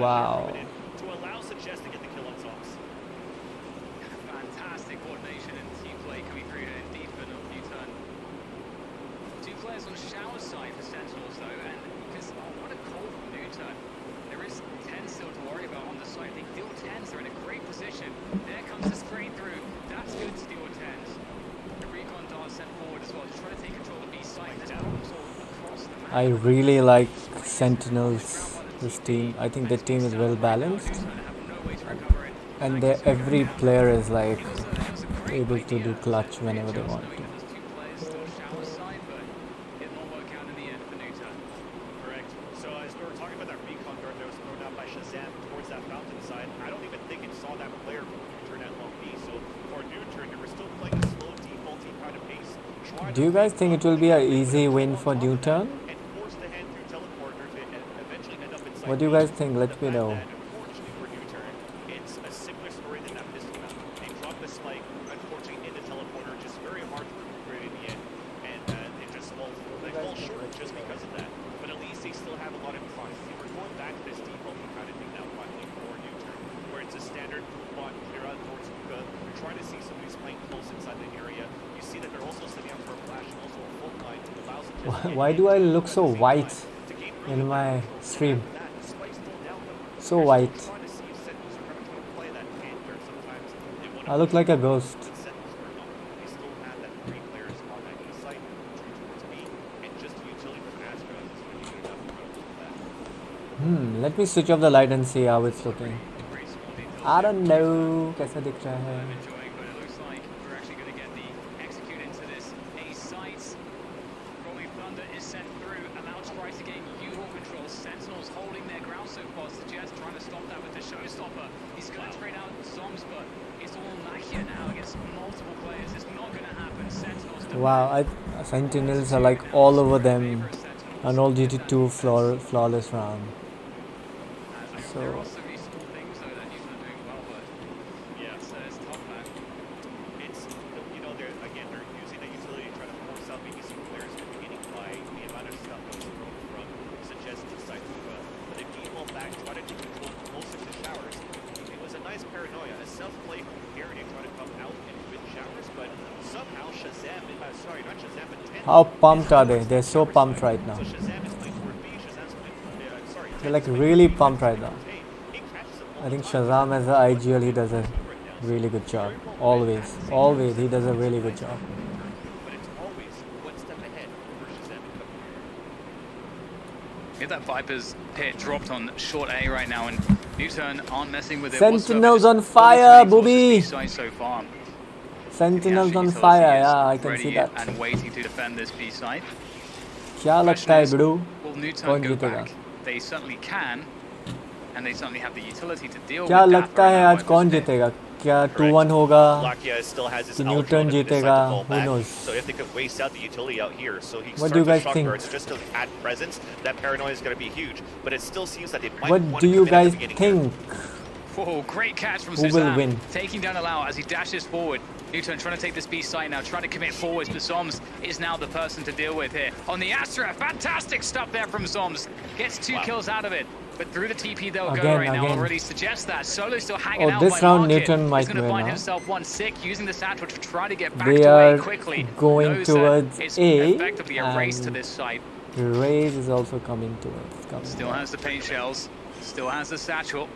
Wow. To allow Suggest to get the kill on Zombs. Fantastic coordination and team play coming through here indeed for Nuturn. Two players on Shower's side for Sentinels though, and because what a call from Nuturn. There is 10 still to worry about on the side. They deal 10s, they're in a great position. There comes the screen through. That's good to deal 10s. The recon dart sent forward as well to try to take control of B side. There's problems all across the map. I really like Sentinels, this team. I think the team is well balanced. And every player is like able to do clutch whenever they want to. Correct. So as we were talking about that recon guard that was thrown out by Shazam towards that fountain side, I don't even think it saw that player from Nuturn at long B. So for Nuturn, they were still playing a slow defaulting kind of pace. Do you guys think it will be an easy win for Nuturn? And force the hand through teleporter to eventually end up inside. What do you guys think? Let me know. Unfortunately for Nuturn, it's a similar story than that pistol map. They drop the spike, unfortunately in the teleporter, just very hard to recuperate in the end, and they just fall short just because of that. But at least they still have a lot of fun. We're going back to this default kind of thing now, finally for Nuturn, where it's a standard bot clear out towards Hookah. You're trying to see somebody's playing close inside the area. You see that they're also setting up for a flash and also a full line to allow them. Why do I look so white in my stream? So white. I look like a ghost. Let me switch off the light and see how it's looking. I don't know कैसा दिख रहा है. Sentinels holding their ground so far. Suggest trying to stop that with the showstopper. He's going to trade out Zombs, but it's all Nakia now against multiple players. It's not going to happen. Sentinels. Wow, Sentinels are like all over them. An all GT2 flawless round. So. How pumped are they? They're so pumped right now. They're like really pumped right now. I think Shazam as the IGL, he does a really good job. Always, he does a really good job. Get that Viper's pit dropped on short A right now, and Nuturn aren't messing with it. Sentinels on fire, booby! So far. Sentinels on fire, yeah, I can see that. And waiting to defend this B side. क्या लगता है Bru? Will Nuturn go back? They certainly can, and they certainly have the utility to deal with that. क्या लगता है आज कौन जीतेगा? क्या 2-1 होगा? कि Nuturn जीतेगा? Who knows? So if they could waste out the utility out here, so he what do you guys think? Just to add presence, that paranoia is going to be huge. But it still seems that they might what do you guys think? Whoa, great catch from Who will win? Taking down Allow as he dashes forward. Nuturn trying to take this B side now, trying to commit forwards, but Zombs is now the person to deal with here. On the Astra, fantastic stuff there from Zombs. Gets two kills out of it, but through the TP they'll go right now. Already suggests that. Solo still hanging out. This round Nuturn might win. He's going to find himself one sick, using the satchel to try to get back to A quickly. Going towards it's A, effectively a race to this side. Raze is also coming towards. Still has the paint shells, still has the satchel.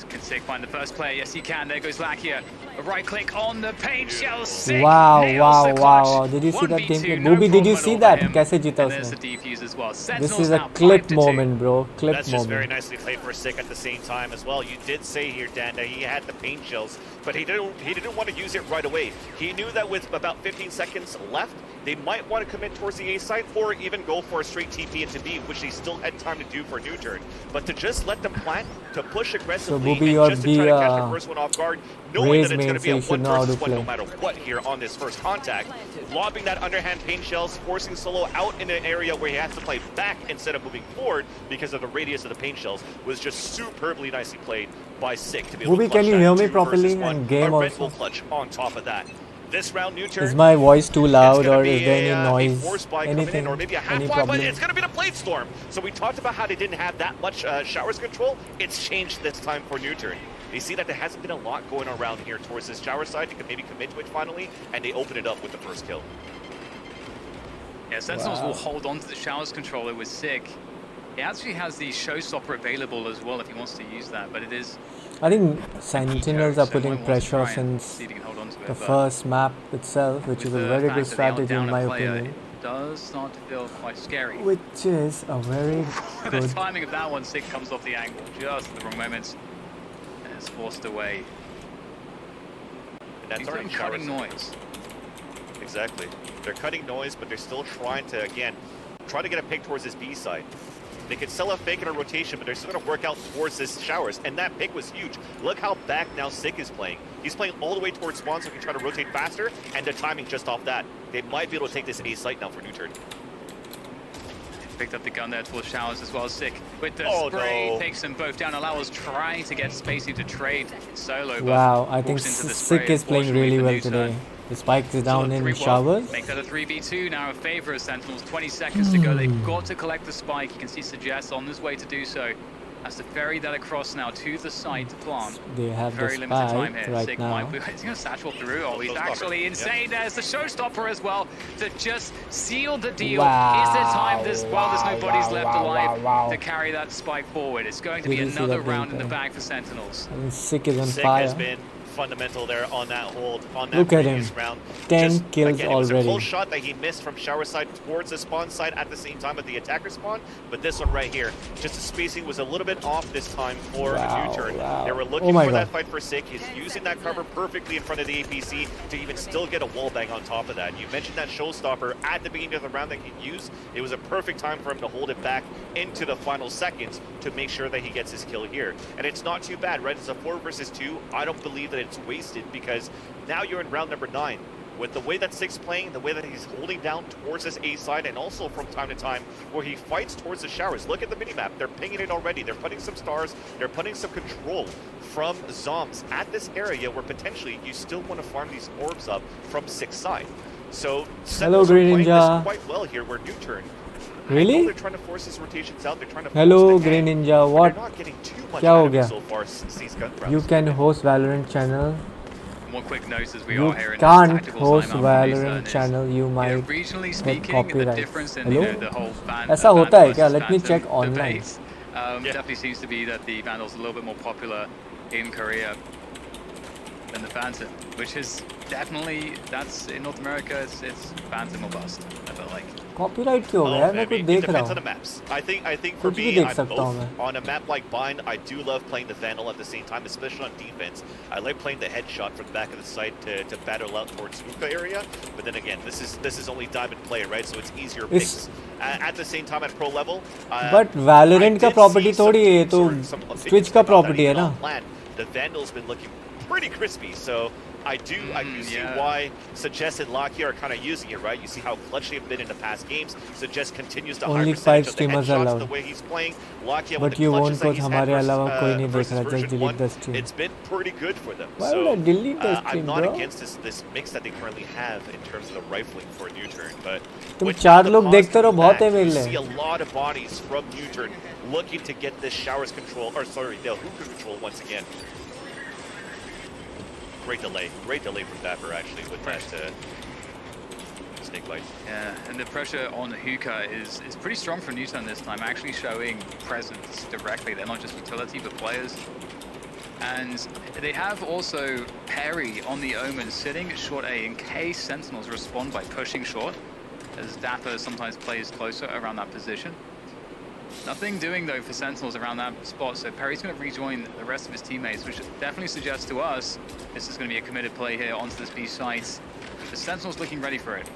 Can Sig find the first player? Yes, he can. There goes Lakia. A right click on the paint shell. Sig wow. Did you see that gameplay? Booby, did you see that? कैसे जीता उसने? This is a clip moment, bro. Clip That's moment. just very nicely played for Sig at the same time as well. You did say here, Dan, that he had the paint shells, but he didn't want to use it right away. He knew that with about 15 seconds left, they might want to commit towards the A side or even go for a straight TP into B, which they still had time to do for Nuturn. But to just let them plant, to push aggressively, so and just to try to catch the first one off guard, knowing that it's going to be a 1 versus 1 no matter what here on this first contact. Lobbing that underhand paint shells, forcing Solo out in an area where he has to play back instead of moving forward because of the radius of the paint shells was just superbly nicely played by Sig to be able to clutch can you hear me properly and game a Red also? Bull clutch on top of that. This round, Nuturn. Is my voice too loud, or is there any A noise? force buy coming Anything? in, or maybe a half Any buy, but problem? it's going to be the Blade Storm. So we talked about how they didn't have that much showers control. It's changed this time for Nuturn. They see that there hasn't been a lot going around here towards this shower side. They could maybe commit to it finally, and they open it up with the first kill. Yeah, Sentinels will hold on to the showers controller with Sig. He actually has the showstopper available as well if he wants to use that, but it is... I think Sentinels are so putting might want to pressure try and since see if he can hold on to it, the but first map itself, which is with a the very fact good that they are strategy down in a my player, opinion. It does start to feel quite scary. Which is a very The good... timing of that one, Sig comes off the angle just at the wrong moment and it's forced away. And that's He's already been cutting showers. noise. Exactly. They're cutting noise, but they're still trying to, again, try to get a pick towards this B side. They could sell a fake in a rotation, but they're still going to work out towards this showers. And that pick was huge. Look how back now Sick is playing. He's playing all the way towards spawn, so he can try to rotate faster. And the timing just off that. They might be able to take this A site now for Nuturn. Picked up the gun there towards showers as well. Sick with the Oh, spray, no. takes them both down. Allows trying to get spacing to trade solo. but Wow, I think walks into the Sick spray, is playing unfortunately, really for well Nuturn. today. The spike is down So in 3-1, showers. Make that a 3v2 now in favor of Sentinels. 20 seconds to go. They've got to collect the spike. You can see Suggest on his way to do so. Has to ferry that across now to the site to plant. They have the Very limited time spike here. right Sig now. might be he's going to satchel through. Oh, he's Showstopper. actually insane. Yeah. There's the showstopper as well to just seal the deal. Wow. Is there time? There's no bodies left alive wow. to carry that spike forward. It's going to be Did you see another that round in blink the there? bag for Sentinels. I mean, Sick is on Sick fire. has been fundamental there on that hold, on that Look at previous him. round. 10 kills again, it was a already. close shot that he missed from shower side towards the spawn side at the same time at the attacker spawn, but this one right here, just the spacing was a little bit off this time for Wow, Nuturn. wow. They were Oh looking my for that God. fight for Sick. He's using that cover perfectly in front of the APC to even still get a wall bang on top of that. You mentioned that showstopper at the beginning of the round that he used. It was a perfect time for him to hold it back into the final seconds to make sure that he gets his kill here. And it's not too bad, right? It's a 4 versus 2. I don't believe that it's wasted because now you're in round number 9. With the way that Sick's playing, the way that he's holding down towards this A side, and also from time to time where he fights towards the showers. Look at the minimap. They're pinging it already. They're putting some stars. They're putting some control from Zoms at this area where potentially you still want to farm these orbs up from Sick's side. So Sentinels are Green playing Ninja. this quite well here where Nuturn. I know Really? they're trying to force his rotations out. They're trying to Hello, force the Green hand, Ninja. but What? they're not getting too much Kya out ho of it gaya? so far since these gun rounds. You can host Valorant channel. One quick note as we You are here in can't this tactical host timeout from Valorant Nuturn is, channel. You you know, might regionally get speaking, the copyrights. difference in Hello? the whole ऐसा होता है क्या? Let me Phantom check online. debate, definitely seems to be that the Vandal's a little bit more popular in Korea than the Phantom, which is definitely, that's in North America, it's Phantom or bust, I feel like. Copyright क्यों हो गया? मैं कुछ it देख depends रहा on हूँ. the maps. I think for कुछ भी me, देख I'm सकता हूँ both. मैं. On a map like Bind, I do love playing the Vandal at the same time, especially on defense. I like playing the headshot from the back of the site to battle out towards hookah area. But then again, this is only diamond play, right? So it's easier picks. At the same time, at pro level. But Valorant का property थोड़ी है, ये तो Twitch का property है ना. The Vandal's been looking pretty crispy, so I do see why Suggest and Lockheed are kind of using it, right? You see how clutch they've been in the past games. Suggest continues to Only high percentage 5 of the streamers headshots allowed. the way he's playing. Lockheed But with the you clutches won't that put he's had हमारे versus, अलावा कोई नहीं देख versus रहा. Just version delete 1. the stream. It's been pretty good for them. Why so, would I delete the I'm stream, not bro? against this mix that they currently have in terms of the rifling for Nuturn, but तुम with 4 the लोग pause देखते रहो, coming बहुत है back, मेरे you लिए. see a lot of bodies from Nuturn looking to get this showers control, or sorry, the hookah control once again. Great delay from Dapper actually with that snake bite. Yeah, and the pressure on Hookah is pretty strong for Nuturn this time, actually showing presence directly. They're not just utility, but players. And they have also Perry on the Omen sitting at short A in case Sentinels respond by pushing short, as Dapper sometimes plays closer around that position. Nothing doing though for Sentinels around that spot, so Perry's going to rejoin the rest of his teammates, which definitely suggests to us this is going to be a committed play here onto this B site. The Sentinels looking ready for it.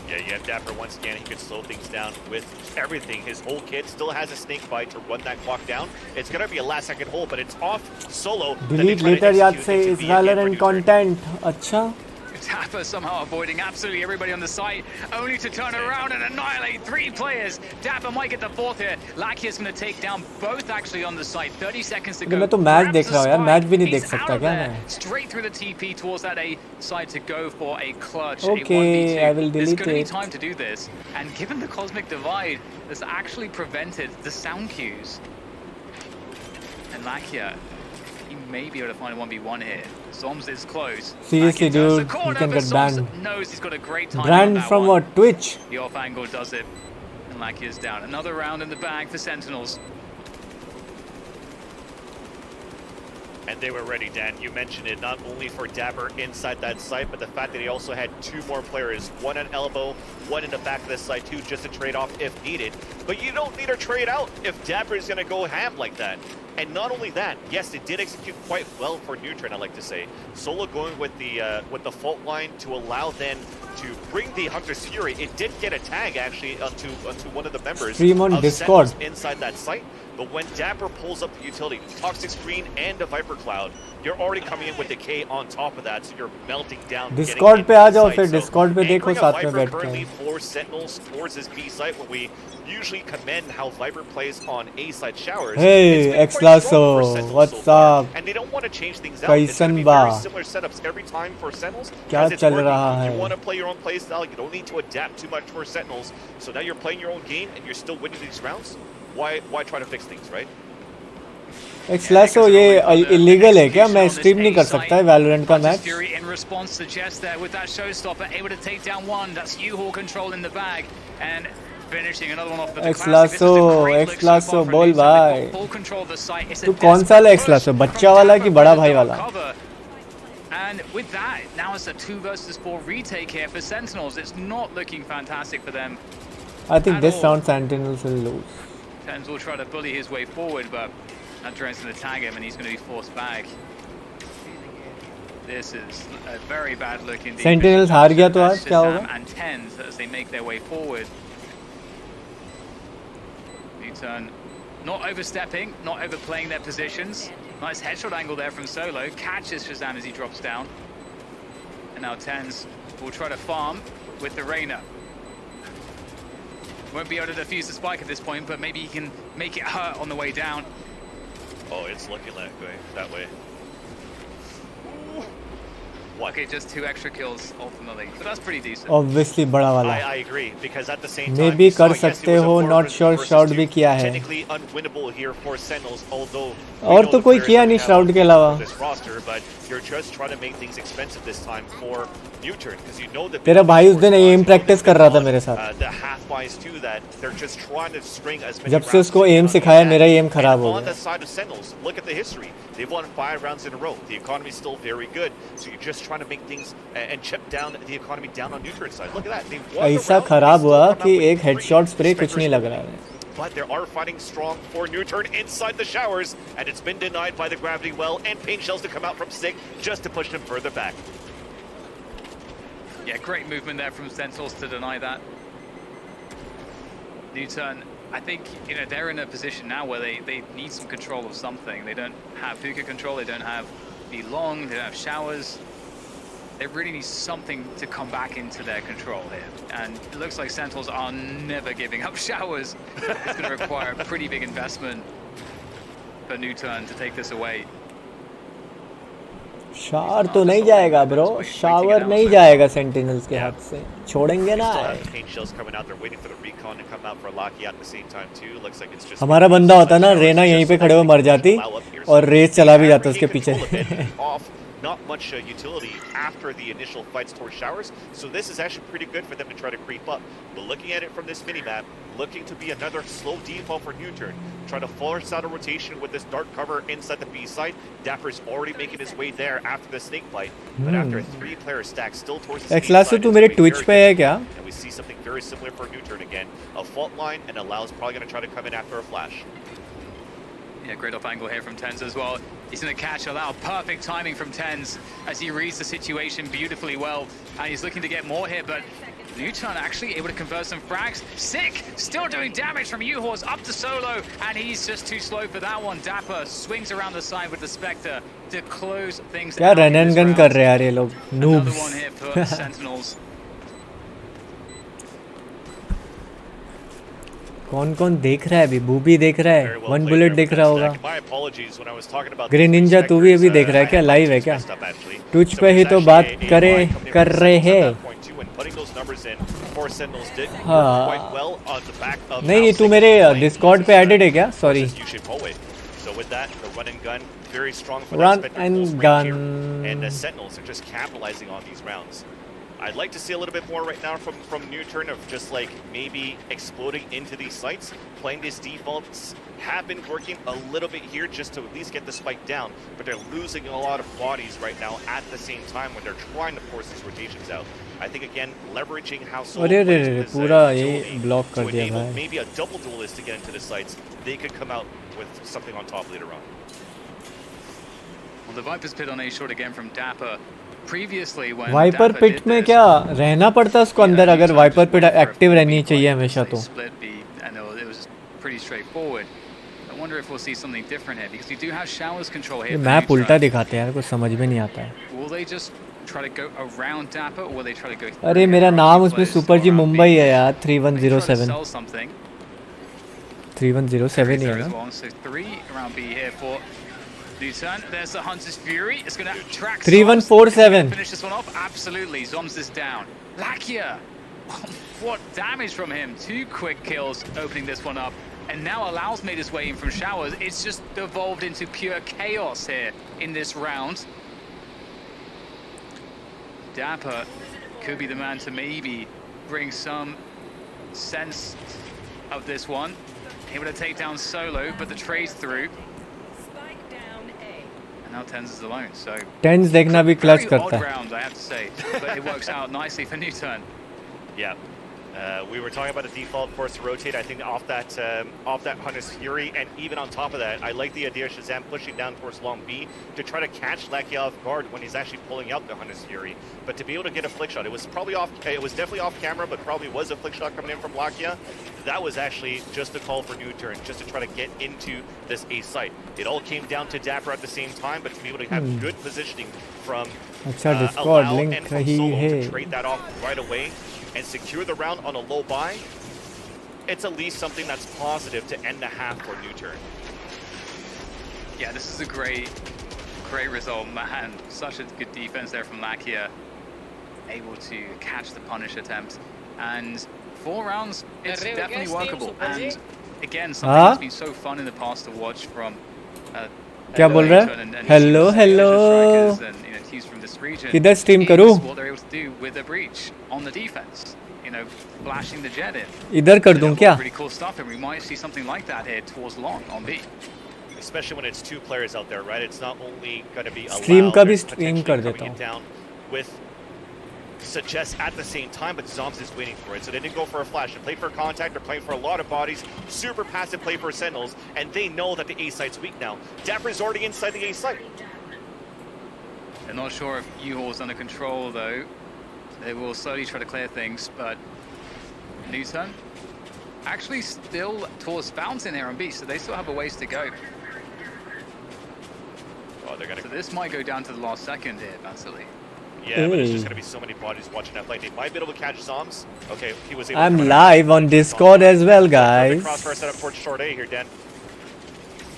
Yeah, you have Dapper once again. He could slow things down with everything. His whole kit still has a snake bite to run that clock down. It's going to be a last second hold, but it's off solo. Delete later याद से is Valorant content. अच्छा. Dapper somehow avoiding absolutely everybody on the site, only to turn around and annihilate 3 players. Dapper might get the 4th here. Lakia's going to take down both actually on the site. 30 seconds to go. मैं तो match देख रहा हूँ यार, match भी नहीं देख सकता क्या मैं? Straight through the TP towards that A side to go for a clutch. Okay, a 1v2. I will delete There's going to be it. time to do this. And given the cosmic divide, that's actually prevented the sound cues. And Lakia, he may be able to find a 1v1 here. Zoms is close. Seriously, Lakia turns the dude, corner, you can but get Zoms banned. knows he's got a great time on Brand that from one. what? Twitch? The off angle does it. And Lakia's down. Another round in the bag for Sentinels. And they were ready, Dan. You mentioned it, not only for Dapper inside that site, but the fact that he also had 2 more players, one on elbow, one in the back of the site too, just to trade off if needed. But you don't need to trade out if Dapper is going to go ham like that. And not only that, yes, it did execute quite well for Nuturn, I like to say. Solo going with the fault line to allow them to bring the Hunter's Fury. It did get a tag actually onto one of the members Stream on of Discord Sentinels inside that site. But when Dapper pulls up the utility, Toxic Screen and the Viper Cloud, you're already coming in with the K on top of that, so you're melting down. Discord पे आ जाओ फिर Discord पे देखो साथ में बैठ currently के. 4 Sentinels towards this B site, where we usually commend how Viper plays on A side showers. Hey, It's been quite strong for Exlaso, Sentinels what's so far, up? And they don't want to change things out. It's going to be कैसन बा? very similar setups every time for Sentinels. क्या because it's चल working. रहा You है? want to play your own play style. You don't need to adapt too much for Sentinels. So now you're playing your own game and you're still winning these rounds. Why try to fix things, right? Exlaso ये illegal है क्या? मैं stream नहीं कर सकता है Valorant का match? Fury in response to Jess there with that showstopper, able to take down one. That's U-Haul control in the bag and finishing another one off with the classic. This is a great look so far Exlaso, from बोल Nuturn. They've भाई. got full control of the site. It's a तू कौन सा वाला desperate push Exlaso? बच्चा from वाला Dapper कि बड़ा for भाई the वाला? cover. And with that, now it's a 2 versus 4 retake here for Sentinels. It's not looking fantastic for them. I think At this all. round Sentinels will lose. Tens will try to bully his way forward, but Nuturn is going to tag him and he's going to be forced back. This is a very bad look indeed. Sentinels हार गया तो आज क्या होगा? And Tens as they make their way forward. Nuturn not overstepping, not overplaying their positions. Nice headshot angle there from Solo. Catches Shazam as he drops down. And now Tens will try to farm with the Reyna. Won't be able to defuse the spike at this point, but maybe he can make it hurt on the way down. Oh, it's looking that way. Okay, just 2 extra kills ultimately, but that's pretty decent. Obviously बड़ा वाला. I agree, because at the same time, Maybe you saw, कर yes, it सकते was a हो, 4 not versus sure 2. shroud भी किया है. Technically unwinnable here for Sentinels, although we और know तो the कोई players किया that we नहीं have shroud on के अलावा. this roster, but you're just trying to make things expensive this time for Nuturn, because you know that तेरा भाई उस दिन aim practice कर रहा था मेरे साथ. the half buys too, that they're just trying to string as many जब से rounds उसको as they aim can सिखाया on मेरा that. aim खराब हो And on गया. the side of Sentinels, look at the history. They've won 5 rounds in a row. The economy is still very good, so you're just trying to make things and chip down the economy down on Nuturn's side. Look at that. They won the ऐसा round, खराब they still हुआ come out कि with एक 3 headshot spray कुछ strikers नहीं लग for रहा them. है. But they are fighting strong for Nuturn inside the showers, and it's been denied by the gravity well and paint shells to come out from Sig just to push them further back. Yeah, great movement there from Sentinels to deny that. Nuturn, I think, you know, they're in a position now where they need some control of something. They don't have hookah control, they don't have the long, they don't have showers. They really need something to come back into their control here. And it looks like Sentinels are never giving up showers. It's going to require a pretty big investment for Nuturn to take this away. Shower तो नहीं जाएगा bro, shower नहीं जाएगा sentinels के हाथ से, छोड़ेंगे ना. हमारा बंदा होता ना, रेना यहीं पे खड़े हुए मर जाती और रेस चला भी जाता उसके पीछे. Not much utility after the initial fights towards showers, so this is actually pretty good for them to try to creep up. But looking at it from this mini-map, looking to be another slow default for Nuturn, trying to force out a rotation with this dark cover inside the B side. Dapper's already making his way there after the snake bite, but after a 3-player stack still towards the Exlaso तू मेरे Twitch पे है क्या? And we see something very similar for Nuturn again, a fault line, and allows probably going to try to come in after a flash. Yeah, grid off angle here from Tens as well. He's going to catch Allow. Perfect timing from Tens as he reads the situation beautifully well. And he's looking to get more here, but Nuturn actually able to convert some frags. Sick! Still doing damage from U-Horse up to Solo, and he's just too slow for that one. Dapper swings around the side with the Spectre to close things क्या out run in and this gun round. कर रहे हैं यार ये लोग Another noobs. one here for Sentinels. कौन कौन देख रहा है अभी? बूबी देख रहा है, वन बुलेट देख रहा होगा, ग्रीन ग्रीन निंजा तू भी अभी देख रहा है क्या? लाइव है क्या? ट्विच पे ही तो बात कर रहे हैं। हाँ नहीं, तू मेरे डिस्कॉर्ड पे एडेड है क्या? Sorry, run and gun. I'd like to see a little bit more right now from Nuturn of just like maybe exploding into these sites. Playing these defaults have been working a little bit here just to at least get the spike down, but they're losing a lot of bodies right now at the same time when they're trying to force these rotations out. I think again leveraging how Solo plays with पूरा his ये agility block कर to दिया enable भाई। maybe a double duelist to get into the sites. They could come out with something on top later on. Well, the Viper's pit on A short again from Dapper. Previously when viper pit में क्या रहना पड़ता है उसको अंदर? अगर wiper पिट active रहनी चाहिए हमेशा तो। मैप उल्टा दिखाते हैं यार, कुछ समझ में नहीं आता है। अरे मेरा नाम उसमें सुपर जी मुंबई है यार, 3107 3107 ही है ना? Nuturn, there's the Hunter's Fury. It's going to track 3147. Finish this one off. Absolutely. Zoms this down. Lakia. What damage from him. 2 quick kills opening this one up. And now Allows made his way in from showers. It's just devolved into pure chaos here in this round. Dapper could be the man to maybe bring some sense of this one. Able to take down Solo, but the trade's through. Now Tens is alone, so Tens देखना भी clutch करता है। round, I have to say, but it works out nicely for Nuturn. Yeah. We were talking about a default force to rotate. I think off that Hunter's Fury, and even on top of that, I like the idea of Shazam pushing down towards long B to try to catch Lakia off guard when he's actually pulling out the Hunter's Fury. But to be able to get a flick shot, it was definitely off camera, but probably was a flick shot coming in from Lakia. That was actually just a call for Nuturn, just to try to get into this A site. It all came down to Dapper at the same time, but to be able to have good positioning from Discord Allow link and from he Solo है। to trade that off right away and secure the round on a low buy, it's at least something that's positive to end the half for Nuturn. Yeah, this is a great result, man. Such a good defense there from Lakia. Able to catch the punish attempt. And 4 rounds, it's definitely workable. And again, something that's been so fun in the past to watch from क्या बोल रहा है? Hello hello, किधर stream करूँ? इधर कर दूँ क्या? Especially when it's 2 players out there, right? It's not only going to be stream का भी Allowed, स्ट्रीम कर देता coming हूँ। down with Suggest at the same time, but Zoms is waiting for it. So they didn't go for a flash. They played for contact. They're playing for a lot of bodies. Super passive play for Sentinels, and they know that the A site's weak now. Dapper's already inside the A site. They're not sure if U-Haul's under control, though. They will slowly try to clear things, but Nuturn actually still towards Fountain here on B, so they still have a ways to go. Oh, they're gonna. So this might go down to the last second here, Vasily. Yeah, but it's just going to be so many bodies watching that fight. They might be able to catch Zoms. Okay, he was able I'm to live on Discord as well, guys. Crossfire setup for short A here, Dan.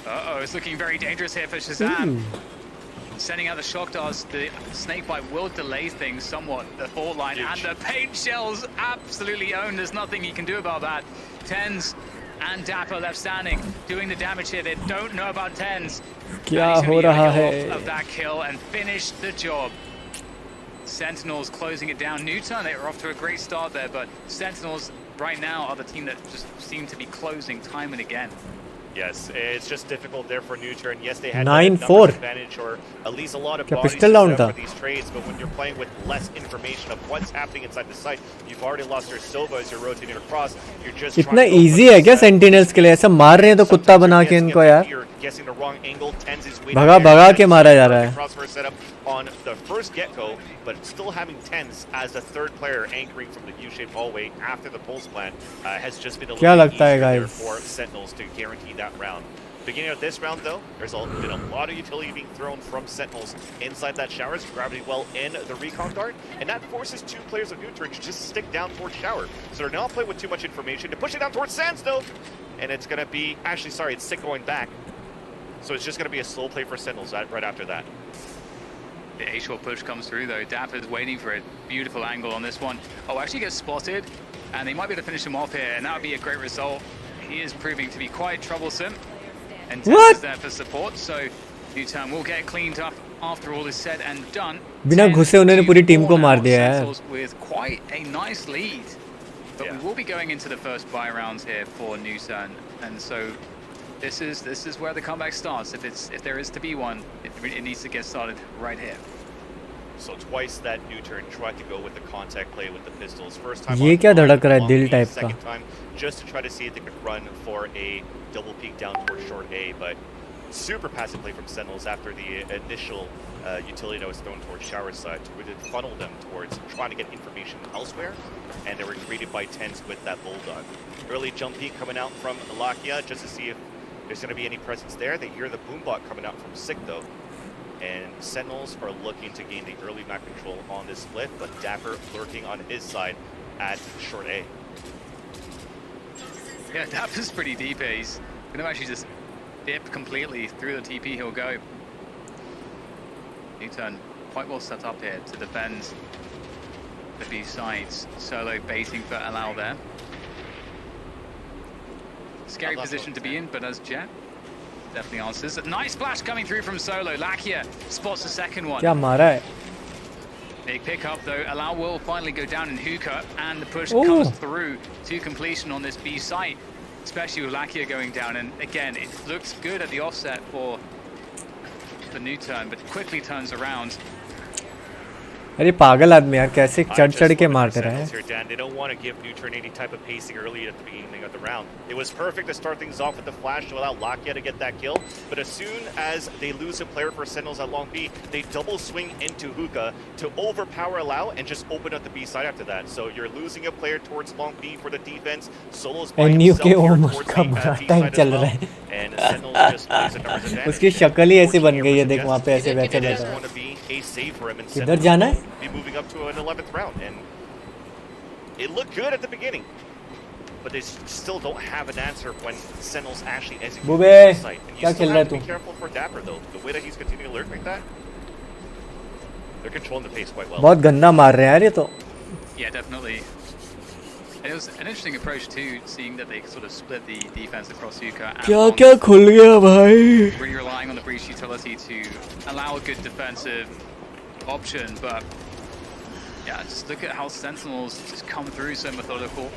Uh-oh, it's looking very dangerous here for Shazam. Sending out the shock darts, the snakebite will delay things somewhat, the fall line, and the paint shells absolutely own. There's nothing he can do about that. Tens and Dapper left standing, doing the damage here. They don't know about Tens. क्या हो रहा है? Of that kill and finish the job. Sentinels closing it down. Nuturn, they were off to a great start there, but Sentinels right now are the team that just seem to be closing time and again. Yes, it's just difficult there for Nuturn. Yes, they had 9-4 advantage or at least a lot of क्या bodies pistol round था? for these trades, but when you're playing with less information of what's happening inside the site, you've already lost your Silva as you're rotating across. You're just इतना easy है क्या sentinels के लिए? ऐसा मार रहे हैं तो कुत्ता बना के इनको यार। guessing the wrong angle. Tens is waiting. भगा के मारा जा रहा है. Crossfire setup on the first get-go, but still having Tens as the third player anchoring from the U-shaped hallway after the pulse plant has just been a little bit easier there for Sentinels to guarantee that round. Beginning of this round, though, there's been a lot of utility being thrown from Sentinels inside that showers. Gravity well in the recon guard, and that forces two players of Nuturn to just stick down towards shower. So they're not playing with too much information to push it down towards Sands, though. And it's going to be, actually, sorry, it's Sick going back. So it's just going to be a slow play for Sentinels right after that. The A-short push comes through, though. Dapper's waiting for it. Beautiful angle on this one. Oh, actually gets spotted, and they might be able to finish him off here, and that would be a great result. He is proving to be quite troublesome. And Tess is there for support, so Nuturn will get cleaned up after all is said and done. बिना घुसे उन्होंने पूरी team को मार दिया है. With quite a nice lead, but we will be going into the first buy rounds here for Nuturn, and so this is where the comeback starts. If there is to be one, it needs to get started right here. So twice that Nuturn tried to go with the contact play with the pistols. First time ये क्या धड़क रहा है दिल type का. Second time just to try to see if they could run for a double peek down towards short A, but super passive play from Sentinels after the initial utility that was thrown towards shower side to funnel them towards trying to get information elsewhere, and they were greeted by Tens with that bulldog. Early jump peek coming out from Lakia just to see if there's going to be any presence there. They hear the boombot coming out from Sick though. And Sentinels are looking to gain the early map control on this split, but Dapper lurking on his side at short A. Yeah, Dapper's pretty deep here. He's going to actually just dip completely through the TP. He'll go. Nuturn quite well set up here to defend the B sides. Solo baiting for Allow there. Scary position to be in, but as Jet definitely answers. Nice splash coming through from Solo. Lakia spots the second one. क्या मारा है? Big pickup though. Allow will finally go down in hookah, and the push comes through to completion on this B site, especially with Lakia going down. And again, it looks good at the offset for the Nuturn, but quickly turns around. अरे पागल आदमी यार कैसे चढ़ के मारते रहे. They don't want to give Nuturn any type of pacing early at the beginning of the round. It was perfect to start things off with the flash to allow Lakia to get that kill, but as soon as they lose a player for Sentinels at long B, they double swing into hookah to overpower Allow and just open up the B side after that. So you're losing a player towards long B for the defense. Solo's by himself here towards the B side as well. And Sentinels just plays the numbers advantage. उसकी शक्ल ही ऐसी बन गई है देख वहाँ पे ऐसे बैठे बैठे. A save for him, and किधर जाना है? Be moving up to an 11th round, and it looked good at the beginning, but they still don't have an answer when Sentinels actually execute the site. And you still have to be careful for Dapper though. The way that he's continuing to lurk like that, they're controlling the pace quite well. बहुत गंदा मार रहे हैं यार ये तो. Yeah, definitely. And it was an interesting approach too, seeing that they sort of split the defense across Yuka. क्या खुल गया भाई? Really relying on the breach utility to allow a good defensive option, but yeah, just look at how Sentinels just come through so methodical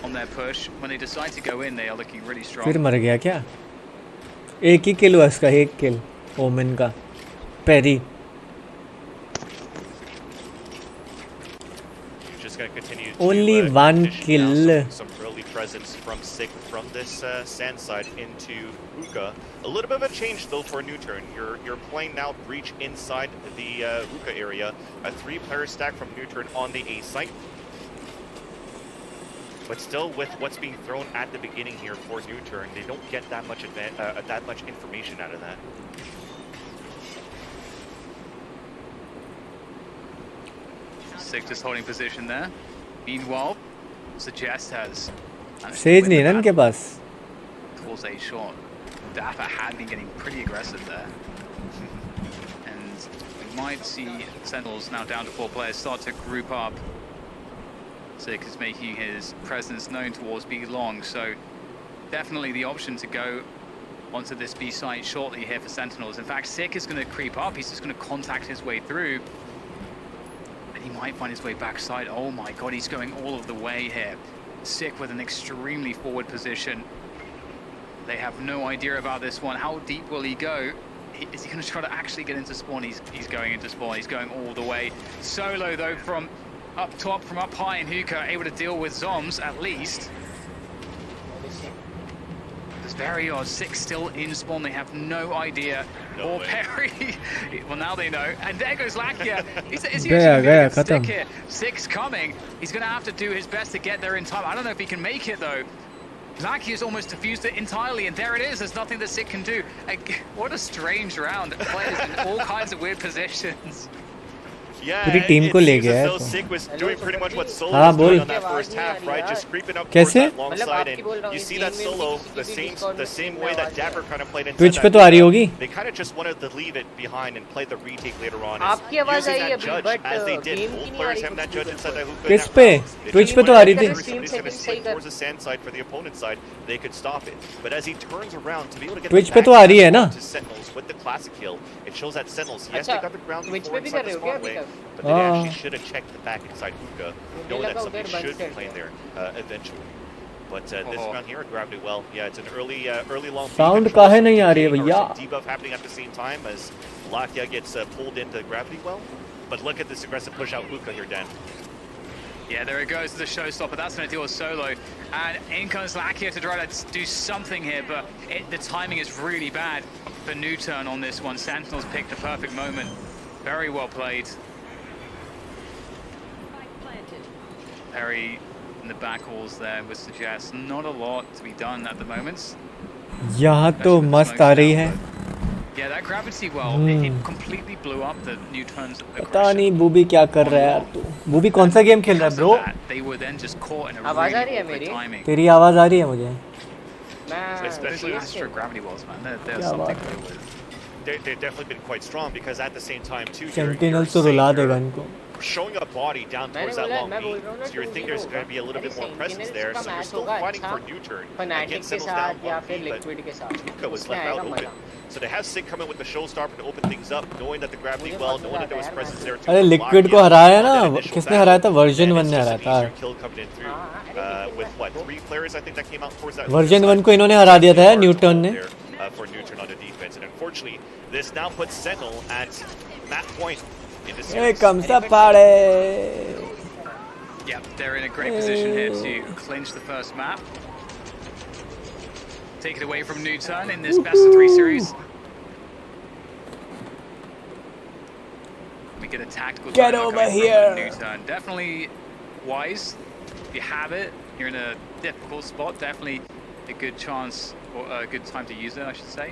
on their push. When they decide to go in, they are looking really strong. फिर मर गया क्या? एक ही किल हुआ इसका, एक किल women का. Peri. Only one kill. Some early presence from Sick from this sand side into hookah. A little bit of a change though for Nuturn. You're playing now breach inside the hookah area. A 3-player stack from Nuturn on the A site. But still, with what's being thrown at the beginning here for Nuturn, they don't get that much information out of that. Sick just holding position there. Meanwhile, Suggest has Sage नहीं है ना इनके पास. Towards a shot. Dapper had been getting pretty aggressive there. And we might see Sentinels now down to 4 players start to group up. Sick is making his presence known towards B long, so definitely the option to go onto this B site shortly here for Sentinels. In fact, Sick is going to creep up. He's just going to contact his way through. He might find his way backside. Oh my god, he's going all of the way here. Sick with an extremely forward position. They have no idea about this one. How deep will he go? Is he going to try to actually get into spawn? He's going into spawn. He's going all the way. Solo though from up top, from up high in hookah, able to deal with Zoms at least. The It's very odd. Six still in spawn. They have no idea. No or way. Perry. Well, now they know. And there goes Lakia. Is he Gaya, actually gaya, going to stick khatam. here? Six coming. He's going to have to do his best to get there in time. I don't know if he can make it, though. Lakia's almost defused it entirely, and there it is. There's nothing that Sick can do. What a strange round. Players in all kinds of weird positions. Yeah, पूरी team को ले it seems गया as है though तो। Sig was doing pretty much what Solo हाँ, was doing बोल। on that first half, right? Just creeping up towards कैसे? that long side, and you see that Solo the same way that Dapper kind of played into Twitch पे that तो आ रही window. होगी। They kind of just wanted to leave it behind and play the retake later on. आपकी आवाज Using I that अभी, judge but, as they did. game Both की नहीं players आ रही having that कुछ judge inside that hookah. किस पे? Twitch पे तो आ रही थी। Somebody's going to slip towards the sand side for the opponent's side. They could stop it, but as he turns around to be able to get Twitch the पे तो आ रही है back ना? to Sentinels with the classic kill, it shows that Sentinels, yes, अच्छा, they got the ground Twitch before पे भी inside कर the रहे हो क्या spawn अभी way, तक? but they हाँ। actually should have checked the back inside hookah, knowing that लगा somebody उधर बंद should कर be playing दिया। there eventually. But this round here grabbed it well. Yeah, it's an early long Sound peek. काहे नहीं आ रही है There was भैया? some debuff happening at the same time as Lakia gets pulled into the gravity well. But look at this aggressive push out hookah here, Dan. Yeah, there it goes, the showstopper. That's going to deal with Solo. And in comes Lakia to try to do something here, but the timing is really bad for Nuturn on this one. Sentinels picked the perfect moment. Very well played. Perry in the back halls there would suggest not a lot to be done at the moment. यहाँ तो Especially with the मस्त smokes आ रही down, है। but Yeah, that gravity well, it completely blew up the Nuturn's पता aggression. नहीं booby क्या कर रहा है यार तू। बूबी कौन सा गेम खेल रहा है Because bro? of that, they were then just caught in a आवाज आ really रही है awkward मेरी? timing. तेरी आवाज आ रही है मुझे। मैं Especially CS Astro के- gravity wells, man. They're क्या something बात to है। do with. They've definitely been quite strong because at the same time too, Sentinels तो रुला देगा इनको। showing a body down towards that long beat, so you think there's going to be a little bit more presence there. So you're still fighting for Nuturn Fnatic against के Sentinels down साथ या long फिर beat, but Liquid के साथ Hookah was उसमें left out आएगा open. मजा। So they have Sig come in with the showstopper to open things up, knowing that the gravity well, knowing that there was presence there. to अरे block liquid you को हराया on ना? that initial किसने हराया था? battle, version and 1 it's ने just हराया an था। easier kill coming in through with what 3 players I think that came out towards that. Version 1 को इन्होंने हरा दिया था न्यूटन ने। For Nuturn on the defense, and unfortunately, this now puts Sentinel at that point in the A series. कम सा पाड़े। Yeah, they're in a great position here to clinch the first map. Take it away from Nuturn in this best of 3 series. We get a tactical Get timeout over coming from here. Nuturn. Definitely wise. If you have it, you're in a difficult spot. Definitely a good chance or a good time to use it, I should say.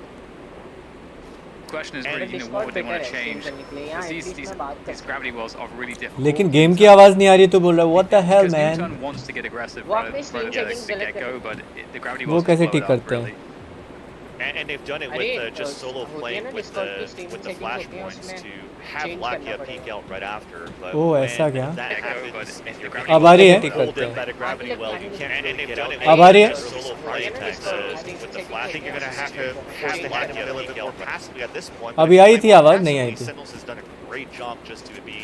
Question is really, what would they want to change? Because these gravity wells are really difficult. लेकिन game की आवाज नहीं आ रही तो बोल रहा है what the hell Because man? Nuturn wants to get aggressive वो right अपनी at screen the settings delete get-go, कर but the gravity वो wells कैसे blow ठीक it up, करते हैं? really. And they've done it अरे, with just Solo होती है playing ना with Discord की the streaming with the settings flash होती हैं, points उसमें to have change Lakia करना peek पड़ेगा। out right after. But oh, when ऐसा क्या? that Echo, happens, but and the you're gravity being अब आ रही है? pulled in by the gravity well, you can't really get out. अब आ रही है? Solo play attacks with the flash. I think you're going to have to force Lakia a little bit more passively at this point. अभी आई थी आवाज? नहीं आई थी। Sentinels has done a great job just to be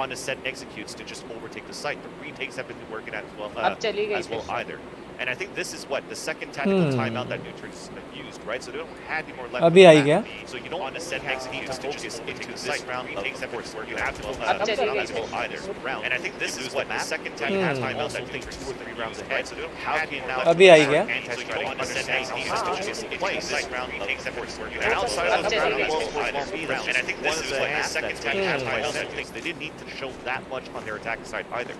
on the set executes to just overtake the site. The retakes have been working अब चली गई as well फिर से। either. And I think this is what the second tactical timeout that Nuturn used, right? So they don't have any more left. अभी on I the क्या? map. So you don't want to set executes to just into this round. Retakes have worked. You have to अब चली गई as well either round. And I think this is what the second tactical timeout that think 2 or 3 rounds ahead. So they don't have any now. अभी आई क्या? So you don't want to set executes to just into this round. Retakes have worked. You have outside of the round won't be round. And I think this is what the second tactical timeout that thinks they didn't need to show that much on their attack side either.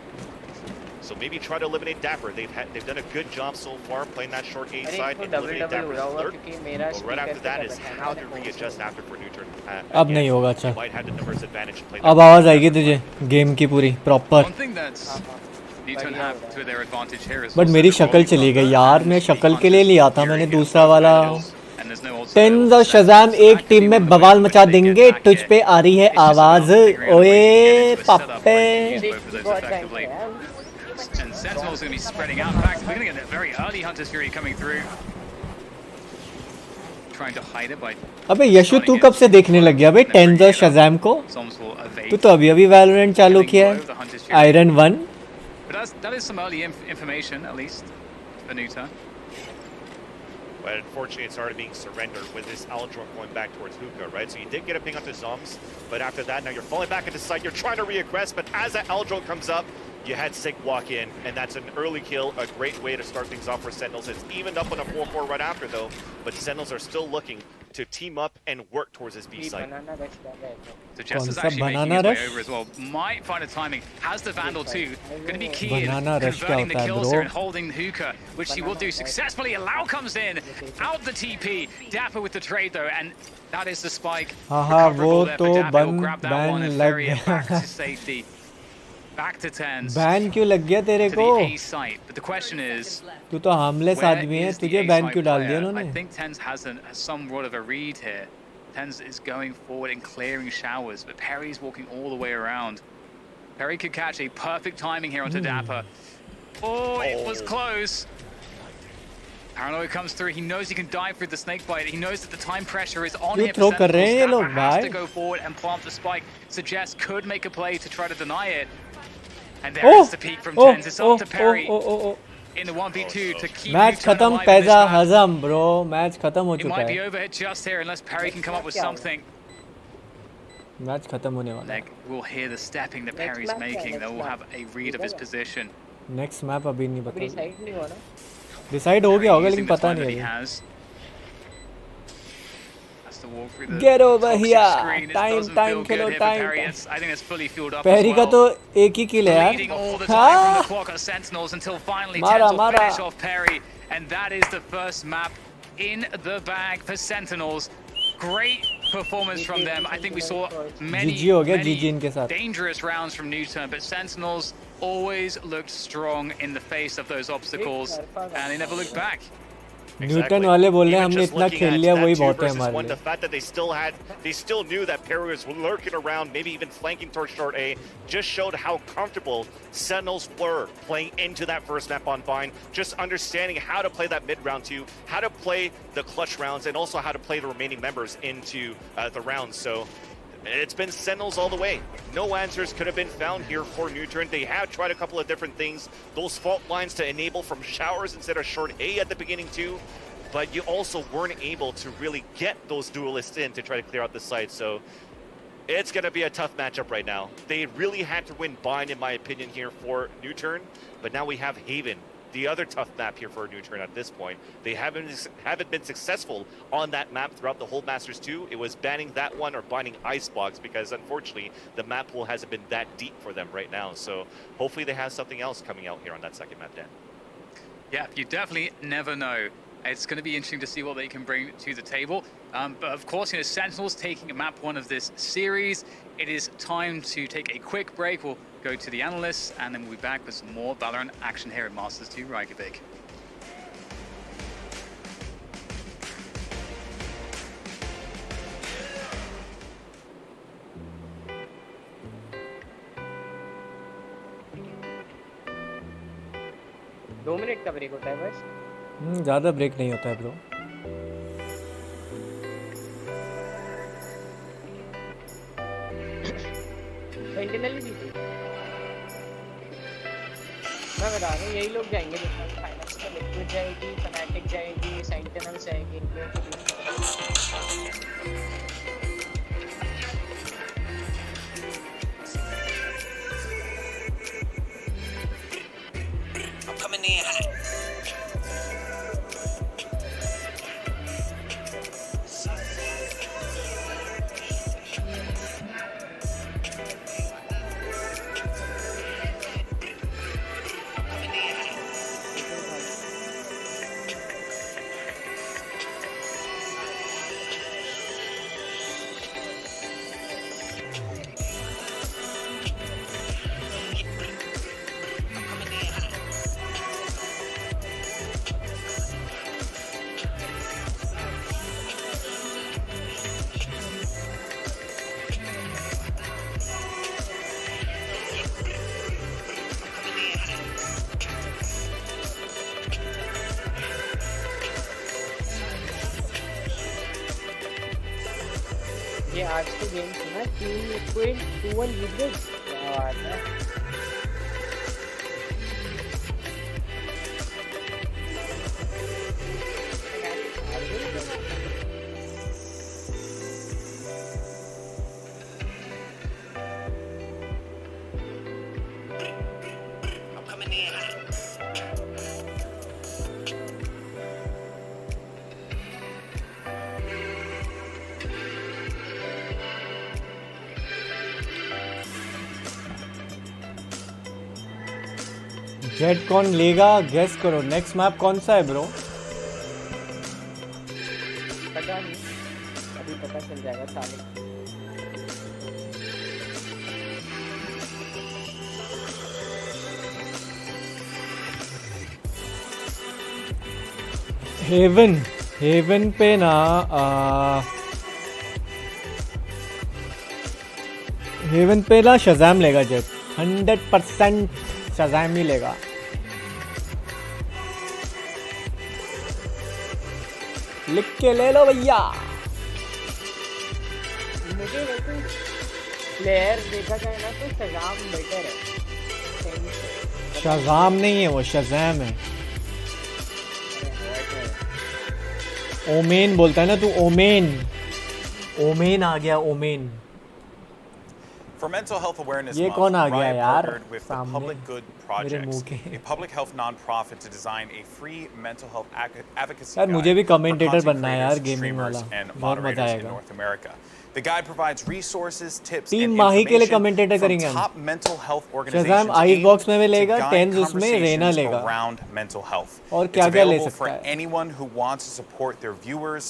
So maybe try to eliminate Dapper. They've done a good job so far playing that short gate अरे side इसको and double eliminate double हो Dapper's रहा होगा alert. क्योंकि मेरा But right after speaker that पे is बैठा है how ना, to readjust after for Nuturn. अब नहीं होगा अच्छा। Might have the numbers advantage to play अब that. आवाज आएगी तुझे गेम की पूरी proper. One thing that's Nuturn have to their advantage here is but मेरी शक्ल चली गई यार, मैं शक्ल के लिए लिया था मैंने दूसरा वाला। टेन द शज़ाम एक टीम में बवाल मचा देंगे। ट्विच पे आ रही है आवाज। ओए पापे। बहुत बैंक है यार। And Sentinel's going to be spreading out. In fact, we're going to get a very early Hunter's Fury coming through. Trying to hide it by... अबे यशु तू कब से देखने लग गया बे टेन द शज़ाम को? Zoms will evade. तू तो अभी वैलोरेंट चालू किया है। Iron 1 But that is some early information, at least, for Nuturn. But unfortunately, it's already being surrendered with this Aldron going back towards Hookah, right? So you did get a ping onto Zoms, but after that, now you're falling back into sight. You're trying to re-aggress, but as that Aldron comes up, you had Sig walk in, and that's an early kill, a great way to start things off for Sentinels. It's evened up on a 4-4 right after, though, but Sentinels are still looking to team up and work towards this B site. So Jester's actually making his way over as well. Might find a timing. Has the Vandal too. Going to be key in converting the kills here and holding the hookah, which he will do successfully. Allow comes in, out the TP. Dapper with the trade though, and that is the spike. Recoverable there for Dapper. He'll grab that one and ferry it back to safety. Back to tens. Ban क्यों लग गया तेरे को? To the A site. But the question is, तू तो harmless आदमी है, तुझे बैन क्यों डाल दिया उन्होंने? I think Tens has somewhat of a read here. Tens is going forward and clearing showers, but Perry's walking all the way around. Perry could catch a perfect timing here onto Dapper. Oh, it was close. Paranoid comes through. He knows he can dive through the snake bite. He knows that the time pressure is on him. Dapper has to go forward and plant the spike. Suggest could make a play to try to deny it. And there is the peak from Tens. It's up to Perry in the 1v2 to keep match खत्म पैजा हजम bro match खत्म हो चुका है. It might be overhead just here unless Perry can come up with something. Match खत्म होने वाला है. We'll hear the stepping that Perry's making. They will have a read of his position. Next map अभी नहीं पता. Decide हो गया होगा लेकिन पता नहीं है. Get over here. Time Khelo time. I think it's fully fueled up. Perry का तो एक ही kill है यार. हाँ. Sentinels until finally Tens will finish off Perry, and that is the first map in the bag for Sentinels. Great performance from them. I think we saw many dangerous rounds from Nuturn, but Sentinels always looked strong in the face of those obstacles, and they never looked back. Newton वाले बोल रहे हैं हमने इतना खेल लिया वही बहुत है हमारे लिए. The fact that they still knew that Perry was lurking around, maybe even flanking towards short A, just showed how comfortable Sentinels were playing into that first map on Vine, just understanding how to play that mid round 2, how to play the clutch rounds, and also how to play the remaining members into the rounds. So it's been Sentinels all the way. No answers could have been found here for Nuturn. They have tried a couple of different things. Those fault lines to enable from showers instead of short A at the beginning too. But you also weren't able to really get those duelists in to try to clear out the site. So it's going to be a tough matchup right now. They really had to win Bind, in my opinion, here for Nuturn. But now we have Haven, the other tough map here for Nuturn at this point. They haven't been successful on that map throughout the whole Masters 2. It was banning that one or binding Icebox because unfortunately the map pool hasn't been that deep for them right now. So hopefully they have something else coming out here on that second map, Dan. Yeah, you definitely never know. It's going to be interesting to see what they can bring to the table. But of course, Sentinels taking map 1 of this series. It is time to take a quick break. We'll go to the analysts, and then we'll be back with some more Valorant action here at Masters 2 Reykjavik. दो minute का break होता है बस. ज़्यादा break नहीं होता है bro. Sentinel भी थी. मैं बता रहा हूँ यही लोग जाएंगे. फाइनल्स में लिक्विड जाएगी, फनाटिक जाएगी, सेंटिनल्स जाएगी. I'm coming in hot. ये आज की गेम थी ना 2-1 जीत गए. क्या बात है. जेट कौन लेगा गेस करो नेक्स्ट मैप कौन सा है ब्रो पता नहीं अभी पता चल जाएगा साले हेवन पे ना हेवन पे ना शज़ैम लेगा जेट 100% शज़ैम ही लेगा लिख के ले लो भैया मुझे वैसे प्लेयर देखा जाए ना तो शज़ाम बेटर है शज़ाम नहीं है वो शज़ैम है ओमेन बोलता है ना तू ओमेन आ गया women For Mental Health Awareness ये Month, कौन आ गया Riot यार partnered with the सामने Public Good मेरे मुंह Projects, के a public health non-profit to design a free mental health advocacy यार guide मुझे भी for कमेंटेटर content बनना है यार creators, गेमिंग streamers, वाला and बहुत मजा moderators in आएगा North America. The guide provides resources, tips, team and माही के लिए information कमेंटेटर from करेंगे हम top mental health Shazam organizations ice aimed box में भी to लेगा guide टेंस उसमें रेना conversations लेगा around mental health. और It's क्या क्या ले available सकता for है anyone who wants to support their viewers,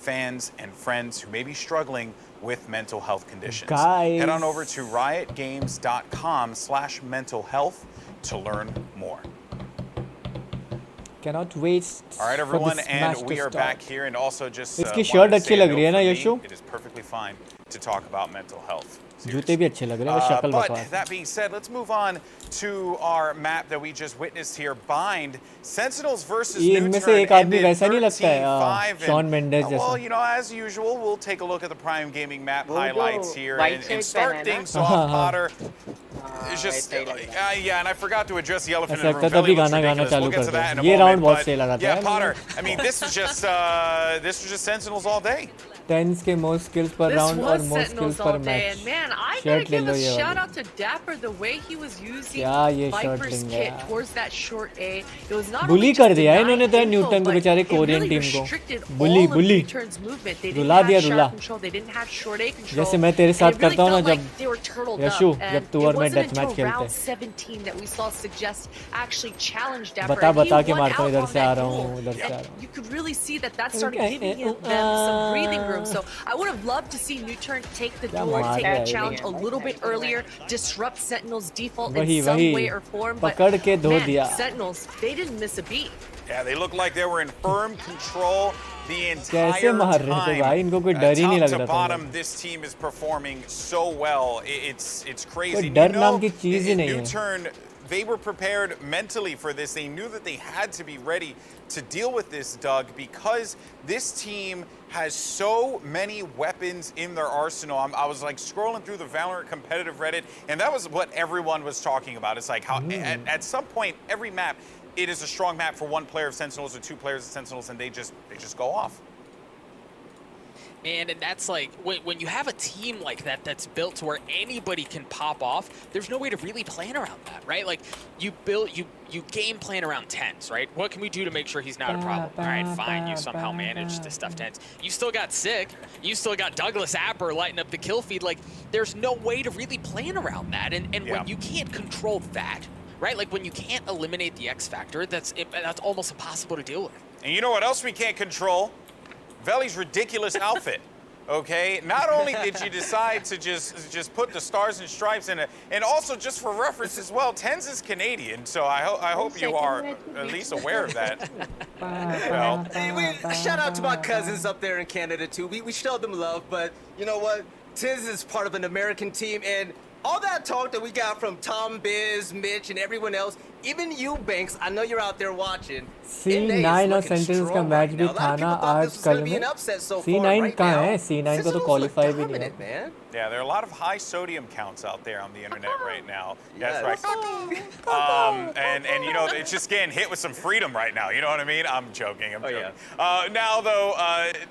fans, and friends who may be struggling with mental health conditions. Guys. Head on over to riotgames.com/mentalhealth to learn more. cannot wait All right, for everyone, this and match we to are start. back here, and also just इसकी wanted shirt to अच्छी say a लग रही है note ना for me, Yeshu it is perfectly fine to talk about mental health. जूते भी अच्छे लग रहे हैं बस शक्ल But बकवास है that being said, let's move on to our map that we just witnessed here. Bind Sentinels versus ये इनमें से Nuturn एक आदमी ended वैसा नहीं लगता है 13-5. शॉन मेंडेस Well, जैसा you know, as usual, we'll take a look at the Prime Gaming map वो जो highlights here white and shirt start पहना है things ना? off. Potter is हाँ, just ऐसा ही लग रहा है। yeah, and I forgot to address the elephant in ऐसा the लगता room. है तभी Veli looks गाना गाना ridiculous. चालू We'll get कर to that in दो a ये moment. राउंड बहुत But सही लगा था yeah, यार Potter. I mean, this was just Sentinels all day. TenZ के मोस्ट स्किल्स पर This राउंड और was most Sentinels skills all पर day, match and man, I gotta shirt ले give लो a ये shout वाली out to Dapper the way he was using क्या ये शर्ट Viper's लेंगे kit यार towards that short A. It was not bully only कर just दिया है denying इन्होंने तो info, न्यूटन को but बेचारे it कोरियन really टीम को restricted bully all of bully Newturn's movement. They रुला didn't दिया have रुला shadow control, they didn't have short A control. जैसे मैं तेरे and साथ it really करता हूँ ना felt जब like they were turtled Yeshu up, जब and तू it और मैं wasn't death match until round खेलते 17 that we saw Suggest actually challenge Dapper, बता and he बता के won मारता हूँ out इधर on से आ that रहा duel. हूँ उधर से आ And रहा हूँ you could really see that started giving them some breathing room. So I would have loved to see Nuturn take the क्या duel, मार take रहा the है ये? challenge a little bit earlier, disrupt Sentinels' default वही in some वही way or form. But पकड़ के धो man, दिया Sentinels, they didn't miss a beat. Yeah, they look like they were in firm control the कैसे entire मार रहे थे भाई time. इनको कोई डर ही नहीं Top लग to रहा था bottom, this team is performing so well. It's crazy. कोई And डर नाम की चीज ही नहीं है Nuturn, they were prepared mentally for this. They knew that they had to be ready to deal with this, Doug, because this team has so many weapons in their arsenal. I was like scrolling through the Valorant competitive Reddit, and that was what everyone was talking about. It's like how at some point every map it is a strong map for one player of Sentinels or two players of Sentinels, and they just go off. And that's like when you have a team like that that's built to where anybody can pop off, there's no way to really plan around that, right? Like you game plan around Tens, right? What can we do to make sure he's not a problem? All right, fine, you somehow managed to stuff Tens. You still got Sig, you still got Douglas Apper lighting up the kill feed. Like there's no way to really plan around that. And when you can't control that, right? Like when you can't eliminate the X factor, that's almost impossible to deal with. And you know what else we can't control? Veli's ridiculous outfit. Okay, not only did you decide to just put the stars and stripes in it, and also just for reference as well, Tens is Canadian, so I hope you are at least aware of that. You know. Hey, shout out to my cousins up there in Canada too. We showed them love, but you know what? Tiz is part of an American team, and all that talk that we got from Tom, Biz, Mitch, and everyone else, even you, Banks, I know you're out there watching. C9 और sentinels का match भी था ना आज कल में C9 कहाँ है C9 को तो क्वालिफाई भी नहीं है Yeah, there are a lot of high sodium counts out there on the internet right now. Yes. That's right. And you know, it's just getting hit with some freedom right now. You know what I mean? I'm joking. I'm joking. Yeah. Now, though,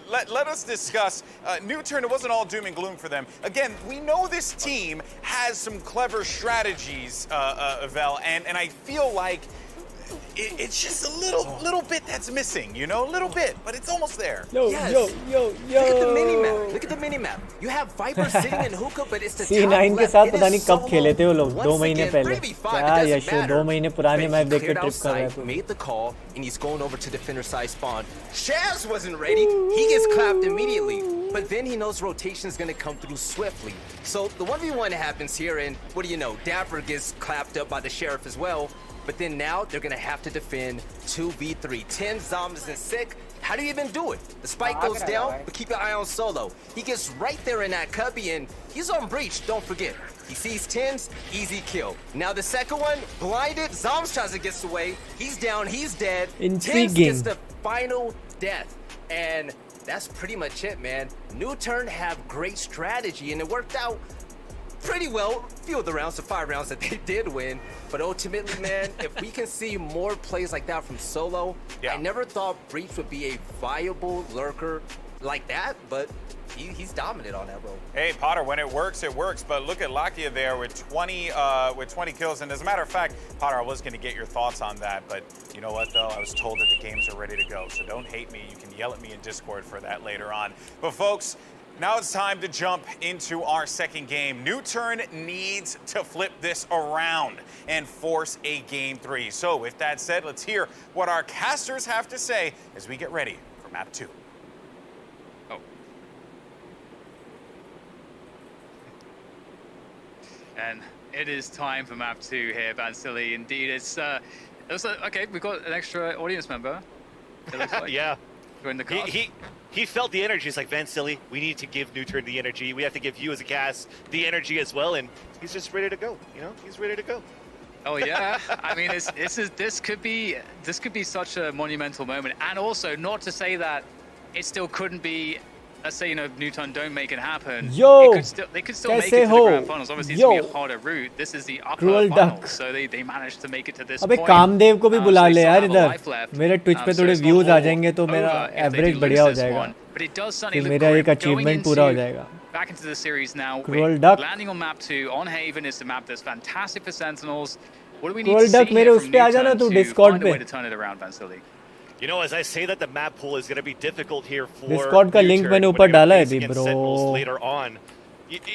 let us discuss Nuturn. It wasn't all doom and gloom for them. Again, we know this team has some clever strategies, Vel, and I feel like it's just a little bit that's missing, you know, a little bit, but it's almost there. Yo, Yes. yo. Look at the mini map. Look at the mini map. You have Viper sitting in hookah, but it's the C9 top के left. साथ It पता is नहीं कब solo. खेले थे वो लोग, 2 Once महीने again, पहले। 3v5, क्या it doesn't यशो, matter. 2 महीने पुराने But मैच he देख के cleared ट्रिप कर रहा outside, है। made the call, and he's going over to defender side spawn. Shaz wasn't ready. He gets clapped immediately. But then he knows rotation is going to come through swiftly. So the 1v1 happens here, and what do you know? Dapper gets clapped up by the Sheriff as well. But then now they're going to have to defend 2v3. 10 zombies and sick. How do you even do it? The spike goes down, but keep your eye on Solo. He gets right there in that cubby, and he's on breach, don't forget. He sees 10s, easy kill. Now the second one, blinded, Zombs tries to get away. He's down, he's dead. 10s gets the final death. And that's pretty much it, man. Nuturn have great strategy, and it worked out pretty well. Few of the rounds, the 5 rounds that they did win. But ultimately, man, if we can see more plays like that from Solo, I never thought Breach would be a viable lurker like that, but he's dominant on that role. Hey, Potter, when it works, but look at Lakia there with 20 kills. And as a matter of fact, Potter, I was going to get your thoughts on that, but you know what, though? I was told that the games are ready to go, so don't hate me. You can yell at me in Discord for that later on. But folks, now it's time to jump into our second game. Nuturn needs to flip this around and force a game 3. So with that said, let's hear what our casters have to say as we get ready for map 2. And it is time for map 2 here, Vansili. Indeed, it's okay. We've got an extra audience member. It looks like. Yeah. Join the cast. He felt the energy. He's like, Vansili, we need to give Nuturn the energy. We have to give you as a cast the energy as well. And he's just ready to go. You know, he's ready to go. Oh yeah, I mean, this could be such a monumental moment, and also not to say that it still couldn't be. Let's say, you know, Nuturn don't make it happen. Yo, they could still make it to the grand finals. Obviously, it's gonna be a harder route. This is the upper finals, so they managed to make it to this अबे point. Kamadeva को भी बुला ले यार so इधर मेरे Twitch पे थोड़े व्यूज आ जाएंगे तो मेरा एवरेज बढ़िया हो जाएगा कि मेरा एक अचीवमेंट पूरा हो जाएगा. Back into the series now. Cruel Duck. Landing on map 2 on Haven is the map that's fantastic for Sentinels. What do we need Cruel to Duck, see मेरे here उस from पे आ जाना Nuturn तू to Discord find a पे. way to turn it around, Vansili? You know, as I say that the map pool is going to be difficult here for Discord का link Nuturn मैंने when ऊपर you're डाला है facing अभी against Sentinels bro. later on.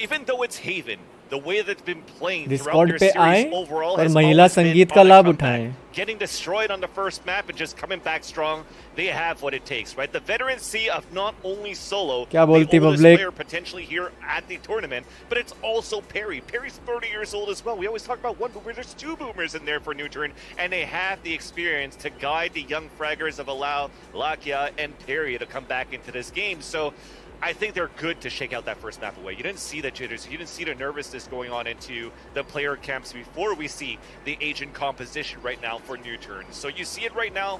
Even though it's Haven, the way that's been playing throughout Discord their पे series आएं overall और has महिला always been संगीत on का a लाभ comeback. उठाएं. Getting destroyed on the first map and just coming back strong, they have what it takes, right? The veterancy of not only Solo, क्या the बोलती oldest public? player potentially here at the tournament, but it's also Perry. Perry's 30 years old as well. We always talk about one boomer. There's 2 boomers in there for Nuturn, and they have the experience to guide the young fraggers of Alao, Lakia, and Perry to come back into this game. So I think they're good to shake out that first map away. You didn't see the jitters. You didn't see the nervousness going on into the player camps before we see the agent composition right now for Nuturn. So you see it right now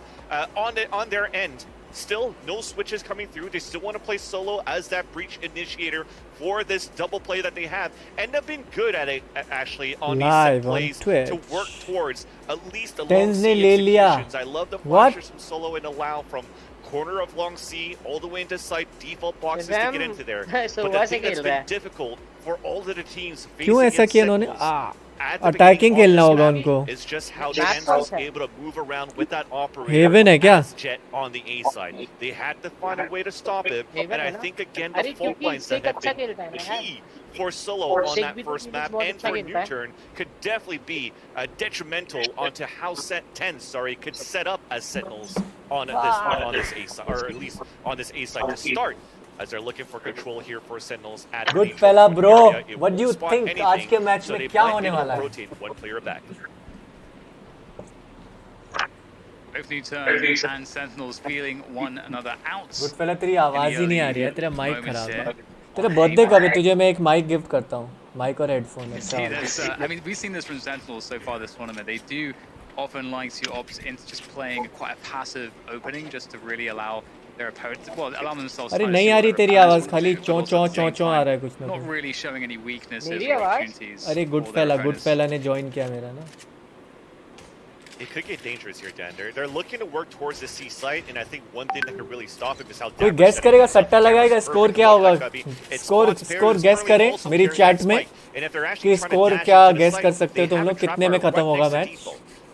on their end. Still, no switches coming through. They still want to play Solo as that breach initiator for this double play that they have. And they've been good at it, actually, on these set plays to work towards at least a long C executions. I love the flashes from Solo and Allow from corner of long C all the way into site, default boxes to get into there. But the thing that's been difficult for all of the teams facing against Sentinels attacking खेलना होगा उनको. is just how the Sentinels able to move around with that operator Haven है क्या? as Jet on the A side. They had to find a way to stop him, and I think again the fault lines that have been key for Solo on that first map and for Nuturn could definitely be detrimental onto how set 10 could set up as Sentinels on this A side, or at least on this A side to start. As they're looking for control here for Sentinels at Good fella bro, what do you think आज के match so में क्या होने वाला है? rotate one player back. Both Nuturn and Sentinels feeling one another out. Good fella, तेरी आवाज ही नहीं आ रही है, तेरा माइक खराब है. तेरा बर्थडे कब है? तुझे मैं एक माइक गिफ्ट करता हूँ, माइक और headphone. I mean, we've seen this from Sentinels so far this tournament. They do often like to opt into just playing quite a passive opening just to really allow their opponents, well, allow themselves. अरे नहीं आ रही तेरी आवाज, खाली चों चों चों चों आ रहा है कुछ ना Not कुछ. really showing any weaknesses or opportunities. अरे गुड फेला ने ज्वाइन किया मेरा ना. It could get dangerous here, Dan. They're looking to work towards the C site, and I think one thing that could really stop him is how. कोई gas करेगा, सट्टा लगाएगा, स्कोर क्या होगा? स्कोर गैस करें मेरी चैट में कि स्कोर क्या गैस कर सकते हो तुम लोग, कितने में खत्म होगा match?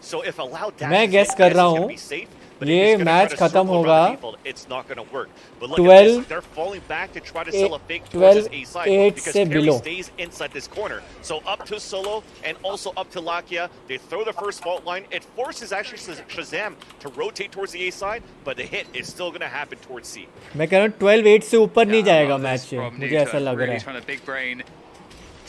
So if allow dash मैं guess कर रहा हूँ ये मैच खत्म होगा 12 8 से below. stays inside this corner. So up to Solo and also up to Lakia. They throw the first fault line. It forces actually Shazam to rotate towards the A side, but the hit is still going to happen towards C. मैं कह रहा हूँ 12-8 से ऊपर नहीं जाएगा match ये मुझे ऐसा लग रहा है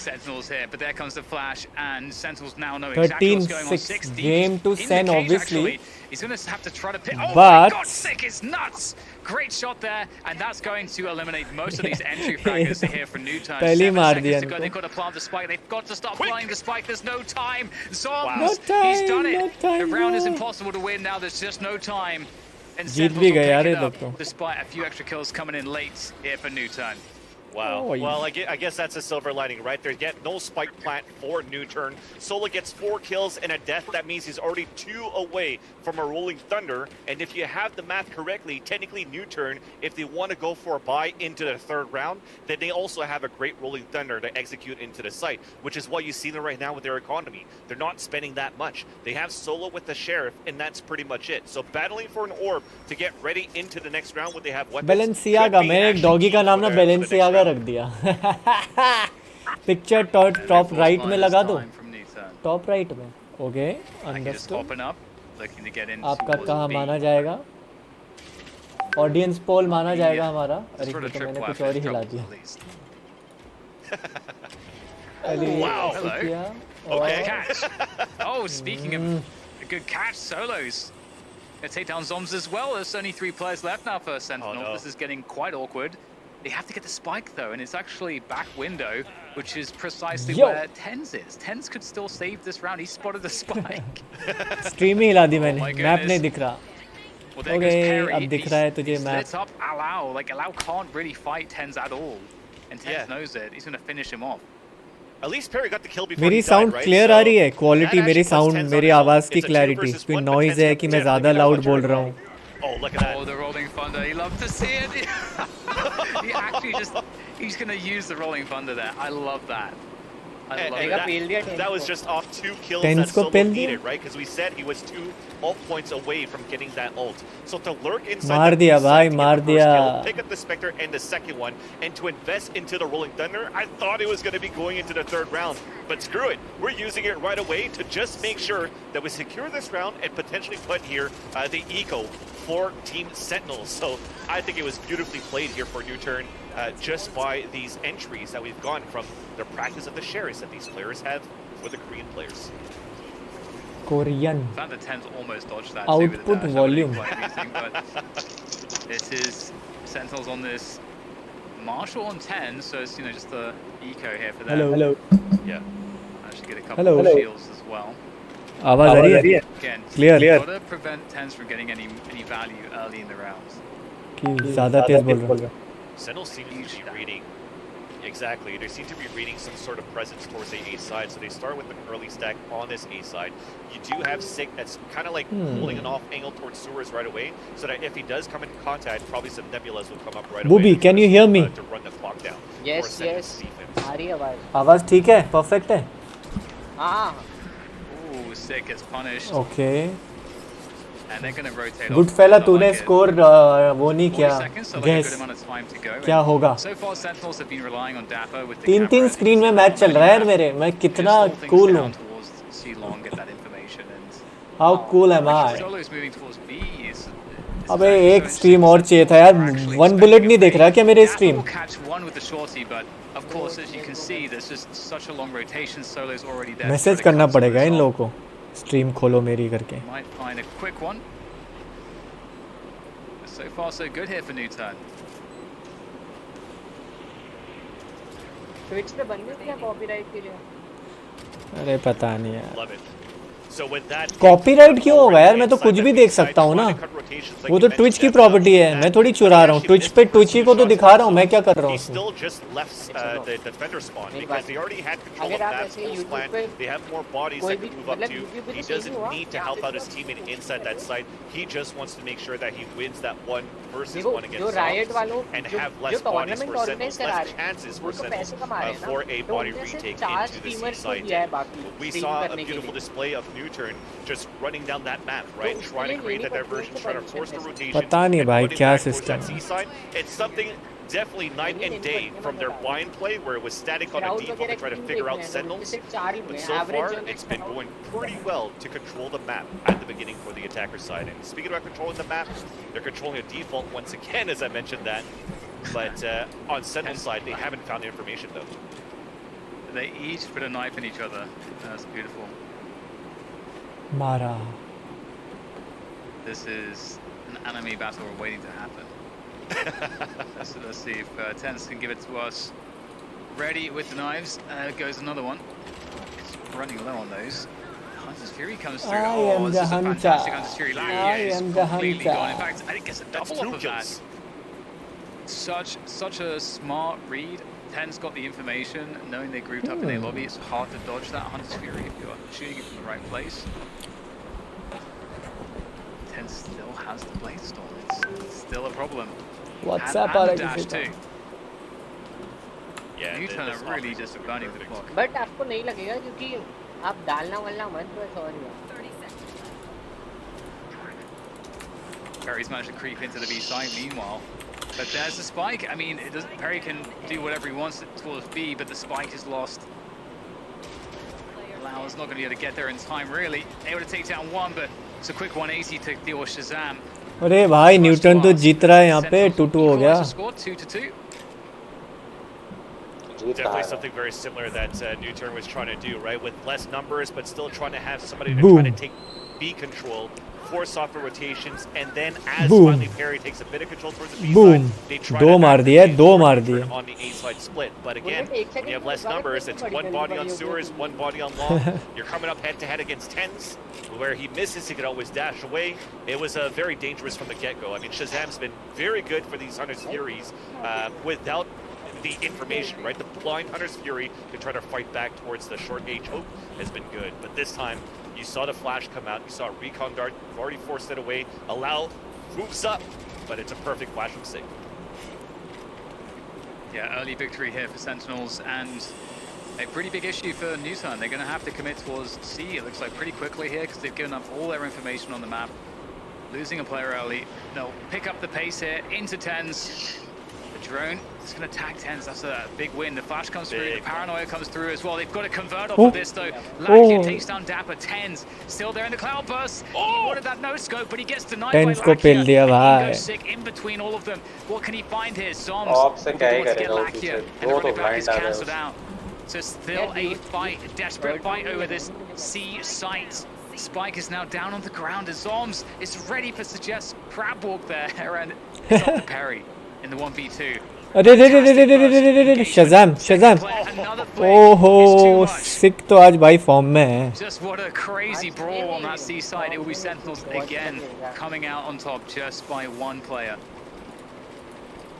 Sentinels here, but there comes the flash, and Sentinels now know exactly what's going on. 13-6 game to Sen, obviously. He's going to have to try to pick. Oh but... my God, Sick is nuts! Great shot there, and that's going to eliminate most of these entry fraggers here for Nuturn. 7 seconds to go. They've got to plant the spike. They've got to start playing the spike. There's no time. Zombs, he's done it. The round is impossible to win now. There's just no time. And Sentinels will pick it up, despite a few extra kills coming in late here for Nuturn. Wow. Well, I guess that's a silver lining, right? There's yet no spike plant for Nuturn. Sola gets 4 kills and a death. That means he's already 2 away from a Rolling Thunder. And if you have the math correctly, technically Nuturn, if they want to go for a buy into the 3rd round, then they also have a great Rolling Thunder to execute into the site, which is what you see them right now with their economy. They're not spending that much. They have Solo with the Sheriff, and that's pretty much it. So battling for an orb to get ready into the next round when they have weapons. Balenciaga, मैंने एक doggy का नाम ना Balenciaga रख दिया picture top right में लगा दो टॉप राइट में ओके अंडरस्टूड आपका कहाँ माना जाएगा ऑडियंस पोल माना जाएगा हमारा अरे तो मैंने कुछ और ही हिला दिया Oh, speaking of a good catch, Solos. Let's take down Zombs as well. There's only 3 players left now for Sentinel. Oh, no. This is getting quite awkward. They have to get the spike though, and it's actually back window, which is precisely where Tens is. Tens could still save this round. He spotted the spike. Stream ही हिला दी मैंने. Map नहीं दिख रहा. Okay, अब दिख रहा है तुझे map. It's up Allow. Like Allow can't really fight Tens at all, and Tens knows it. He's gonna finish him off. At least Perry got the kill before मेरी साउंड क्लियर आ रही है quality मेरी sound मेरी आवाज की clarity कोई noise है कि मैं ज्यादा लाउड बोल रहा हूँ Oh, look at that. Oh, the Rolling Thunder. He loved to see it. He actually he's going to use the Rolling Thunder there. I love that. That was just off 2 kills that Solo needed, right? Because we said he was 2 ult points away from getting that ult. So to lurk inside मार दिया भाई मार दिया pick up the Spectre and the second one, and to invest into the Rolling Thunder, I thought it was going to be going into the 3rd round. But screw it. We're using it right away to just make sure that we secure this round and potentially put here the eco for Team Sentinels. So I think it was beautifully played here for Nuturn. Just by these entries that we've gotten from the practice of the shares that these players have for the Korean players. Korean. Found the 10s almost dodged that output volume. But this is Sentinels on this Marshall on 10, so it's just the eco here for them. Hello. Yeah. Managed to get a couple of shields as well. आवाज आ रही है? Again, Clear. Got to prevent 10s from getting any value early in the rounds. कि ज़्यादा तेज बोल रहा हूँ. Sentinels seem to be reading, exactly, they seem to be reading some sort of presence towards the A side, so they start with an early stack on this A side. You do have Sick that's kind of like pulling an off angle towards sewers right away, so that if he does come in contact, probably some nebulas will come up right away. Booby, can you hear me? To run the clock down. Yes. आ रही है आवाज. आवाज ठीक है? Perfect है? हाँ. Ooh, Sick is punished. Okay. And they're going to rotate. Good fella, तूने score वो नहीं किया. Guess क्या होगा? 3 स्क्रीन में मैच चल रहा है यार मेरे. मैं कितना कूल हूँ. How cool am I? अबे एक स्ट्रीम और चाहिए था यार. 1 बुलेट नहीं देख रहा क्या मेरे स्ट्रीम? मैसेज करना पड़ेगा इन लोगों को. स्ट्रीम खोलो मेरी करके. So far so good here for Nuturn. Twitch पे बंद है क्या कॉपीराइट के लिए? अरे पता नहीं यार. Love it. So with that, copyright क्यों होगा यार? मैं तो कुछ भी देख सकता हूँ ना. वो तो ट्विच की प्रॉपर्टी है. मैं थोड़ी चुरा रहा हूँ. ट्विच पे ट्विची को तो दिखा रहा हूँ. मैं क्या कर रहा हूँ? still just left the defender spawn because they already had control of that whole plan. They have more bodies that can move up to. He doesn't need to help out his teammate inside that site. He just wants to make sure that he wins that 1 versus 1 against Sentinels and have less bodies for Sentinels, less chances for Sentinels for a body retake into the C site. We saw a beautiful display of Nuturn just running down that map, right? Trying to create that diversion, trying to force the rotation. पता नहीं and भाई running क्या back towards system that है. seaside. It's something definitely night and day from their blind play, where it was static on a default to try to figure out Sentinels. But so far, it's been going pretty well to control the map at the beginning for the attacker side. And speaking about controlling the map, they're controlling a default once again, as I mentioned that. But on Sentinel's side, they haven't found the information though. They each put a knife in each other. That's beautiful. मारा. This is an anime battle waiting to happen. Let's see if Tense can give it to us. Ready with the knives. Goes another one. It's running low on those. Hunter's Fury comes through. I Oh, am this the is a hunter. fantastic Hunter's Fury lag. I Yeah, am it's the completely hunter. gone. In fact, I think it's a That's double 2 up of kills. that. Such a smart read. Ten's got the information, knowing they grouped up in their lobby. It's hard to dodge that Hunter's Fury if you're shooting it from the right place. Ten still has the Blade Storm. It's still a problem. What's And up, the Alex? dash too. Yeah, Nuturn this are really offense just has been burning the perfect. clock. But आपको नहीं लगेगा क्योंकि आप डालना वालना मत बस और क्या. Perry's managed to creep into the B side meanwhile. But there's the spike. I mean, Perry can do whatever he wants towards B, but the spike is lost. Lauer's not going to be able to get there in time, really. Able to take down one, but it's a quick 180 to deal with Shazam. अरे भाई Newton तो जीत रहा है यहाँ पे 2-2 हो गया. Score 2-2. Definitely something very similar that Nuturn was trying to do, right? With less numbers, but still trying to have somebody to Boom. try to take B control, force off the rotations, and then as Boom. finally Perry takes a bit of control towards the B Boom. side, they try दो to मार दिए, activate दो more मार Nuturn दिए. on the A side split. But again, when you have less numbers, it's one body on sewers, one body on long. You're coming up head to head against Tens, where he misses, he could always dash away. It was very dangerous from the get-go. I mean, Shazam's been very good for these Hunter's Furies without the information, right? The blind Hunter's Fury to try to fight back towards the short A choke has been good. But this time, you saw the flash come out, you saw a recon dart, you've already forced it away. Allow moves up, but it's a perfect flash from Sig. Yeah, early victory here for Sentinels, and a pretty big issue for Nuturn. They're going to have to commit towards C, it looks like, pretty quickly here, because they've given up all their information on the map. Losing a player early. They'll pick up the pace here into Tens. The drone is going to tag Tens. That's a big win. The flash comes through. The paranoia comes through as well. They've got to convert off of this, though. Lakia takes down Dapper. Tens still there in the cloud burst. He wanted that no scope, but he gets denied by Tens को पेल दिया Lakia. भाई. Goes sick in between all of them. What can he find here? Zoms से क्या ही to get करेगा वो Lakia, पीछे. and the वो तो running back is blind आ गया cancelled उसको. out. So still a fight, a desperate fight over this C site. Spike is now down on the ground as Zoms is ready for suggest crab walk there, and it's up to Perry in the 1v2. अरे रे रे रे रे रे रे रे रे Shazam Shazam ओहो सिक तो आज भाई फॉर्म में है. Just what a crazy brawl on that C side. It will be Sentinels again coming out on top just by one player.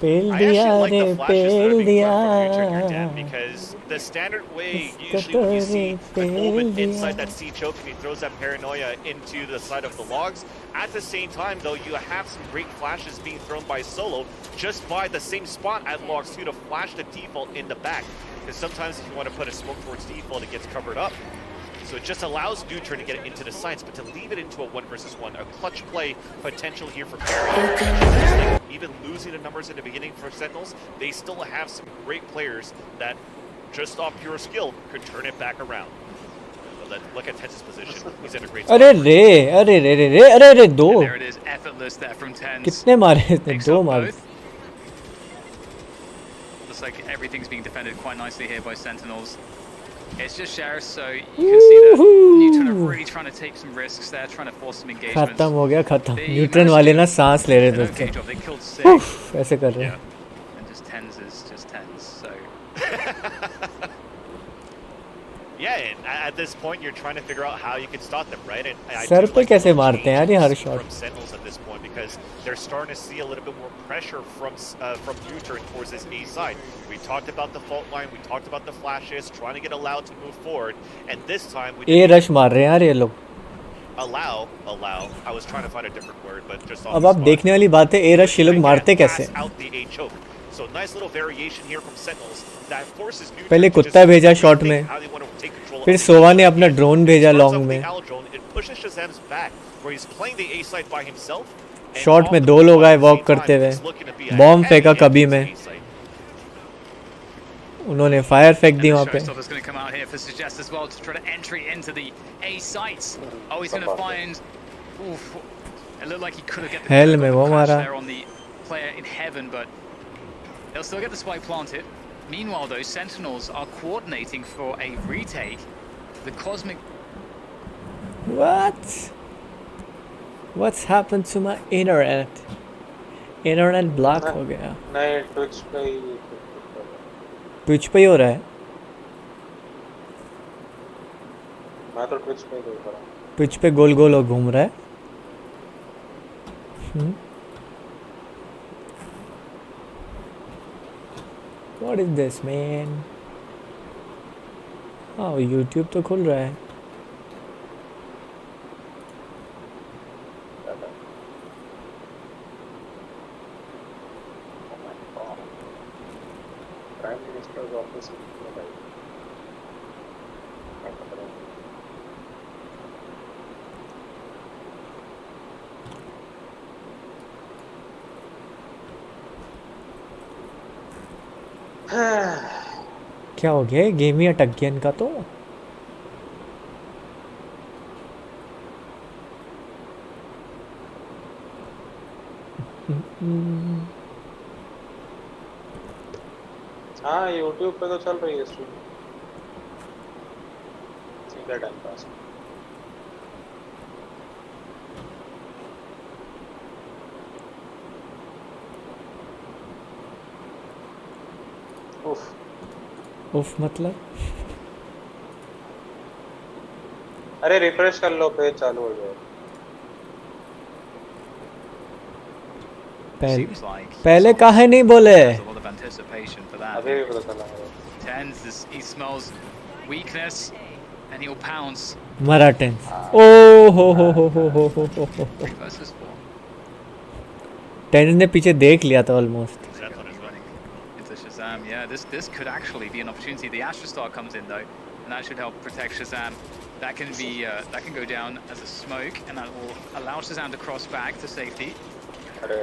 Pail I दिया actually like रे the flashes that are pail being दिया. run from Nuturn, Dan, because the standard way, usually when you see an Omen inside that C choke and he throws that paranoia into the side of the logs, at the same time, though, you have some great flashes being thrown by Solo just by the same spot at logs 2 to flash the default in the back. Because sometimes if you want to put a smoke towards default, it gets covered up. So it just allows Nuturn to get it into the sights, but to leave it into a 1 versus 1, a clutch play potential here for Perry. Even losing the numbers in the beginning for Sentinels, they still have some great players that, just off pure skill, could turn it back around. But look at Tenz's position. He's in a great spot. अरे रे अरे रे रे रे अरे रे दो. And there it is, effortless there from Tens. कितने मारे इसने? Picks दो up मारे. both. Looks like everything's being defended quite nicely here by Sentinels. It's just Sheriff, so you can see that Nuturn are really trying to take some risks there, trying to force some engagements. खत्म हो गया खत्म. They nutrient managed वाले to ना सांस ले रहे an थे okay उससे. job. They killed Sig. उफ, ऐसे कर रहे हैं. And just Tens is just Tens, so... Yeah, and at this point, you're trying to figure out how you can stop them, right? And I sir do पे like कैसे the मारते हैं यार ये हर changes shot. from Sentinels at this point because they're starting to see a little bit more pressure from Nuturn towards this A side. We talked about the fault line, we talked about the flashes, trying to get allowed to move forward, and this time we A rush मार रहे हैं यार ये लोग. allow. I was trying to find a different word, but just on अब the आप spot. देखने वाली बात है ए रश ये लोग मारते कैसे. Pass out the A choke. So nice little variation here from Sentinels that forces Nuturn पहले to just कुत्ता भेजा rethink शॉट में. how they want to take control of फिर the सोवा ने A. अपना ड्रोन भेजा Starts लॉन्ग off with में. the Owl drone, it pushes Shazam's back, where he's playing the A side by himself. and shot off में the दो boot लोग at आए the walk same करते time, हुए, it's looking to be a bomb heavy फेंका hit कभी towards में, the A side. उन्होंने फायर फेंक And दी the वहाँ पे. showstopper's going to come out here for Suggest as well to try to entry into the A sites. Oh, he's going to find. Oof, it looked like he could have get the Hell में वो crash मारा. there on the player in heaven, but they'll still get the spike planted. Meanwhile, though, Sentinels are coordinating for a retake. The Cosmic. What? What's happened to my internet? Internet block हो गया. नहीं Twitch पे ही Twitch पे ही हो रहा है. मैं तो ट्विच पे ही देख रहा हूँ. ट्विच पे गोल गोल हो घूम रहा है. What is this, man? हाँ YouTube तो खुल रहा है. प्राइम मिनिस्टर्स ऑफिस में भाई क्या हो गया? गेम ही अटक गया इनका तो. हाँ यूट्यूब पे तो चल रही है स्ट्रीम. सीधा टाइम पास. उफ उफ मतलब अरे रिफ्रेश कर लो पेज चालू हो जाए. Seems like पहले काहे नहीं बोले? there's a lot of anticipation for that. अभी भी पता चला है. Tens, he smells weakness, and he'll pounce. मरा टेंस. ओ हो. 3 versus 4. टेंस ने पीछे देख लिया था almost. Zenton is running. Into Shazam, yeah, this could actually be an opportunity. The Astrostar comes in though, and that should help protect Shazam. That can be that can go down as a smoke, and that will allow Shazam to cross back to safety. अरे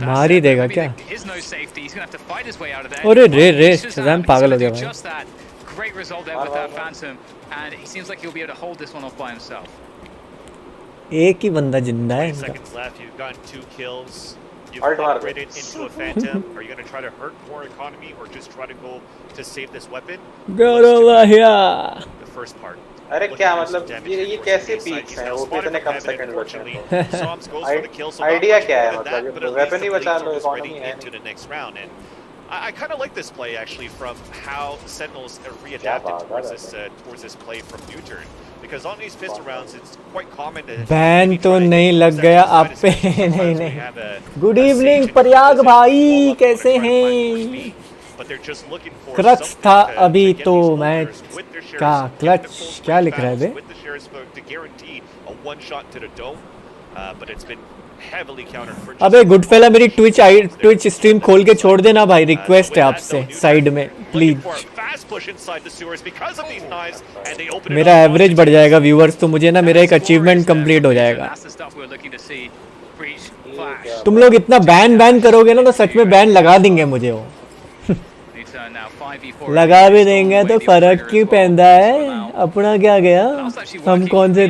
मार ही देगा क्या? Is no safety. He's gonna have to fight his way out of there. अरे रे Shazam, Shazam he's पागल हो gonna गया do भाई. just that. Great result there with that Phantom, and he seems like he'll be able to hold this one off by himself. एक ही बंदा जिंदा है 20 इनका. seconds left. You've gotten 2 kills. You've Hard mark. upgraded into a Phantom. Are you going to try to hurt more economy or just try to go to save this weapon? Get over here. The first part. अरे Looking क्या to do मतलब some damage ये towards कैसे the A side. Peaks He's हैं now वो spotted इतने from come heaven, second बचे unfortunately. हैं. Psalms goes for the kill, so not idea much क्या है more than मतलब that, but at weapon least he the बचा Blades low are just ready economy है. into the next round. And I kind of like this play actually from how Sentinels readapted towards this play from Nuturn. Because on these pistol rounds, it's quite common to ban maybe तो try to नहीं get लग Sentinels गया to आप fight पे. as much. नहीं Sometimes we नहीं. have a good siege evening in Prayag position, भाई, all up, कैसे try to find more हैं? speed, but they're just looking for crux something था to अभी get तो these match holders with their का shares, clutch get the full क्या strength लिख रहा है battles bay? with the shares to guarantee a one shot to the dome. But it's been heavily countered for just अबे गुडफेला मेरी Twitch stream खोल के छोड़ देना भाई. रिक्वेस्ट है आपसे साइड में प्लीज. मेरा एवरेज बढ़ जाएगा व्यूअर्स तो मुझे ना मेरा एक अचीवमेंट कंप्लीट हो जाएगा. तुम लोग इतना बैन करोगे ना तो सच में बैन लगा देंगे मुझे वो. लगा भी देंगे तो फर्क क्यों पैदा है? अपना क्या गया? हम कौन से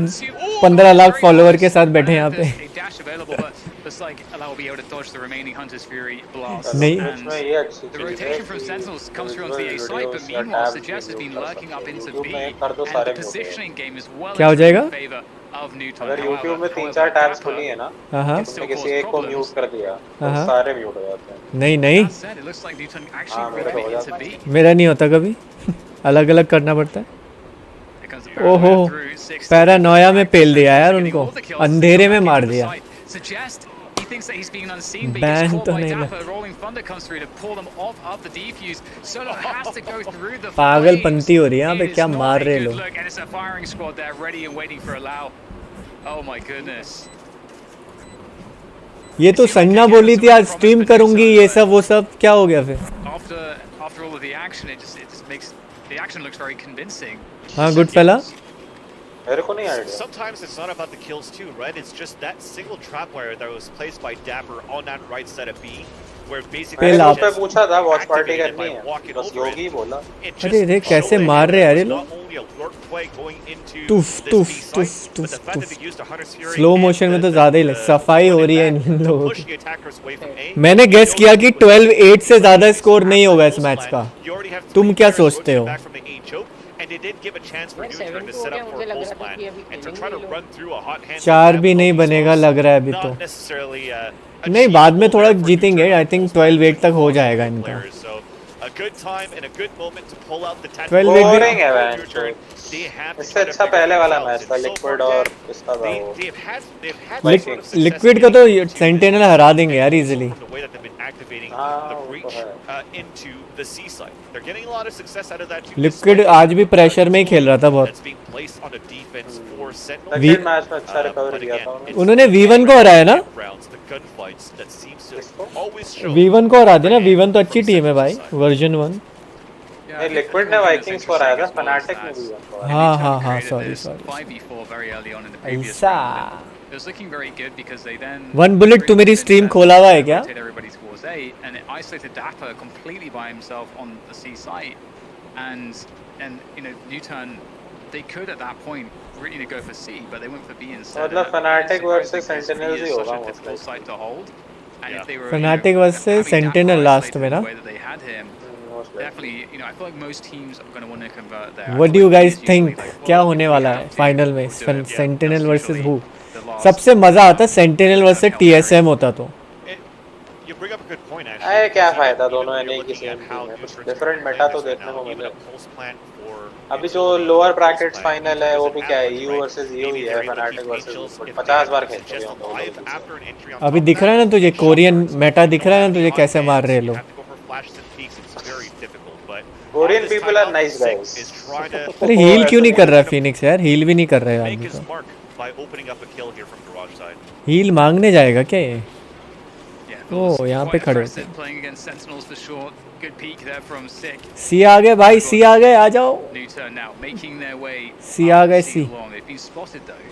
15 लाख फॉलोअर के साथ बैठे यहाँ पे. नहीं The rotation from Sentinels comes through onto the A side, but meanwhile, Suggest has been lurking up into B, and the positioning game is well क्या हो in जाएगा? favor of Nuturn. अगर However, YouTube में 3-4 tabs खुली है ना, हाँ उसमें किसी एक को म्यूट कर दिया तो हाँ. सारे म्यूट हो जाते हैं. नहीं नहीं that said, it looks like Nuturn actually हाँ मेरा तो हो rotated जाता into है. B. मेरा नहीं होता कभी. अलग अलग करना पड़ता है. Here comes the ओहो, paranoia through 60. पैरानोया में पेल दिया यार Getting उनको. all the kills, अंधेरे में back मार into the दिया. site. Suggest he thinks that he's being unseen, but he Ban gets caught तो by नहीं Dapper. लग- Rolling Thunder comes through to pull them off up the defuse. Solo has to go through the पागलपंती हो रही है यहाँ पे. It is क्या not मार a रहे good लोग. look, and it's a firing squad there ready and waiting for a Lau. Oh my goodness. ये तो संजना बोली थी आज स्ट्रीम करूंगी ये सब वो सब. क्या हो गया फिर? After all of the action, it just makes the action looks very convincing. हाँ गुड फेला. मेरे को नहीं idea. Sometimes it's not about the kills too, right? It's just that single trapwire that was placed by Dapper on that right side of B, where basically मैंने Pela. उस पे पूछा था वॉच पार्टी activated करनी by है, walking बस over Yogi it. बोला। It अरे रे just कैसे showed मार रहे हैं यार ये that लोग। not only a lurk play going into टूफ this टूफ B site, टूफ but the टूफ fact that they टूफ। used a Hunter's Fury slow and motion में तो the- ज्यादा ही the सफाई हो running रही है back इन to लोगों push की। the attackers away from A. मैंने You गेस know किया that कि with 12-8 से ज्यादा this स्कोर नहीं होगा इस coast मैच line, का। you already have तुम three क्या players सोचते हो? rotating back from the A choke, and they did give a chance for यार Nuturn to 7-2 हो set गया, up for मुझे a लग pulse रहा था plan कि अभी and to खेलेंगे try ये to लोग। run through a hot hand. चार भी नहीं बनेगा लग रहा है अभी तो। Not necessarily नहीं बाद में achievable थोड़ा there for जीतेंगे। Nuturn I on think pulse plan 12-8 तक हो with जाएगा multiple इनका। players. So a good time and a good moment to pull out the 12-8 भी- बोरिंग है van. Nuturn. They have to इससे try to अच्छा figure पहले वाला things out. मैच था, And so लिक्विड far, और इसका था वो। they've had Vikings. sort of success liquid का तो getting into सेंटिनल this हरा season, देंगे यार and also easily. from the way that they've been activating हाँ, the वो तो breach है। into the C side. They're getting a lot of success out of that too. Liquid despite आज भी pressure में ही खेल रहा था बहुत। that's being placed on a defense for Sentinels. Second match में अच्छा रिकवर But किया again, था it's उन्होंने the V1 को हराया ना? rounds, the gunfights that seems to किसको? always show V1 को हरा देना। again V1 तो अच्छी from टीम है भाई, Sentinels' side. वर्जन 1। नहीं, लिक्विड ने वाइकिंग्स को हराया था, फनाटिक ने भी उनको हराया। हाँ हाँ हाँ sorry sorry. 5v4 very early on in the previous ऐसा। round. It was looking very good because they then One bullet तू मेरी stream खोला हुआ है क्या? rotated everybody towards A and it isolated Dapper completely by himself on the C site. And you know Nuturn, they could at that point really go for C, but they went for B instead. मतलब And Fnatic it's surprising versus because Sentinels B he is होगा such a most difficult likely। site to hold. And if they were Fnatic versus having Dapper Sentinel last isolated में ना? the way that they had him, definitely, you know, I feel like most teams are going to want to convert there. What do you guys think? क्या होने वाला है final में? Sentinel versus who? सबसे मजा आता सेंटिनल वर्सेस TSM होता तो। You bring up a good point, actually. अरे क्या because फायदा even दोनों when एनए you're की looking same at how team है, कुछ Nuturn डिफरेंट is मेटा तो playing देखने right को now, even मिले। a pulse plan for अभी Nuturn जो is a lower pulse brackets plan. Final है Nuturn वो is भी an क्या है, average, you right? Versus you Maybe he they're है, able to fanatic keep versus Angels if 50 they bar can खेल चुके suggest हैं दोनों live लोग पीछे। after an entry on अभी top दिख of रहा है that. ना तुझे कोरियन मेटा दिख रहा है ना तुझे On कैसे मार bans, रहे हैं you लोग। have to go for flashes and peaks. It's very difficult, but Korean on this people are timeout, nice Six guys. is trying to अरे हील क्यों नहीं कर रहा है फिनिक्स यार? हील भी नहीं कर रहा है make अभी his तो। mark by opening up a kill here from garage side. Heal मांगने जाएगा क्या ये? Yeah, ओह यहाँ पे quite खड़े aggressive होते। playing against Sentinels for sure. Good peek there from Sick. सी आ गए भाई, सी आ गए, आ जाओ। Nuturn now making their way See, I up guess C see. along. They've been spotted though,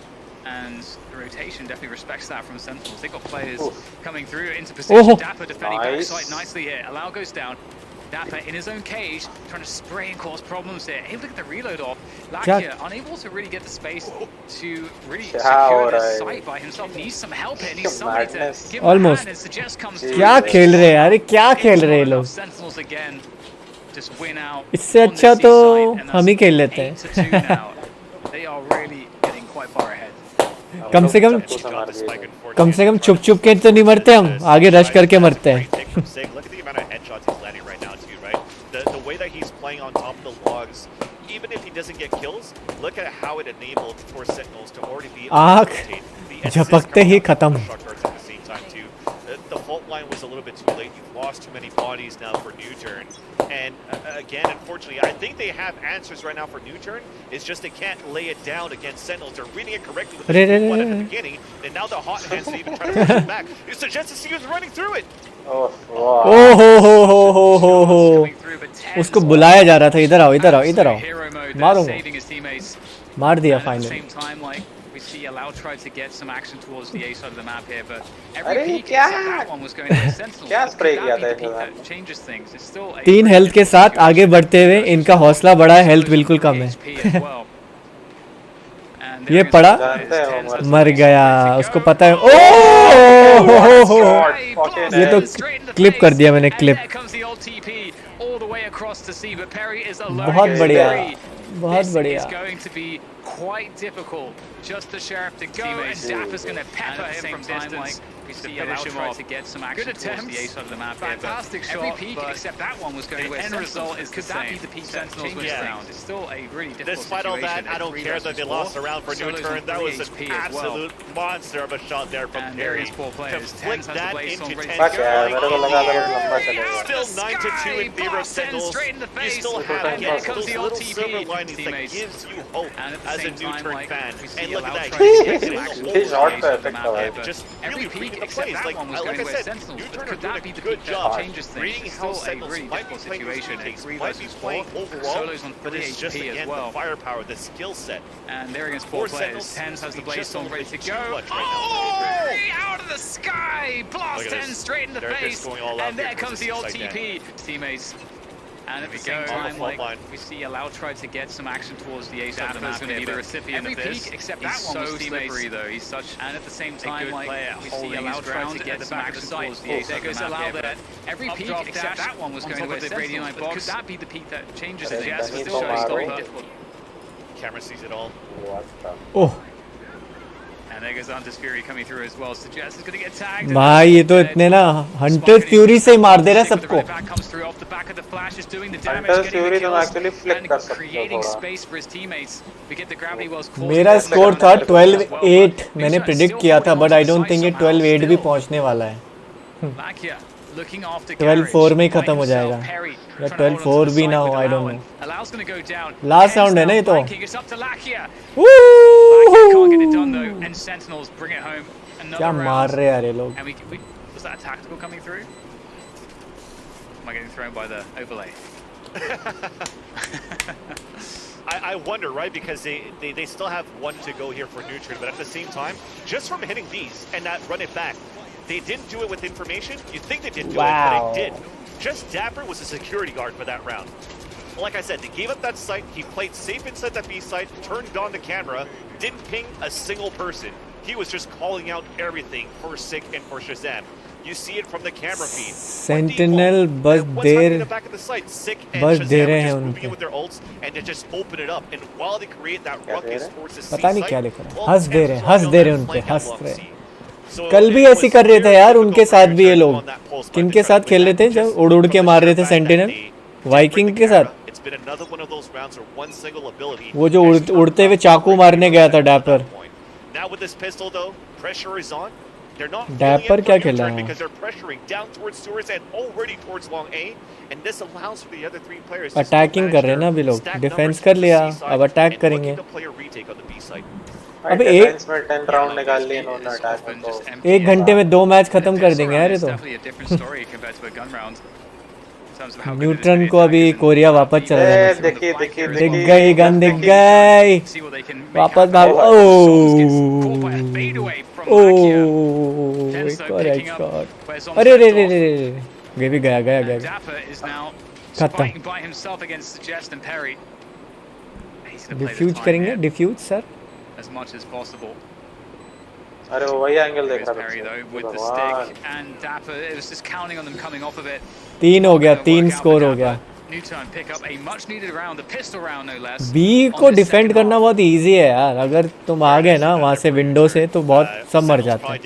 and the rotation definitely respects that from Sentinels. They've got players coming through into position. Oh. Dapper defending Nice. backside nicely here. Allow goes down. Dapper in his own cage, trying to spray and cause problems here. Able to get the reload off. Lakia unable to really get the space to really क्या secure हो this रहा है? site by himself. Needs some help here. Needs somebody to Madness. give him a Almost. hand and suggest comes through. क्या खेल रहे हैं यार? क्या खेल It's रहे हैं not ये लोग? enough. Sentinels again just win out इससे on the अच्छा C तो side, and हम ही that's खेल लेते 8-2 हैं। now. They are really getting quite far ahead. कम से कम And he got the spike unfortunately. कम से कम Trying छुप to छुप के तो नहीं मरते हम, आगे रश करके That's a मरते great हैं। pick from Sig. Look at the amount of headshots he's landing right now too, right? The way that he's playing on top of the logs, even if he doesn't get kills, look at how it enabled for Sentinels to already be able to आँख rotate. The assist झपकते coming he out from खत्म। the shot guards at the same time too. The fault line was a little bit too late. You've lost too many bodies now for Nuturn. And again, unfortunately, I think they have answers right now for Nuturn. It's just they can't lay it down against Sentinels. They're reading it correctly with the one at the beginning. And now the hot hands are even trying to push it back. You suggest to see who's running through it. ओह वाह। ओ हो। Coming through, but Tens उसको बुलाया जा रहा था, इधर आओ, इधर आओ, इधर absolute आओ। hero mode there, मारूंगा। saving his teammates. मार दिया And at the finally. same time, like we see Allow tried to get some action towards the A side of the map here, but अरे every peek क्या? except that one was going to the Sentinels. क्या But spray could किया that be था the peek इस that changes things? It's still a 3 very health के difficult साथ situation. आगे बढ़ते हुए इनका हौसला बढ़ा है, हेल्थ बिल्कुल कम है। HP as well. And ये there is पड़ा, Tens जानते हैं मर गया, उसको पता है। ओ ये तो क्लिप कर दिया मैंने, क्लिप। बहुत बढ़िया, बहुत बढ़िया। Quite difficult. Just the sheriff to go, and Dapper's going to pepper him from distance. We see Allow try to get some action towards the A side of the map. Fantastic shot. Every peak except that one was going to end result is could that be the peak Sentinels win round? It's still a really difficult Despite all that, I don't care that they lost a round for Nuturn. That was an absolute monster of a shot there from Perry. To flick that into 10 fuck यार, मेरे को लगा था बहुत लंबा चलेगा। Still 9-2 in favor of Sentinels. You still have those little silver linings that gives you hope as a Nuturn fan. And look at that, he's getting the whole Shot पे effect हुआ है। just really making the except plays. that Like one was I going to said, Sentinels. Nuturn But are could doing that be a the good peak that job changes things? reading It's how still a Sentinels really might be difficult playing their situation. teammates, 3 might be versus 4. playing overall, Solos on but 3 it's just HP as again well. the firepower, the skill set. And they're against For 4 players. Sentinels, Tens has the we blaze just storm don't ready think to too go. much right now. Oh! Out of the sky! Blast Look at 10 this. straight in the They're face. just going all out And here there comes the towards old the side TP. Teammates. And at the There we same go. On the time, fault like, line. we see Allow try to get some action towards the ace of the Dapper's map going to be the here, recipient every of this. peak except He's that one so was slippery, teammates. though. He's such And at the same a time, good like, player, we see holding Allow his try ground to at get the some back of the action site. towards the Oh, ace there of the goes map Allow here, there. but every Up peak drop except dash that one was on going top to of the Sentinels. Radiant But could box. that be the peak that changes Arre, things? Jazz Benny was तो still मार very रहे difficult. Camera sees it all. What the? Oh And there goes Hunter's Fury coming through as well. So Jazz is going to get tagged. भाई ये तो इतने ना Hunter fury से मार दे रहा है सबको Comes through off the back of the flash, is doing the damage, Hunter's getting the Fury तुम kills, actually flick and कर सकते हो creating थोड़ा। space for his teammates. We get the gravity wells caught. मेरा score था 12-8 मैंने predict किया था बट आई डोंट थिंक ये 12-8 भी पहुंचने वाला है 12-4 में ही खत्म हो जाएगा या 12-4 भी ना हो I don't know last round है ना ये तो क्या मार रहे यार ये लोग Was that a tactical coming through? Am I getting thrown by the overlay? I wonder, right? Because they still have one to go here for Nuturn, but at the same time, just from hitting these and not run it back, they didn't do it with information. You think they didn't do it, but they did. Just Dapper was a security guard for that round. Like I said, they gave up that site. He played safe inside that B site, turned on the camera, didn't ping a single person. He was just calling out everything for Sick and for Shazam. You see it from the camera feed. Sentinel बस देर बस दे रहे हैं उनके पता नहीं क्या लिख रहा है हंस दे रहे उनके हंस रहे कल भी ऐसी कर रहे थे यार उनके साथ भी ये लोग किनके साथ खेल रहे थे जब उड़ उड़ के मार रहे थे सेंटिनल वाइकिंग के साथ वो जो उड़ते हुए चाकू मारने गया था डैपर डैपर क्या खेल रहा है अटैकिंग कर रहे हैं ना अभी लोग डिफेंस कर लिया अब अटैक करेंगे अबे एक घंटे में 2 मैच खत्म कर देंगे यार ये तो न्यूट्रन को अभी कोरिया वापस चला जाना दिख गई गन दिख गई वापस भागो अरे रे रे रे गे भी गया खत्म डिफ्यूज करेंगे डिफ्यूज सर अरे वो वही एंगल देख रहा था 3 हो गया 3 स्कोर हो गया बी को डिफेंड करना बहुत इजी है यार अगर तुम आ गए ना वहाँ से विंडो से तो बहुत सब मर जाते हैं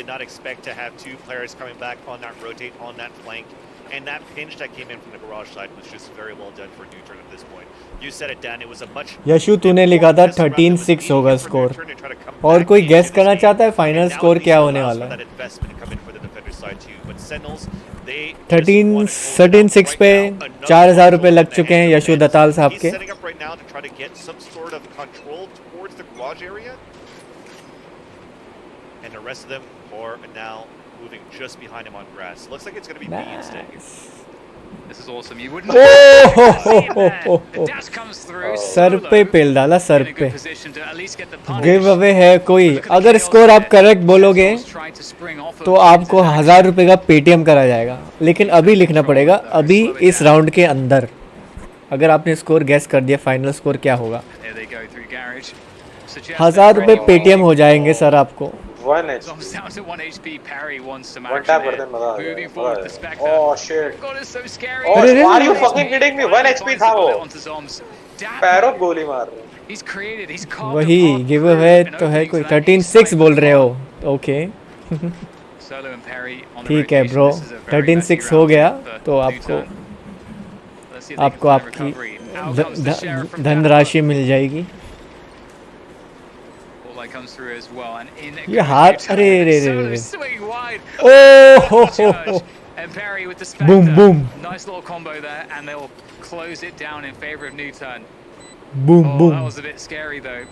And that pinch that came in from the garage side was just very well done for Nuturn at this point. You said it, Dan. It was a much. Yeshu तूने लिखा था 13-6 होगा स्कोर और कोई गेस करना चाहता है फाइनल स्कोर क्या होने वाला है 13-6 पे 4,000 रुपए लग चुके हैं यशु दत्ताल साहब के And the rest of them are now moving just behind him on grass. Looks like it's going to be B instead. This is awesome. You wouldn't the dash comes through. Sir पे पेल डाला sir पे give away है कोई अगर score आप correct बोलोगे तो आपको 1,000 रुपए का पेटीएम करा जाएगा लेकिन अभी लिखना पड़ेगा अभी इस राउंड के अंदर अगर आपने स्कोर गैस कर दिया फाइनल स्कोर क्या होगा 1,000 रुपए पेटीएम हो जाएंगे सर आपको 1 HP. Down to 1 HP. Parry wants some One action tap here. कर दे मजा आ Moving forward, the Spectre. Oh shit. God, it's so scary. Oh, are you fucking kidding me? 1 HP था वो. पैरों गोली मार रहे. He's created. He's caught. वही give away तो है कोई 13-6 बोल रहे हो ओके ठीक है ब्रो 13-6 हो गया तो आपको आपकी धनराशि मिल जाएगी ये हाथ अरे रे रे रे boom boom Nice little combo there, and they'll close it down in favor of Nuturn. Boom, boom. That was a bit scary though.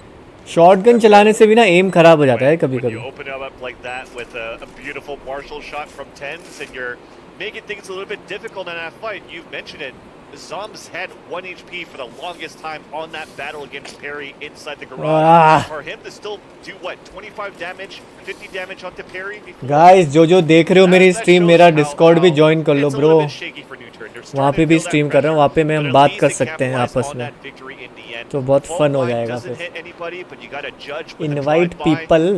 Shotgun चलाने से भी ना एम खराब हो जाता है कभी When you कभी. open it up like that with a beautiful martial shot from Tens and you're making things a little bit difficult in that fight, you've mentioned it. Zoms had 1 HP for the longest time on that battle against Perry inside the garage. Ah. For him to still do what, 25 damage, 50 damage onto Perry before guys जो देख रहे हो मेरी that stream shows मेरा how- Discord भी how join कर लो it's a bro. little bit shaky for Nuturn. They're वहाँ starting पे to भी feel that स्ट्रीम कर रहा हूँ, वहाँ पे pressure, मैं but हम at बात least कर they सकते हैं capitalized आपस on में. that victory in the end. तो बहुत Fault फन हो line जाएगा doesn't फिर. hit anybody, but you gotta judge with a Invite drive-by, people.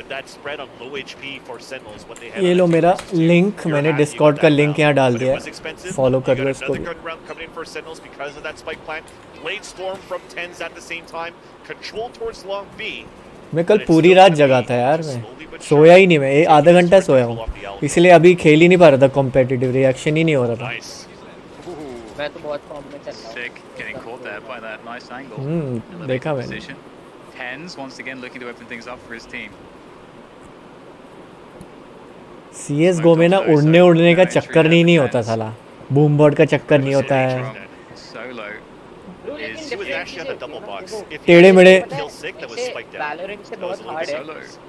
with that spread on low HP for Sentinels when they head ये on low a मेरा 2 versus 2. Link You're मैंने happy you Discord got का that link round, यहाँ डाल but it दिया was है. expensive. Follow You कर got लो इसको another भी. good round coming in for Sentinels because of that spike plant. Blade Storm from Tens at the same time. Control towards Long B. मैं कल पूरी रात जगा था यार. मैं सोया ही नहीं. मैं आधा घंटा सोया हूँ, इसलिए अभी खेल ही नहीं पा रहा था. कॉम्पिटिटिव रिएक्शन ही नहीं हो रहा था. Nice. मैं तो बहुत फॉर्म में चल रहा हूँ. Sick, getting caught there by that nice angle. देखा Elevated मैंने. position. Tens once again looking to open things up for his team. CS:GO में ना उड़ने का चक्कर नहीं होता साला. बूम बोर्ड का चक्कर नहीं होता है. Solo is He was actually on the double box. If he टेढ़े had मेढ़े. kill sick, that was spiked down. Valorant से That was बहुत a little hard bit है. solo.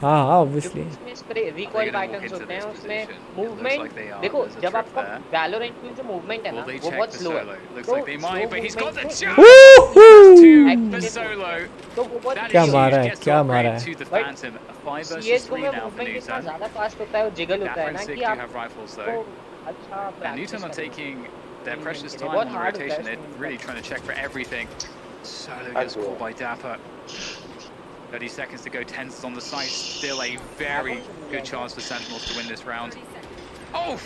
हाँ हाँ ऑब्वियसली. इसमें स्प्रे रिकॉइल पैटर्न्स होते हैं उसमें मूवमेंट. देखो जब आपका वैलोरेंट में जो मूवमेंट है ना Will they वो check बहुत the स्लो है. solo? Looks तो like they might, but he's got the jump. Woohoo! Two for solo. तो वो बहुत That क्या is मारा huge. है, Gets क्या to मारा upgrade है. to the But Phantom. A 5 versus CS:GO 3 में now for मूवमेंट इतना Nuturn. ज़्यादा फास्ट होता है और जिगल होता है Dapper ना and Sick कि do आप have rifles तो though. अच्छा And practice Nuturn are करते हैं. taking their precious It time was on the hard to rotation. test They're him, really but- trying to check for everything. Solo gets caught by Dapper. 30 seconds to go. Tens is on the side. Still a very good chance for Sentinels to win this round. Oh!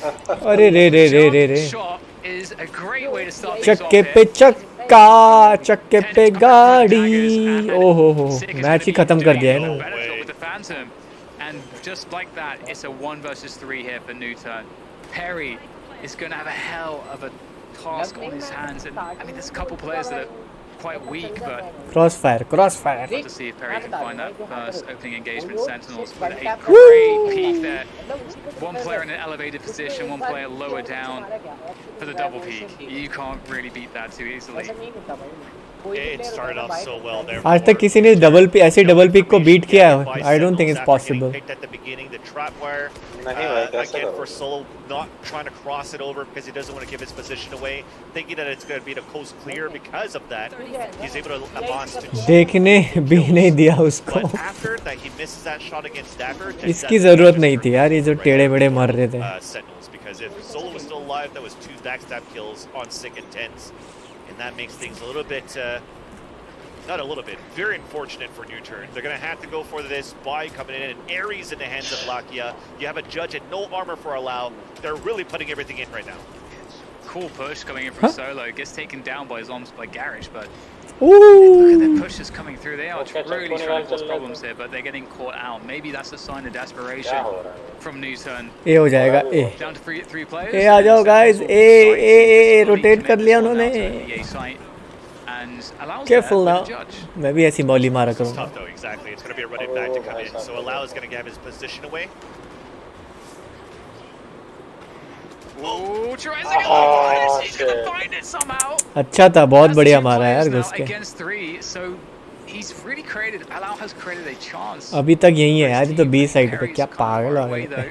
अरे रे रे रे रे रे. Jump shot is a great way to start things off चक्के here. पे चक्का, चक्के पे गाड़ी. ओहो हो, Sick is match he gonna be खत्म कर दिया है doing a ना. better job with the Phantom. And just like that, it's a 1 versus 3 here for Nuturn. Perry is going to have a hell of a task on his hands. And I mean, there's a couple players that are quite weak, but crossfire crossfire. to see if Perry can find that first opening engagement. Sentinels with a great peek there. One player in an elevated position, one player lower down for the double peek. You can't really beat that too easily. It started off so well there. आज तक किसी ने ऐसे double pick को beat किया है. I don't think it's possible. At the beginning, the trap wire. नहीं भाई कैसे Again, for करो. Solo, not trying to cross it over because he doesn't want to give his position away, thinking that it's going to be the coast clear. Because of that, he's able to advance to. देखने भी नहीं दिया उसको. But after that, he misses that shot against Dapper. इसकी जरूरत नहीं थी यार, ये जो टेढ़े मेढ़े मर रहे थे. Sentinels, because if Solo was still alive, that was 2 backstab kills on Sick and Tens, and that makes things a little bit. Not a little bit, very unfortunate for Nuturn. They're going to have to go for this buy coming in, and Ares in the hands of Lakia. You have a judge and no armor for Allow. They're really putting everything in right now. Cool push coming in from Solo. Gets taken down by Zoms by Garage, but Ooh. look at the pushes coming through. They are Okay, really check trying to cause 21 problems here, but they're getting caught out. Maybe that's a sign of क्या desperation हो रहा है. from Nuturn. ए हो जाएगा. ए Down to three players. ए आ जाओ and guys. Sentinels A will A A slowly rotate कर connect लिया this one उन्होंने. out to the A site and allows Careful that now. with the judge. मैं भी ऐसी मौली मारा It's करूँगा. tough though, exactly. It's going to be a running back to come in. So Allow is going to have his position away. Oh, tries to go on. He's going to find it somehow. अच्छा था, बहुत That's बढ़िया two मारा players यार now घुस के. against 3, so he's really created. Allow has created a chance. अभी तक यही है for his यार, ये तो team, बी but साइड पे. Perry's क्या come पागल far हो away, गए. though.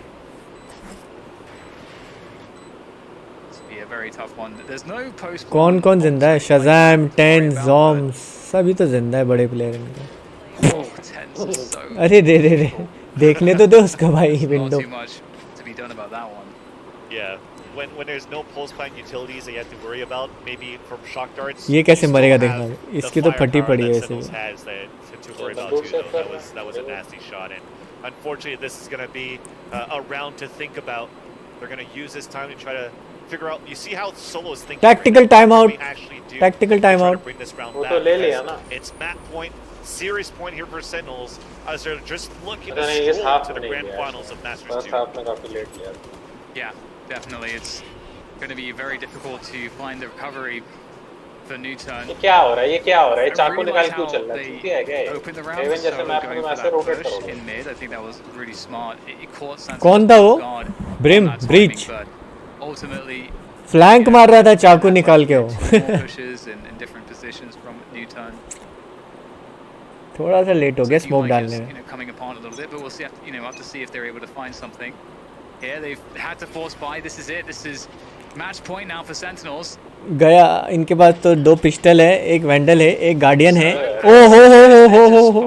It's be a very tough one. There's no post. कौन कौन जिंदा है? शज़ैम, टेन, ज़ॉम्स सभी तो जिंदा है बड़े प्लेयर इनके. Oh, Tens is so. अरे रे रे रे, देखने तो दो उसको भाई Not window. too much to be done about that one. Yeah. When there's no pulse plant utilities that you have to worry about, maybe from shock darts. ये you कैसे still मरेगा have देखना. the इसकी तो फटी firepower पड़ी है that ऐसे. Sentinels has to worry about too. Though. That was a nasty shot, and unfortunately, this is going to be a round to think about. They're going to use this time to try to figure out. You see how Solo is thinking. Tactical right now, timeout. what can we actually do Tactical to try to timeout. bring this round वो back, तो ले लिया because ना. it's map point, serious point here for Sentinels, as they're just looking पता to नहीं इस stroll half to में the नहीं grand लिया. finals of Masters first 2. Half में काफी लेट लिया. Yeah, definitely. It's going to be very difficult to find the recovery for Nuturn. ये क्या हो रहा है? ये क्या हो रहा है? I चाकू really निकाल like क्यों how चल रहा है? they चूतिया है क्या ये? opened the round, Raven जैसे so मैप going में for ऐसे that रोटेट push करोगे. in mid. I think that was really smart. It caught Sentinels कौन था वो? off guard on Brim, that timing, breach. but ultimately flank मार रहा था चाकू निकाल के वो. two more pushes in different positions from Nuturn. थोड़ा सा लेट हो गया Seem स्मोक like डालने it's, में. coming apart a little bit, but we'll see. Have to see if they're able to find something. Here they've had to force buy. This is it. This is match point now for Sentinels. गया इनके पास तो 2 pistol है, एक vandal है, एक guardian है. ओ हो.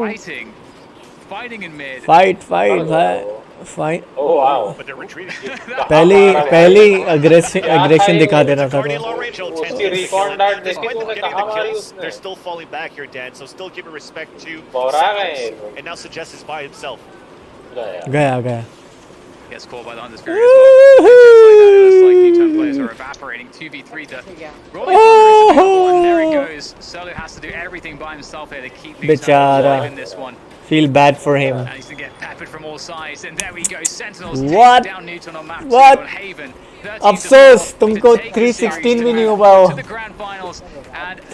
Fighting in mid. Fight भाई. Oh wow. But they're retreating. पहली अग्रेशन दिखा देना था Guardian तो. low range, उसकी recon dart देखी Despite them तूने getting कहाँ the मारी kills, उसने? they're still falling back here, Dan. So still giving respect to बौरा गए Sentinels. ये लोग. And now Suggest is by himself. गया. Gets caught by the underspear as well. And just like that, it looks like Nuturn players are evaporating. 2v3 to roll it over, and there it goes. Solo has to do everything by himself here to keep Nuturn Bechara. alive in this one. Feel bad for him. And he's going to get peppered from all sides. And there we go. Sentinels What? take down Nuturn on map 2 What? on Haven. अफसोस तुमको 316 भी नहीं हो पाओ.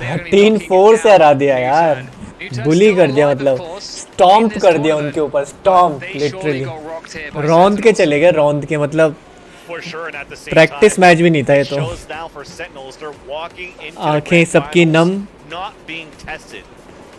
13-4 से हरा दिया यार. बुली कर दिया, मतलब स्टॉम्प कर दिया उनके ऊपर. स्टॉम्प लिटरली रौंद के चले गए, रौंद के, मतलब For sure, and at the same practice time, match भी नहीं था ये तो. shows now for Sentinels, they're walking into the आंखें grand सबकी finals, num. not being tested.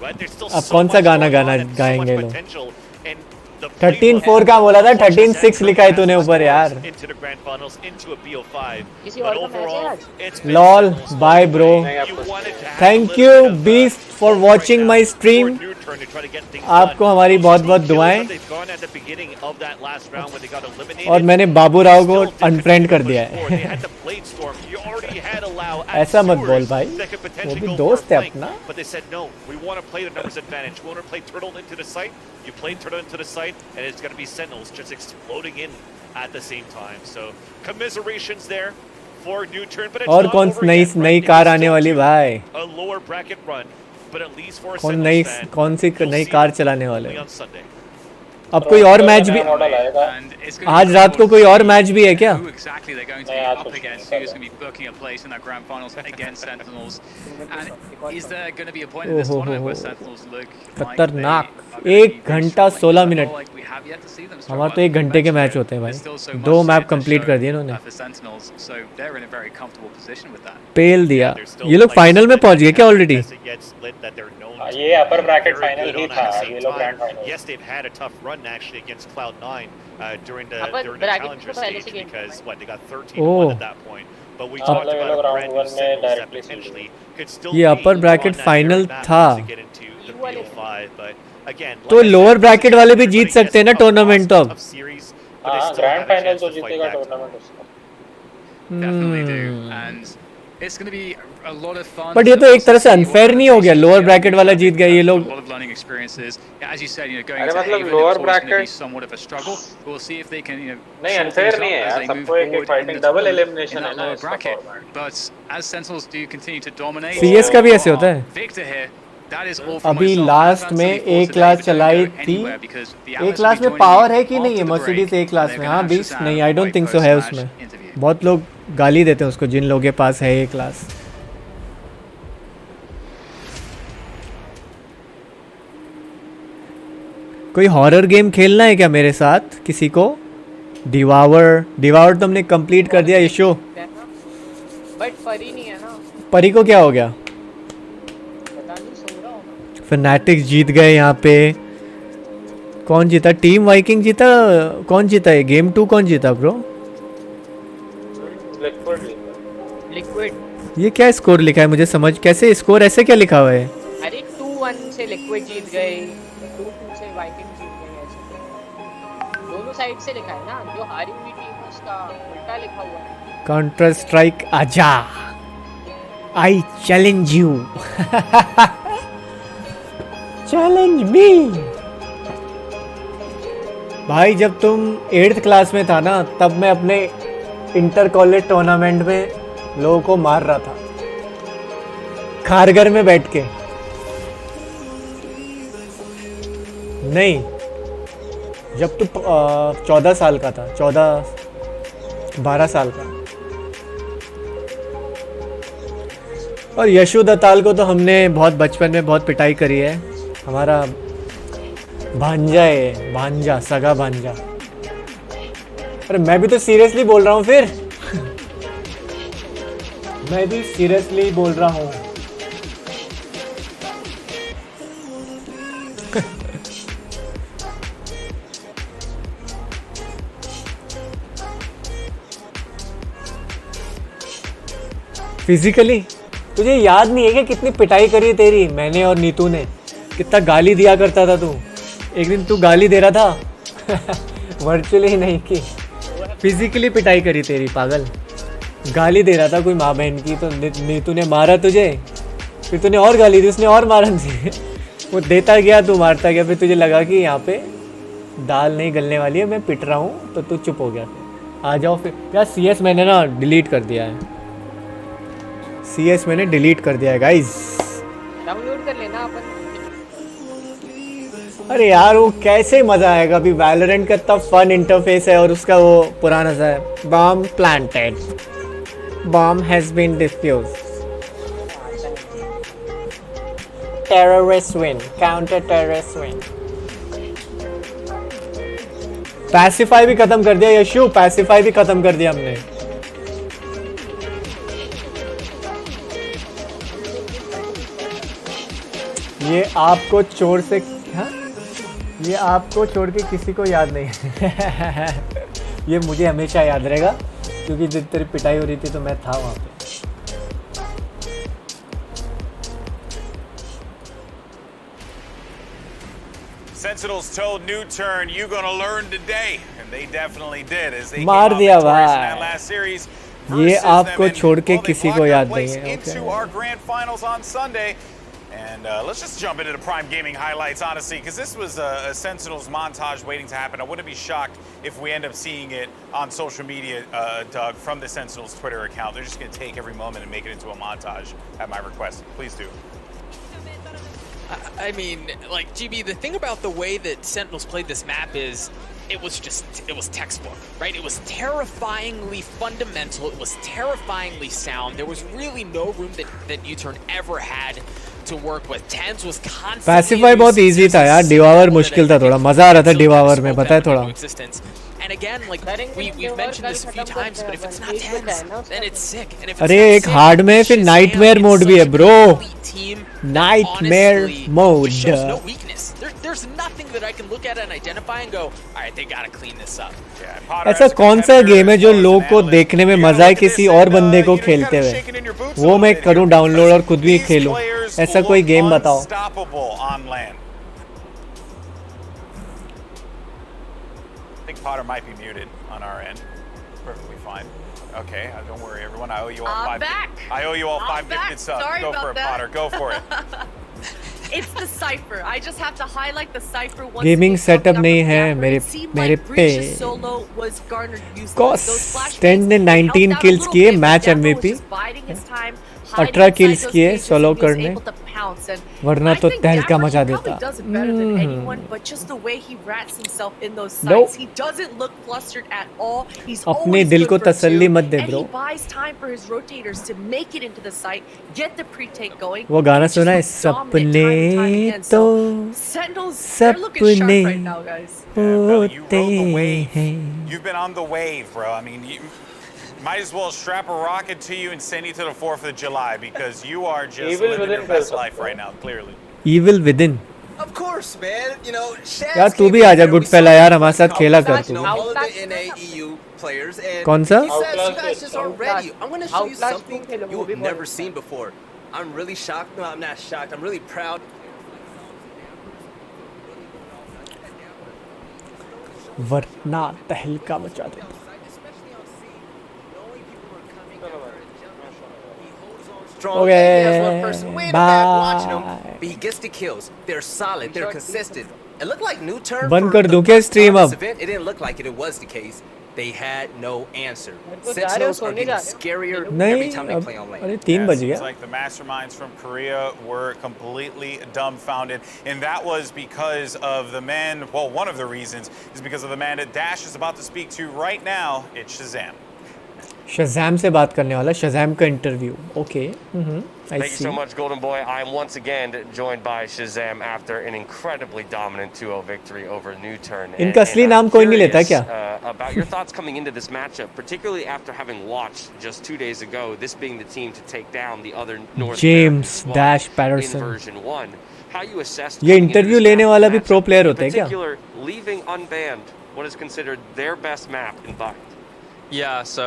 Right? There's still अब so कौन सा much गाना going on and so गाएंगे much लोग? potential, and the 13-4 का बोला था, 13-6 लिखा है तूने ऊपर यार. into the grand finals, into a BO5. किसी But और का मैच है overall, आज? it's been Lol, Sentinels bye all the bro. way. You wanted to have Thank a you little bit of, Beast for hope watching right my now stream. for Nuturn to try to get things आपको done. हमारी Those बहुत-बहुत two kills दुआएं. that they've gone at the beginning of that last round when they got eliminated, और मैंने बाबू राव को still did unfriend कर continue दिया to push forward. They है. had the blade storm. You already had Allow at ऐसा मत Sewers बोल भाई. that could वो potentially भी go दोस्त for a है flank. अपना. But they said no. We want to play the numbers advantage. We want to play Turtle into the site. You play Turtle into the site, and it's going to be Sentinels just exploding in at the same time. So commiserations there for Nuturn, but it's और not कौन over नई yet, right? नई It car is आने still वाली to भाई. a lower bracket run, but at least for a कौन Sentinels fan, कौन सी you'll नई see कार them चलाने वाले only हो? on Sunday. अब कोई और मैच भी, मॉडल आएगा. And it's gonna be आज रात को कोई और मैच भी है क्या? Who exactly they're going to be नहीं, आज up कुछ against? नहीं Who's going to be booking a place in that grand finals against Sentinels? And is there going to be a point in this tournament where Sentinels look like खतरनाक. they are 1 gonna be घंटा strong 16 at minute. all? Like we have yet to see them struggle. हमारे तो 1 घंटे के match होते हैं There's still so भाई. much 2 to map show, complete कर दिए इन्होंने. for Sentinels, so they're in a very comfortable position with that. पेल दिया. There's still ये लोग players फाइनल में that पहुंच गए क्या already? hasn't yet split that they're known to ये upper be bracket very final good he on था. at the same ये लोग time. grand final. Yes, they've had a tough run actually against Cloud9 during the Upper bracket challenger तो पहले से stage game because था. they got 13-1 Oh. at that point. But we हाँ, talked मतलब ये about लोग a round brand new one में Sentinels that directly potentially could still ये be upper bracket on that final very map था. to get into the ये वाले BO5. But again, तो like I lower said, bracket वाले भी जीत yes, सकते हैं ना a tough tournament तो loss, अब. tough series, but they हाँ, still grand have a final chance तो to fight जीतेगा back. tournament उसका. Definitely do, and it's going to be a lot of fun. But ये तो एक तरह से अनफेयर नहीं हो गया. लोअर ब्रैकेट वाला जीत गया ये A लोग. lot of learning experiences. Yeah, as you said, going अरे into मतलब Haven, lower it's always going to be bracket- somewhat of a struggle. We'll see if they can, नहीं, shore unfair things नहीं है up as यार. they move सबको एक-एक forward in fighting the double tournament elimination in है that ना lower इसका bracket. format. But as Sentinels do continue to dominate, CS का भी ऐसे होता है. Victor here. That is all from अभी myself. लास्ट Advance में to the A fourth class today, चलाई but don't go थी. anywhere because the A Alice will class be में joining पावर you है कि नहीं है? after the Mercedes break, A class and में. they're हाँ gonna have 20 Shazam नहीं, I don't right think so है post-match उसमें. interview. बहुत लोग गाली देते हैं उसको जिन लोगों के पास है A क्लास. कोई हॉरर गेम खेलना है क्या मेरे साथ किसी को? डिवावर तो हमने कंप्लीट कर दिया यशो. बट परी नहीं है ना. परी को क्या हो गया? पता नहीं, सो रहा हूँ. फनाटिक्स जीत गए यहाँ पे. कौन जीता? टीम वाइकिंग जीता. कौन जीता है? गेम 2 कौन जीता ब्रो? लिक्विड. ये क्या स्कोर लिखा है? मुझे समझ कैसे स्कोर ऐसे क्या लिखा हुआ है? अरे 2-1 से लिक्विड जीत गए, 2-2 से वाइकिंग जीत गए. ऐसे दोनों साइड से लिखा है ना. जो हारी हुई टीम है उसका उल्टा लिखा हुआ है. काउंटर स्ट्राइक आजा. I challenge you. Challenge me. भाई जब तुम 8th क्लास में था ना, तब मैं अपने इंटर कॉलेज टूर्नामेंट में लोगों को मार रहा था खारघर में बैठ के. नहीं, जब तू 14 साल का था, 14-12 साल का. और यशु दत्ताल को तो हमने बहुत बचपन में बहुत पिटाई करी है. हमारा भांजा है, भांजा, सगा भांजा. अरे मैं भी तो सीरियसली बोल रहा हूँ फिर. मैं भी सीरियसली बोल रहा हूँ. फिजिकली तुझे याद नहीं है कि कितनी पिटाई करी तेरी मैंने और नीतू ने? कितना गाली दिया करता था तू। एक दिन तू गाली दे रहा था वर्चुअली नहीं की, फिजिकली पिटाई करी तेरी पागल। गाली दे रहा था कोई माँ बहन की, तो नीतू ने मारा तुझे, फिर तूने और गाली दी, उसने और मारा तुझे। वो देता गया, तू मारता गया, फिर तुझे लगा कि यहाँ पे दाल नहीं गलने वाली है, मैं पिट रहा हूँ, तो तू चुप हो गया। आ जाओ फिर यार। CS मैंने ना डिलीट कर दिया है, CS मैंने डिलीट कर दिया है गाइस। डाउनलोड कर लेना अपन। अरे यार वो कैसे मजा आएगा? अभी वैलोरेंट का इतना फन इंटरफेस है और उसका वो पुराना सा है, bomb planted, bomb has been defused, terrorist win, counter terrorist win. पैसिफाई भी खत्म कर दिया यशु, पैसिफाई भी खत्म कर दिया हमने। ये आपको चोर से, हाँ? ये आपको छोड़ के किसी को याद नहीं है। ये मुझे हमेशा याद रहेगा, क्योंकि जब तेरी पिटाई हो रही थी तो मैं था वहाँ पे। Sentinels told Nuturn, "You gonna learn today," and they definitely did. As they मार came out दिया victorious in that भाई। last series. ये versus आपको them, and, छोड़ के well, they किसी blocked को their याद place नहीं है, into okay. our grand finals on Sunday. And let's just jump into the Prime Gaming highlights, honestly, because this was a Sentinels montage waiting to happen. I wouldn't be shocked if we end up seeing it on social media, Doug, from the Sentinels Twitter account. They're just going to take every moment and make it into a montage at my request. Please do. I mean, like, GB, the thing about the way that Sentinels played this map is it was textbook, right? It was terrifyingly fundamental. It was terrifyingly sound. There was really no room that Nuturn ever had to work with. Tens was constantly pacify बहुत easy था यार, devour मुश्किल था थोड़ा, मजा आ रहा था devour में, पता है थोड़ा। And again, like we've mentioned this a few times, but if it's not Tens, then it's sick. And if it's अरे not एक sick, हार्ड में फिर Shazam नाइटमेयर is मोड भी है such bro, an elite team that nightmare honestly mode. just shows no weakness. There's nothing that I can look at and identify and go, all right, they gotta clean this up. ऐसा कौन सा game है जो लोग को देखने में मजा है किसी और बंदे को खेलते हुए? वो मैं करूं डाउनलोड और खुद भी खेलूं, ऐसा कोई गेम बताओ। I think Potter might be muted on our end. Perfectly fine. Okay, don't worry, everyone. I owe you all five. I owe you all five gifted subs. Sorry Go about for it, that. Potter. Go for it. It's the cipher. I just have to highlight the cipher once. Gaming setup नहीं है मेरे पे। Stand ने 19 kills किए, match MVP, 18 kills किए solo करने, वरना तो तहलका मचा देता। अपने दिल को तसल्ली मत दे ब्रो। वो गाना सुना है, सपने तो सपने होते हैं। You've been on the wave, bro. I mean, you might as well strap a rocket to you and send you to the 4th of July, because you are just living your best life right now, clearly. Evil within. Of course, man. You know, यार तू भी आजा good फेला यार, हमारे साथ खेला कर तू। कौन सा? I'm going to show you something you have never seen before. I'm really shocked. No, I'm not shocked. I'm really proud. वरना तहलका मचा देता। Okay, bye. But he gets the kills. They're solid. They're consistent. It looked like Nuturn. बंद कर दूं क्या stream अब? It didn't look like it was the case. They had no answer. Sentinels are getting scarier every time they play on lane. अरे 3 बज गया। It's like the masterminds from Korea were completely dumbfounded, and that was because of the man. Well, one of the reasons is because of the man that Dash is about to speak to right now. It's Shazam. Shazam से बात करने वाला, Shazam का interview. Okay, Thank you so much, Golden Boy. I am once again joined by Shazam after an incredibly dominant 2-0 victory over Nuturn. इनका असली नाम कोई नहीं लेता क्या? About your thoughts coming into this matchup, particularly after having watched just 2 days ago, this being the team to take down the other North James American Dash squad Patterson in version 1. how you assessed ये coming into interview this लेने वाला भी matchup, pro player in होते हैं क्या? particular, leaving unbanned what is considered their best map in Bind. Yeah, so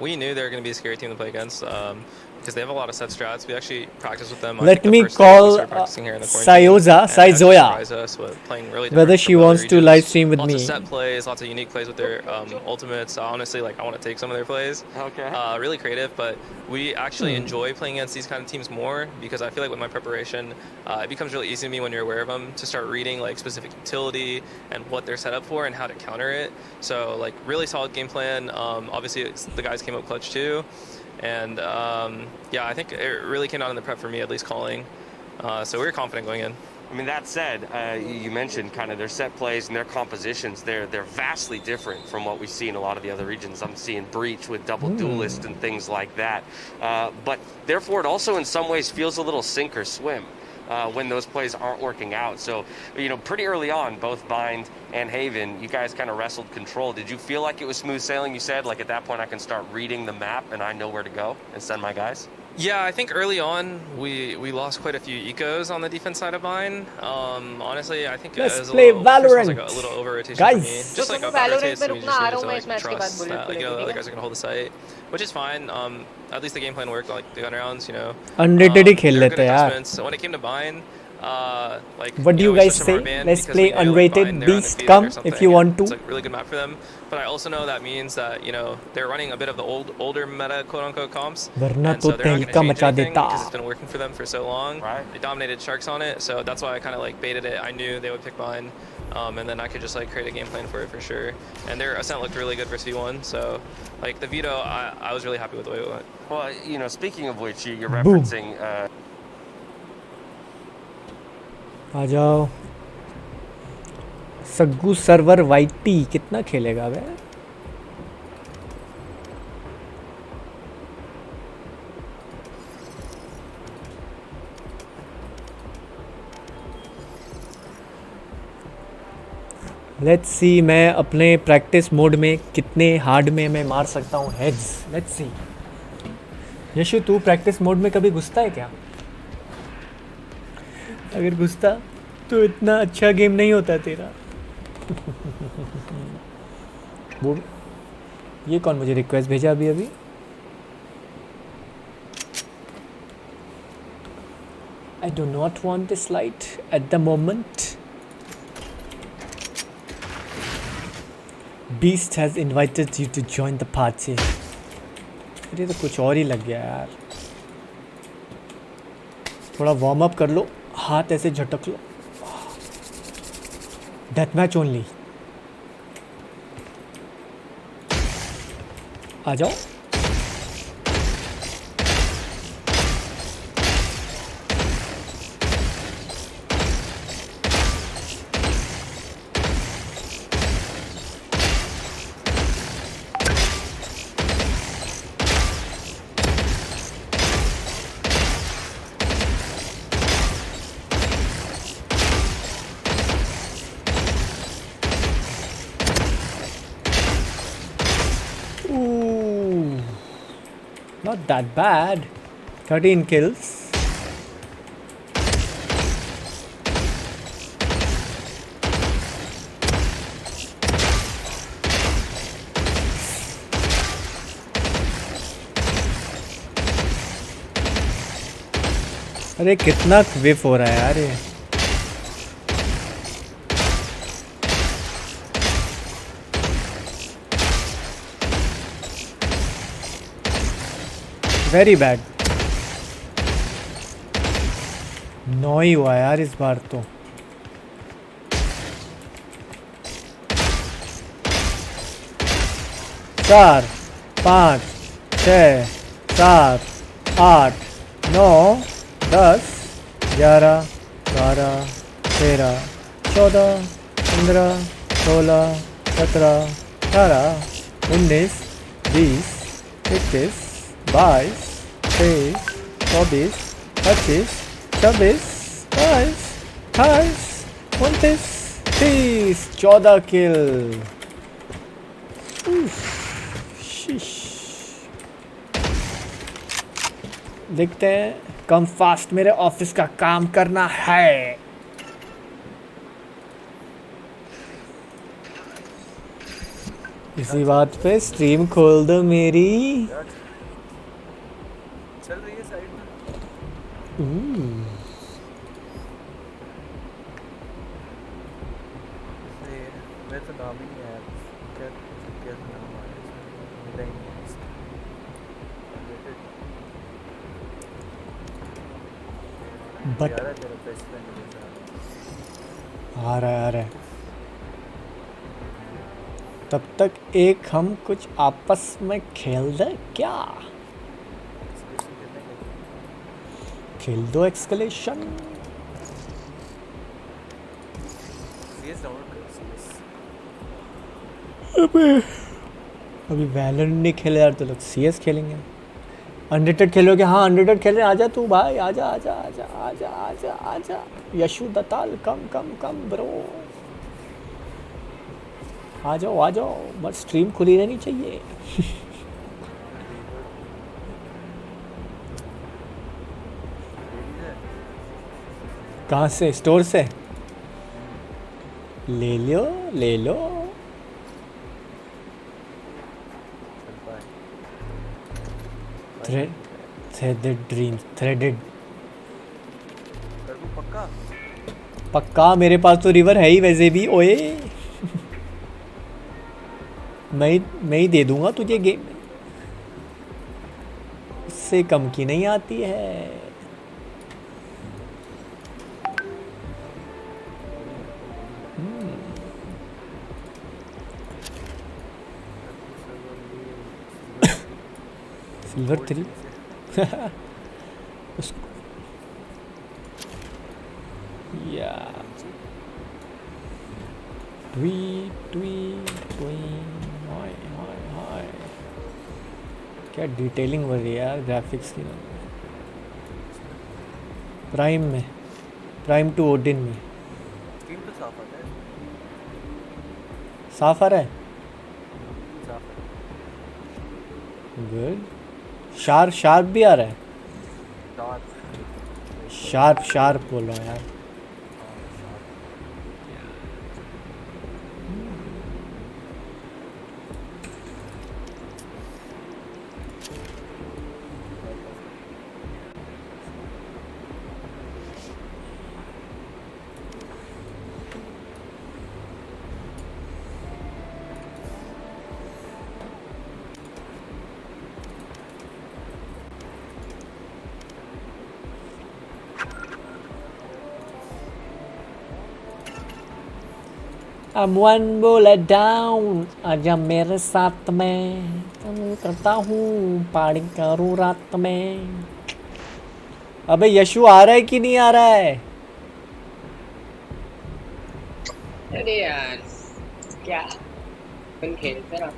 we knew they were going to be a scary team to play against because they have a lot of set strats. We actually practiced with them. Let me the first day call we started practicing here in the quarantine, Sayoza, and they actually Saizoya, surprised us with playing really whether different she from other wants to regions. live stream with lots me. of set plays, lots of unique plays with their ultimates. Honestly, like I want to take some of their plays. Okay. Really creative, but we actually enjoy playing against these kind of teams more because I feel like with my preparation, it becomes really easy to me when you're aware of them to start reading like specific utility and what they're set up for and how to counter it. So like really solid game plan. Obviously, the guys came up clutch too. And yeah, I think it really came out in the prep for me, at least calling. So we were confident going in. I mean, that said, you mentioned kind of their set plays and their compositions. They're vastly different from what we see in a lot of the other regions. I'm seeing Breach with double duelist and things like that. But therefore, it also in some ways feels a little sink or swim when those plays aren't working out. So, you know, pretty early on, both Bind and Haven, you guys kind of wrestled control. Did you feel like it was smooth sailing? You said, like, at that point, I can start reading the map and I know where to go and send my guys? Yeah, I think early on we lost quite a few ecos on the defense side of Bind. Honestly, I think Let's it was play a little, first Valorant. was like a little over rotation Guys. for me. Just like तो a मैं bad Valorant rotates में to me, रुकना just आ needed रहा हूँ to मैं like इस match के बाद trust बुलेट that को like, you know, the लेके, other ठीक guys are gonna hold the site, which is fine. At least the game plan worked, like the gun rounds, you know. Unrated ही खेल there were लेते good हैं यार. adjustments. So when it came to Bind, like What do you we guys switched from our say? band Let's because play we knew, like, unrated Bind, they're beast undefeated come or if something, you want and to. it's a really good map for them. But I also know that means that, you know, they're running a bit of the older meta quote unquote comps. वरना And तो so they're not going to तहलका change मचा anything देता. because it's been working for them for so long. Right. They dominated Sharks on it, so that's why I kind of like baited it. I knew they would pick mine, and then I could just like create a game plan for it for sure. And their ascent looked really good versus V1, so like the veto, I was really happy with the way it went. Well, you know, speaking of which, you're Boom. referencing... आ जाओ. Saggu server वाइटी कितना खेलेगा बे? Let's see मैं अपने practice mode में कितने hard में मैं मार सकता हूँ हेड्स. Let's see. यशु तू प्रैक्टिस मोड में कभी घुसता है क्या? अगर घुसता तो इतना अच्छा गेम नहीं होता तेरा. वो ये कौन मुझे रिक्वेस्ट भेजा अभी? I do not want this light at the moment. Beast has invited you to join the party. ये तो कुछ और ही लग गया यार. थोड़ा वार्म अप कर लो, हाथ ऐसे झटक लो. Death match only. आ जाओ. Not that bad. 13 kills. अरे कितना विफ हो रहा है यार ये. Very bad. 9 ही हुआ यार इस बार तो. चार, 5, 6, 7, 8, 9, 10, 11, 12, 13, 14, 15, 16, 17, 18, 19, 20, 21, 22, 23, 24, 25, 26, 27, 28, 29, 30, 14 किल. देखते हैं कम फास्ट, मेरे ऑफिस का काम करना है। इसी बात पे स्ट्रीम खोल दो मेरी। चल रही है साइड में। मैं तो नाम ही नहीं आया, क्या क्या नाम आया मिला ही नहीं। बट आ रहा है। तब तक एक हम कुछ आपस में खेल दे क्या? खेल दो एक्सकलेशन। अभी वैलेंट नहीं खेले यार, तो लोग सीएस खेलेंगे। अनरेटेड खेलोगे? हाँ अनरेटेड खेल रहे। आजा तू भाई, आजा आजा आजा आजा आजा आजा। यशु दत्ताल कम कम कम ब्रो, आ जाओ, बस स्ट्रीम खुली रहनी चाहिए। कहाँ से? स्टोर से ले लो। थ्रेडेड ड्रीम्स, थ्रेडेड पक्का। मेरे पास तो रिवर है ही वैसे भी। ओए मैं ही दे दूंगा तुझे गेम, उससे कम की नहीं आती है। सिल्वर 3 या हाय क्या डिटेलिंग हो रही है यार ग्राफिक्स की। प्राइम टू ओडिन में साफ आ रहा है। गुड। शार्प भी आ रहा है। शार्प बोल रहा हूँ यार। I'm one bullet down, आजा मेरे साथ में, करता हूँ पार्टी करूँ रात में। अबे यशु आ रहा है कि नहीं आ रहा है? अरे यार क्या अपन खेलते ना।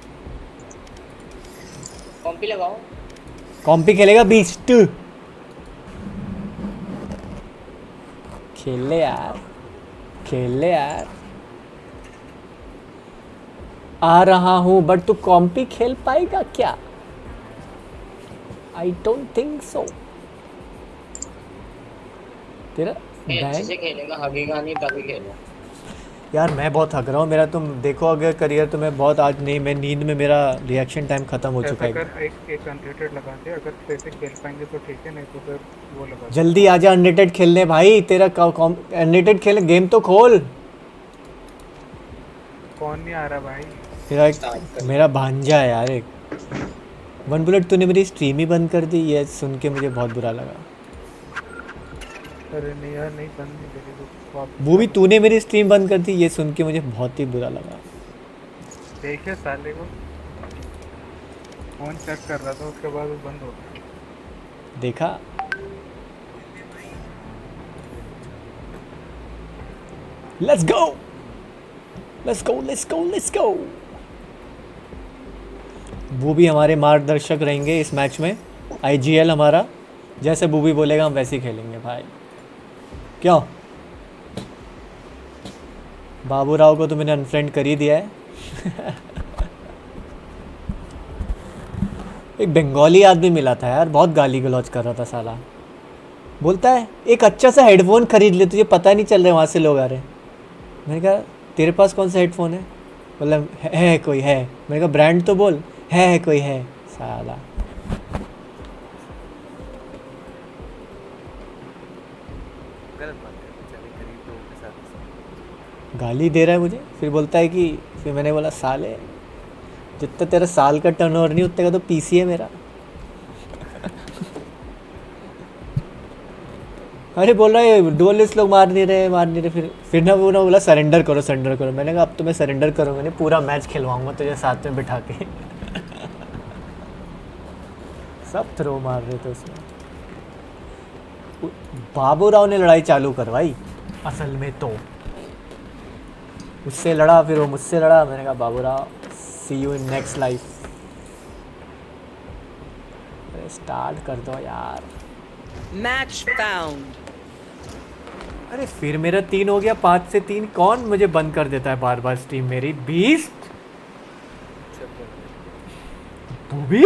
कॉम्पी लगाओ। कॉम्पी खेलेगा बीस्ट। खेल ले यार। आ रहा हूँ बट तू कॉम्पी खेल पाएगा क्या? I don't think so. तेरा अच्छे से खेलेगा, हगेगा नहीं तभी खेलेगा। यार मैं बहुत थक रहा हूँ। मेरा तुम देखो अगर करियर तो मैं बहुत आज नहीं, मैं नींद में मेरा रिएक्शन टाइम खत्म हो चुका है। अगर एक अनरेटेड लगा दे, अगर कैसे खेल पाएंगे तो ठीक है, नहीं तो फिर वो लगा। जल्दी आजा अनरेटेड खेलने भाई। तेरा अनरेटेड खेल, गेम तो खोल। कौन नहीं आ रहा भाई? मेरा भांजा है यार एक। वन बुलेट तूने मेरी स्ट्रीम ही बंद कर दी, ये सुन के मुझे बहुत बुरा लगा। अरे नहीं यार, नहीं बंद नहीं करी तो वो भी तूने मेरी स्ट्रीम बंद कर दी, ये सुन के मुझे बहुत ही बुरा लगा। देखिए साले को फोन चेक कर रहा था, उसके बाद वो बंद हो गया। देखा? Let's go. वो भी हमारे मार्गदर्शक रहेंगे इस मैच में। आईजीएल हमारा, जैसे बूबी बोलेगा हम वैसे ही खेलेंगे भाई। क्यों? बाबू राव को तो मैंने अनफ्रेंड कर ही दिया है। एक बंगाली आदमी मिला था यार, बहुत गाली गलौज कर रहा था साला। बोलता है एक अच्छा सा हेडफोन खरीद ले, तुझे पता नहीं चल रहा है वहाँ से लोग आ रहे हैं। मैंने कहा तेरे पास कौन सा हेडफोन है? बोला है कोई है। मैंने कहा ब्रांड तो बोल। है कोई है साला। गलत बात है, बेचारे गरीब लोगों के साथ। गाली दे रहा है मुझे, फिर बोलता है कि, फिर मैंने बोला साले जितना तेरा साल का टर्नओवर नहीं उतने का तो पीसी है मेरा। अरे बोल रहा है डुअलिस्ट लोग मार नहीं रहे। फिर ना वो ना बोला सरेंडर करो। मैंने कहा अब तो मैं सरेंडर करूँगा नहीं, पूरा मैच खिलवाऊंगा तुझे साथ में बिठा के। सब थ्रो मार रहे थे उसमें। बाबू राव ने लड़ाई चालू करवाई असल में तो। उससे लड़ा, फिर वो मुझसे लड़ा। मैंने कहा Babu Rao see you in next life. Start कर दो यार। Match found. अरे फिर मेरा 3 हो गया, 5 से 3। कौन मुझे बंद कर देता है बार बार स्ट्रीम मेरी? बीस्ट तू भी?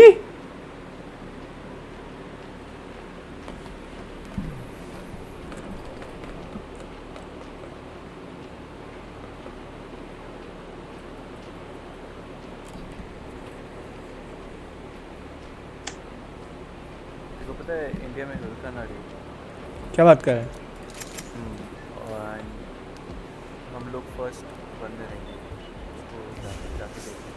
देखो पता है इंडिया में हुरकन आ रही है। क्या बात कर रहे हैं? और हम लोग फर्स्ट बनने रहेंगे उसको जाके देखते।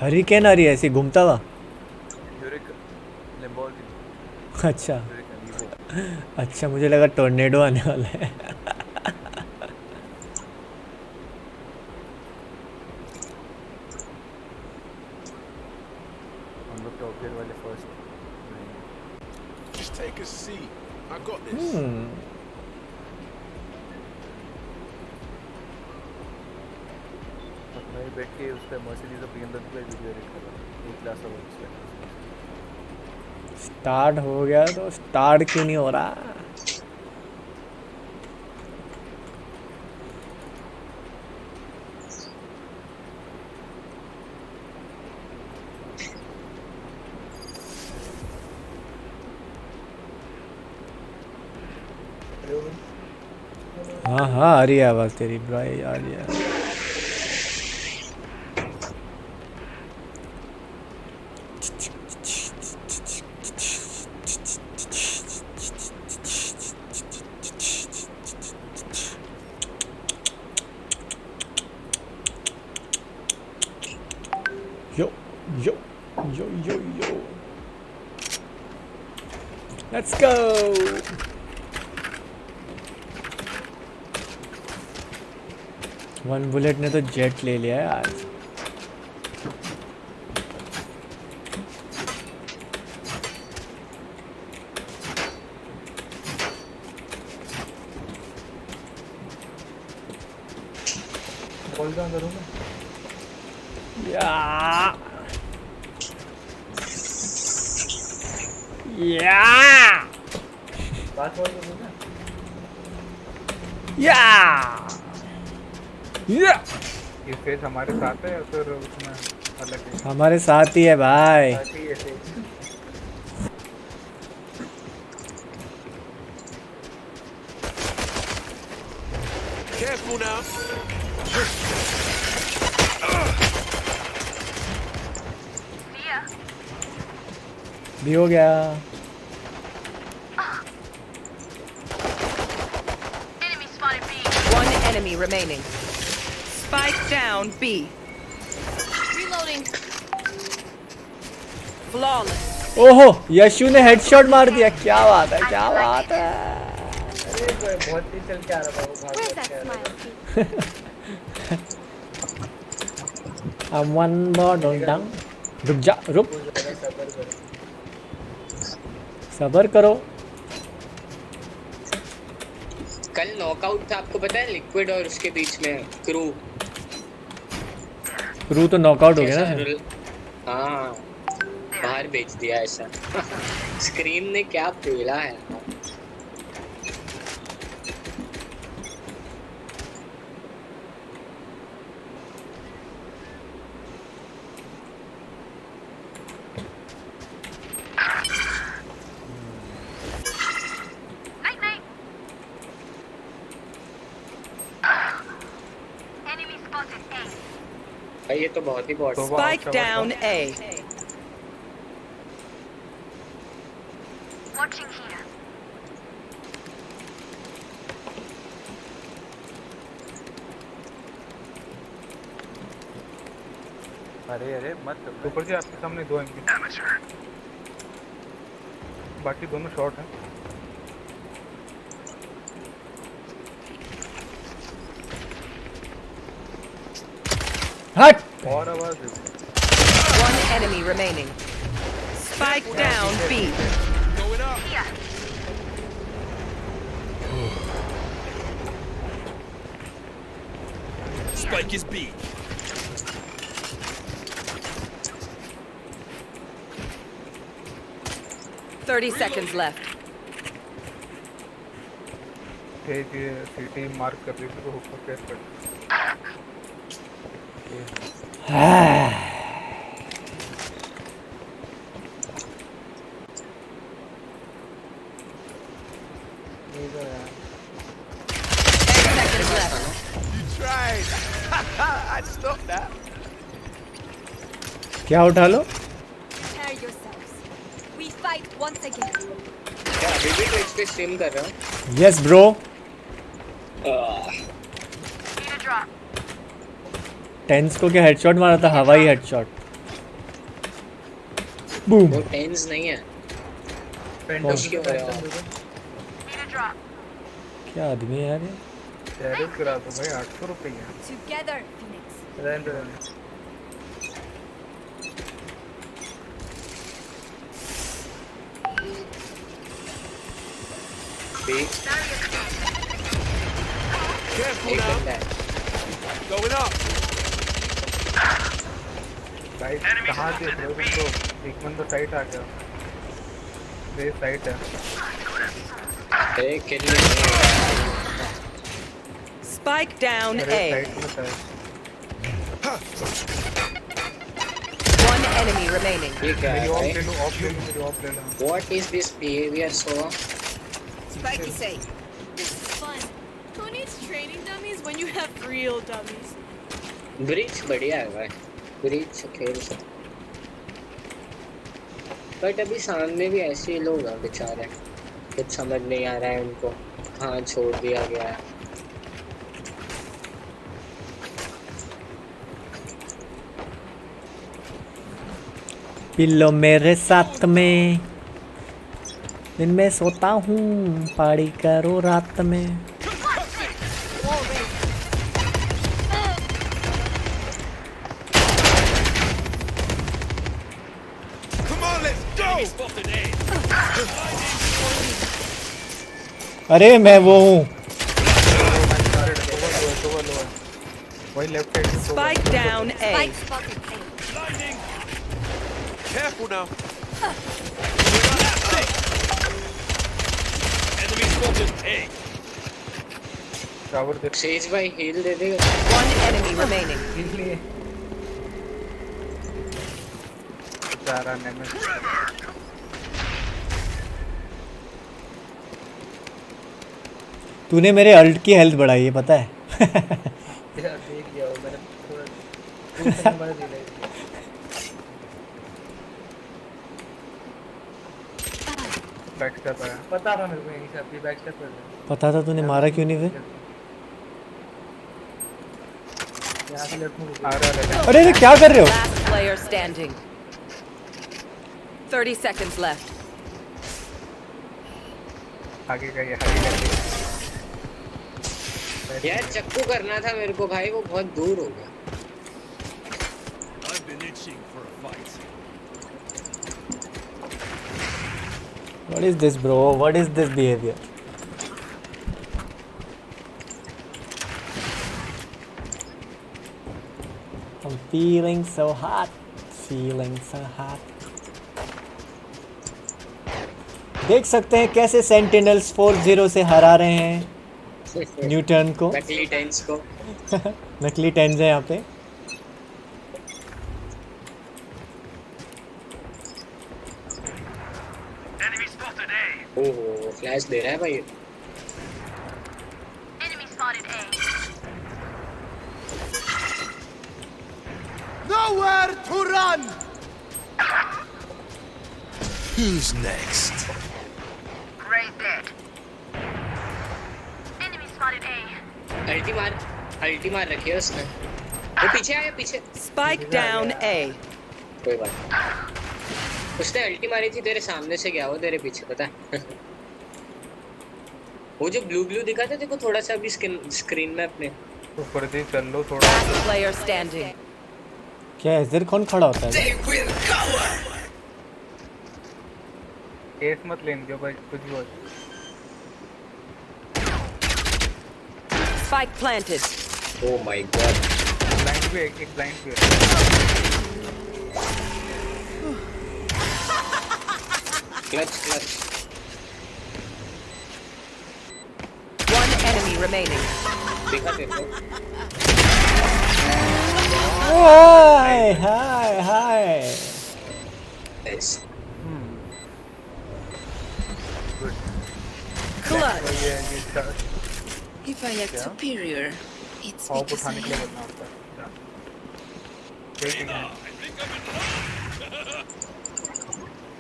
हरिकेन आ रही है ऐसी घूमता हुआ? अच्छा अच्छा, मुझे लगा टोर्नेडो आने वाला है। हम लोग टॉप गियर वाले first. Just take a seat. I got this. मैं बैठ के उस पर मर्सिडीज और BMW का वीडियो एडिट कर रहा हूँ। एक क्लास और स्टार्ट हो गया तो स्टार्ट क्यों नहीं हो रहा? हाँ हाँ आ रही है आवाज़ तेरी भाई, आ रही है। Yo. Let's go. One bullet ने तो जेट ले लिया है आज। कॉल कहाँ करूँगा? या बात और करूँगा? ये फेस हमारे साथ है या फिर उसमें अलग है? हमारे साथ ही है भाई। Careful now. भी हो गया। One enemy remaining. Spike down B. Reloading. Flawless. ओहो यशु ने हेडशॉट मार दिया। क्या बात है, क्या बात है। अरे बहुत ही चल के आ रहा था वो भाग के आ रहा था। One bottle down. रुक जा, रुक, सबर करो। कल नॉकआउट था, आपको पता है? लिक्विड और उसके बीच में क्रू तो नॉकआउट हो गया ना। हाँ बाहर बेच दिया ऐसा। स्क्रीम ने क्या पेला है। भाई ये तो बहुत he bought. Spike down A. Watching here. अरे अरे मत ऊपर से आपके सामने 2 एमपी, बाकी दोनों शॉट हैं। हट और आवाज One enemy remaining. Spike down B. Going up. Spike is B. 30 seconds left. City mark कर रही थी तो ऊपर प्रेस कर। You tried. I stopped that. क्या उठा लो? Prepare yourselves. We fight once again. क्या अभी भी ट्विच पे स्ट्रीम कर रहा हूँ? Yes bro. Need a drop. TenZ को क्या हेडशॉट मारा था? हवाई हेडशॉट। बूम। वो टेंस नहीं है। पेंटस क्यों है यार? Need a drop. क्या आदमी है यार ये? टैरिफ करा दो भाई, 800 रुपए है। Together, Phoenix. रहने Careful now. Going up. Guys कहां देख रहे हो तुम लोग? एक बंदा साइड आ गया। ये साइड है। किल Spike down A. One enemy remaining. ये क्या है? ऑफ ले लो, ऑफ ले लो, मेरी ऑफ ले लो। What is this behavior so? Spike is safe. This is fun. Who needs training dummies when you have real dummies? Bridge बढ़िया है भाई, ब्रिज खेल सकते। बट अभी सामने भी ऐसे ही लोग हैं बेचारे, कुछ समझ नहीं आ रहा है उनको, कहाँ छोड़ दिया गया है। पिल्लो मेरे साथ में, दिन में सोता हूँ, पार्टी करो रात में। Come on, let's go. अरे मैं वो हूँ। वही left side. Spike down A. Spike spotted A. Careful now. Enemy spotted A. Tower देख। सेज भाई हील दे दे। One enemy remaining. बेचारा नेमेस। तूने मेरे अल्ट की हेल्थ बढ़ाई है पता है? देख लिया वो मैंने थोड़ा मार दिया। बैक स्टेप आया। पता था मेरे को यहीं से अपनी बैक स्टेप कर रहा। पता था, तूने मारा क्यों नहीं फिर? यहाँ से लेफ्ट में आ रहा है। अरे अरे क्या कर रहे हो? Last player standing. 30 seconds left. आगे का ये आगे का। यार चक्कू करना था मेरे को भाई, वो बहुत दूर हो गया। I've been itching for a fight. What is this bro? What is this behavior? I'm feeling so hot. Feeling so hot. देख सकते हैं कैसे सेंटिनल्स 4-0 से हरा रहे हैं न्यूटर्न को। नकली टेंस को। नकली टेंस है यहाँ पे। ओहो फ्लैश दे रहा है भाई। Enemy spotted A. Nowhere to run! Who's next? Right there. Enemy spotted A. अल्टी मार रखी है उसने। वो पीछे आया पीछे। Spike down A. कोई बात नहीं। उसने अल्टी मारी थी तेरे सामने से गया वो तेरे पीछे पता है। वो जो ब्लू दिखा था देखो थोड़ा सा अभी स्क्रीन में अपने ऊपर से चल लो थोड़ा। Player standing. क्या है इधर कौन खड़ा होता है? केस मत लेने दो भाई कुछ भी हो। Spike planted. Oh my god. Blind भी एक ब्लाइंड भी है। Clutch. One enemy remaining. देखा देखो। Hi. Nice. If I act superior, it's because I am.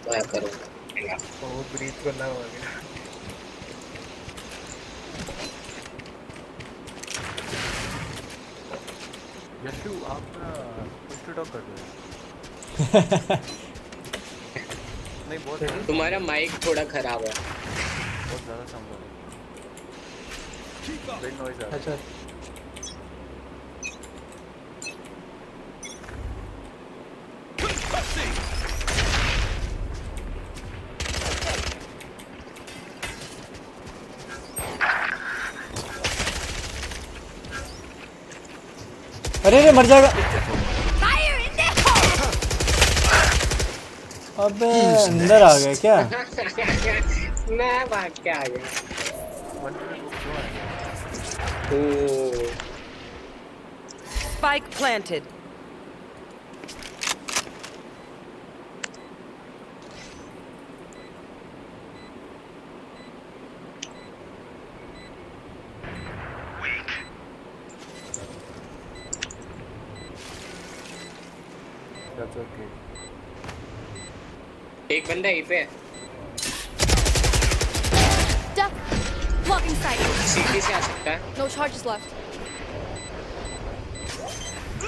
क्या करूँ? वो ब्रीथ करना होगा। यशु आप पुश टू टॉक कर रहे हो? नहीं बहुत तुम्हारा माइक थोड़ा खराब है। बहुत ज़्यादा साउंड आ रहा है। बिग नॉइज आ रहा है। अच्छा। अरे मर जाएगा। अबे अंदर आ गए क्या? मैं भाग के आ गया। Spike planted. That's okay. एक बंदा यहीं पे है। Duck. Blocking sight. सीधी से आ सकता है। No charges left.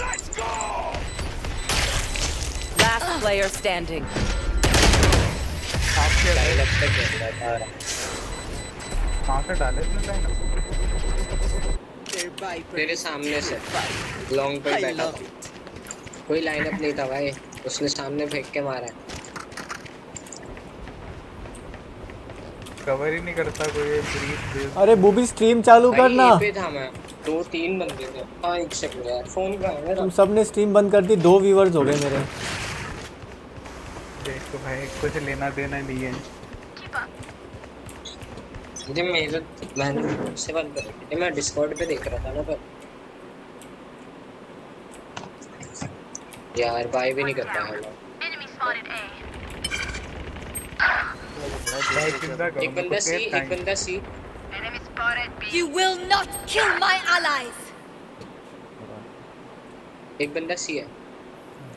Let's go! Last player standing. आपके लाइन अब तक है कहाँ से डाले इसने लाइन? तेरे सामने से लॉन्ग पे बैठा था। कोई लाइनअप नहीं था भाई, उसने सामने फेंक के मारा है। कवर ही नहीं करता कोई ब्रीथ। अरे बूबी स्ट्रीम चालू करना। भाई पे था मैं, 2-3 बंदे थे। हाँ एक सेकंड यार, फोन कहाँ है मेरा? तुम सबने स्ट्रीम बंद कर दी, 2 व्यूअर्स हो गए मेरे। देख तो भाई कुछ लेना देना नहीं है। मुझे मैंने से बंद कर रखी थी, मैं डिस्कॉर्ड पे देख रहा था ना पर यार बाय भी नहीं करता है लोग। एक बंदा सी You will not kill my allies. एक बंदा सी है।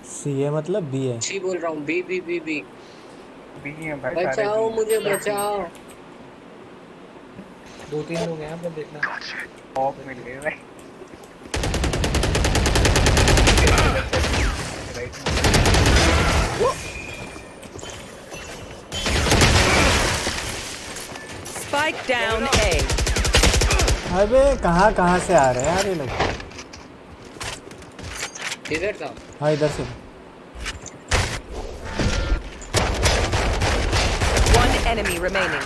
सी है मतलब बी है। सी बोल रहा हूँ, बी है भाई। बचाओ मुझे, बचाओ। 2-3 लोग हैं पर देखना। ऑफ मिल गए भाई। Spike down A. अबे कहाँ से आ रहे हैं यार ये लोग? इधर था। हाँ इधर से। One enemy remaining.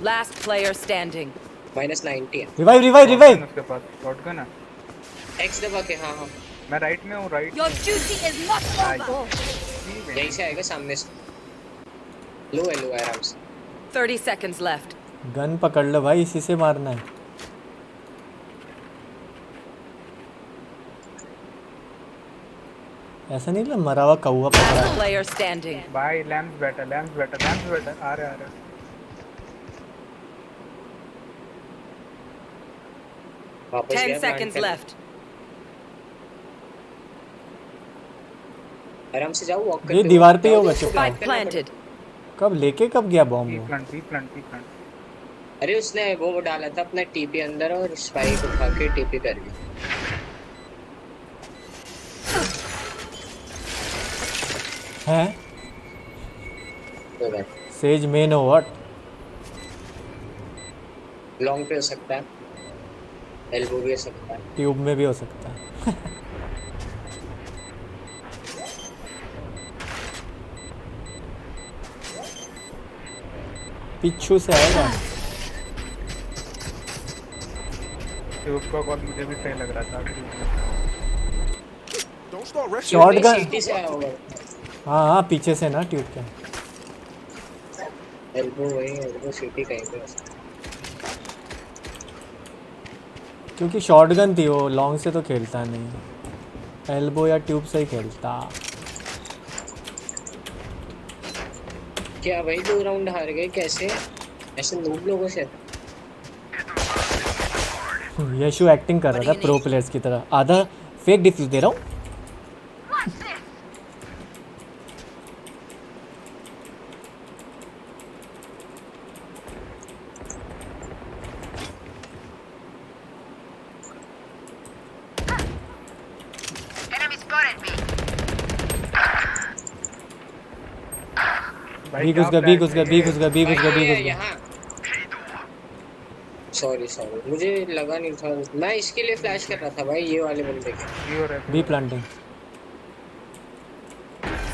Last player standing. -90 है। रिवाइव। उसके पास शॉटगन है। X दबा के, हाँ। मैं राइट में हूँ, right. Your duty is not over. यहीं से आएगा सामने से। लो है आराम से। 30 seconds left. गन पकड़ लो भाई, इसी से मारना है। ऐसा नहीं ना मरा हुआ कौवा पकड़ा है। Player standing. भाई लैम्प्स बेटर आ रहे। 10 seconds left. आराम से जाओ वॉक करते ये दीवार पे ही होगा चुप Spike रहो। planted. कब लेके कब गया बॉम्ब बी वो? प्लांट अरे उसने वो डाला था अपना टीपी अंदर और स्पाइक उठा के टीपी कर गया। हैं? तो भाई सेज मेन हो व्हाट? लॉन्ग पे हो सकता है, एल्बो भी हो सकता है, ट्यूब में भी हो सकता है। पिछू से आएगा। ट्यूब का कॉल मुझे भी सही लग रहा था। शॉटगन। सीटी से आया होगा। हाँ हाँ पीछे से ना ट्यूब के। एल्बो वही एल्बो सीटी कहीं पे हो सकता है। क्योंकि शॉटगन थी वो, लॉन्ग से तो खेलता नहीं, एल्बो या ट्यूब से ही खेलता। क्या भाई 2 राउंड हार गए कैसे? ऐसे नूब लोगों से। यशु एक्टिंग कर रहा था प्रो प्लेयर्स की तरह, आधा फेक डिफ्यूज दे रहा हूँ। बी घुस गया। सॉरी मुझे लगा नहीं था, मैं इसके लिए फ्लैश कर रहा था भाई, ये वाले बंदे के। B planting.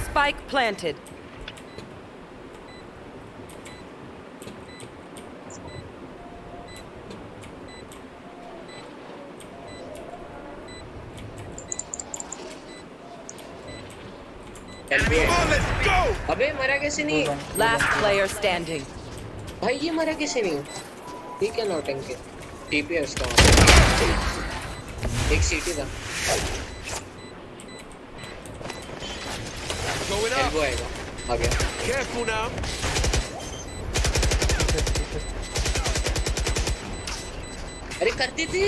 Spike planted. अबे मरा कैसे नहीं? Last player standing. भाई ये मरा कैसे नहीं? ठीक है नौटंकी। टीपी है उसका। एक सीटी था। एल्बो आएगा। आ गया। Careful now. अरे करती थी।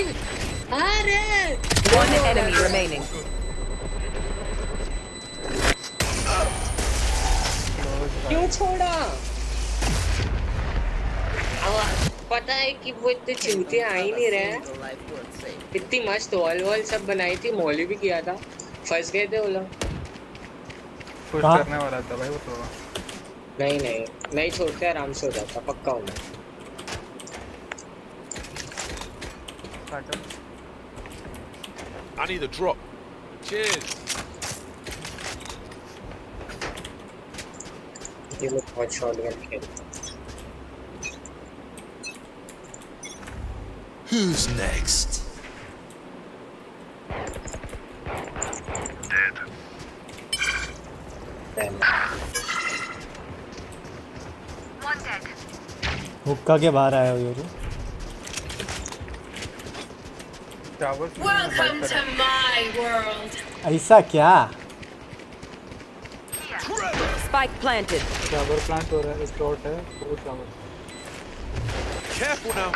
अरे। One enemy remaining. क्यों छोड़ा? पता है कि वो इतने चूते आ ही नहीं रहे। इतनी मस्त वॉल सब बनाई थी, मॉली भी किया था, फंस गए थे वो लोग। पुश करने वाला था भाई वो तो। नहीं छोड़ते, आराम से हो जाता पक्का होना। I need a drop. Cheers. ये लोग बहुत शॉटगन खेलते। Who's next? हुक्का के बाहर आया हुआ ये। Welcome to my world. ऐसा क्या? Spike planted. शावर प्लांट हो रहा है, शॉट है, वो शावर। Careful now.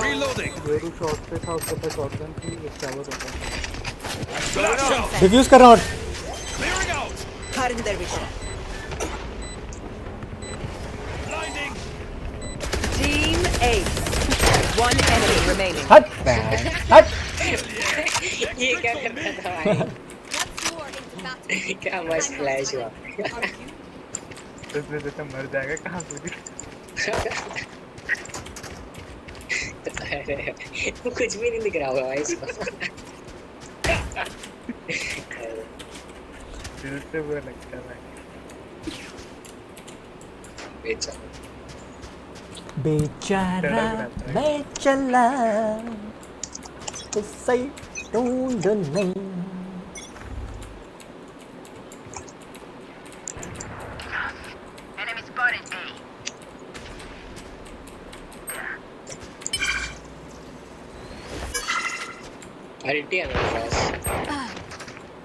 Reloading. वेरू शॉट पे था, उसके पास शॉटगन थी, एक शावर होता। डिफ्यूज कर रहा हूँ। Clearing out. Cutting their vision. Blinding. Team Ace. One enemy remaining. हट। ये क्या कर रहा था भाई? क्या मस्त फ्लैश हुआ। इसमें जैसे मर जाएगा कहाँ पूरी। वो कुछ भी नहीं दिख रहा होगा भाई इसको। दिल से बुरा लगता है। बेचारा मैं चला तो सही ढूंढने।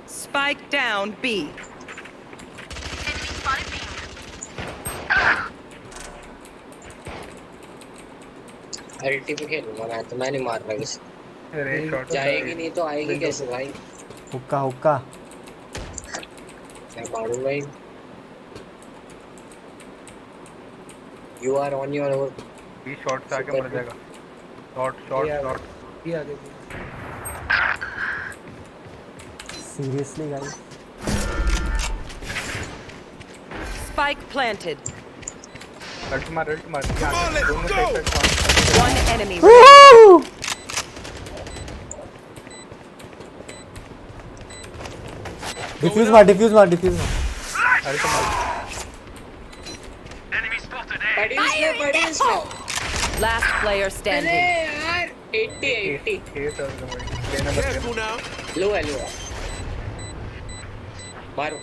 Spike down B. अल्टी पे खेलूंगा मैं, तो मैं नहीं मार रहा किसी। जाएगी नहीं तो आएगी कैसे भाई? हुक्का हुक्का क्या मारूं भाई? You are on your own. B shot से आके मर जाएगा। शॉट ये आगे seriously guys Spike planted. Ult मार Come on, let's go. One enemy remaining. Defuse मार अल्ट मार पड़ी इसमें। Last player अरे standing. यार 80 Careful now. लो है मारो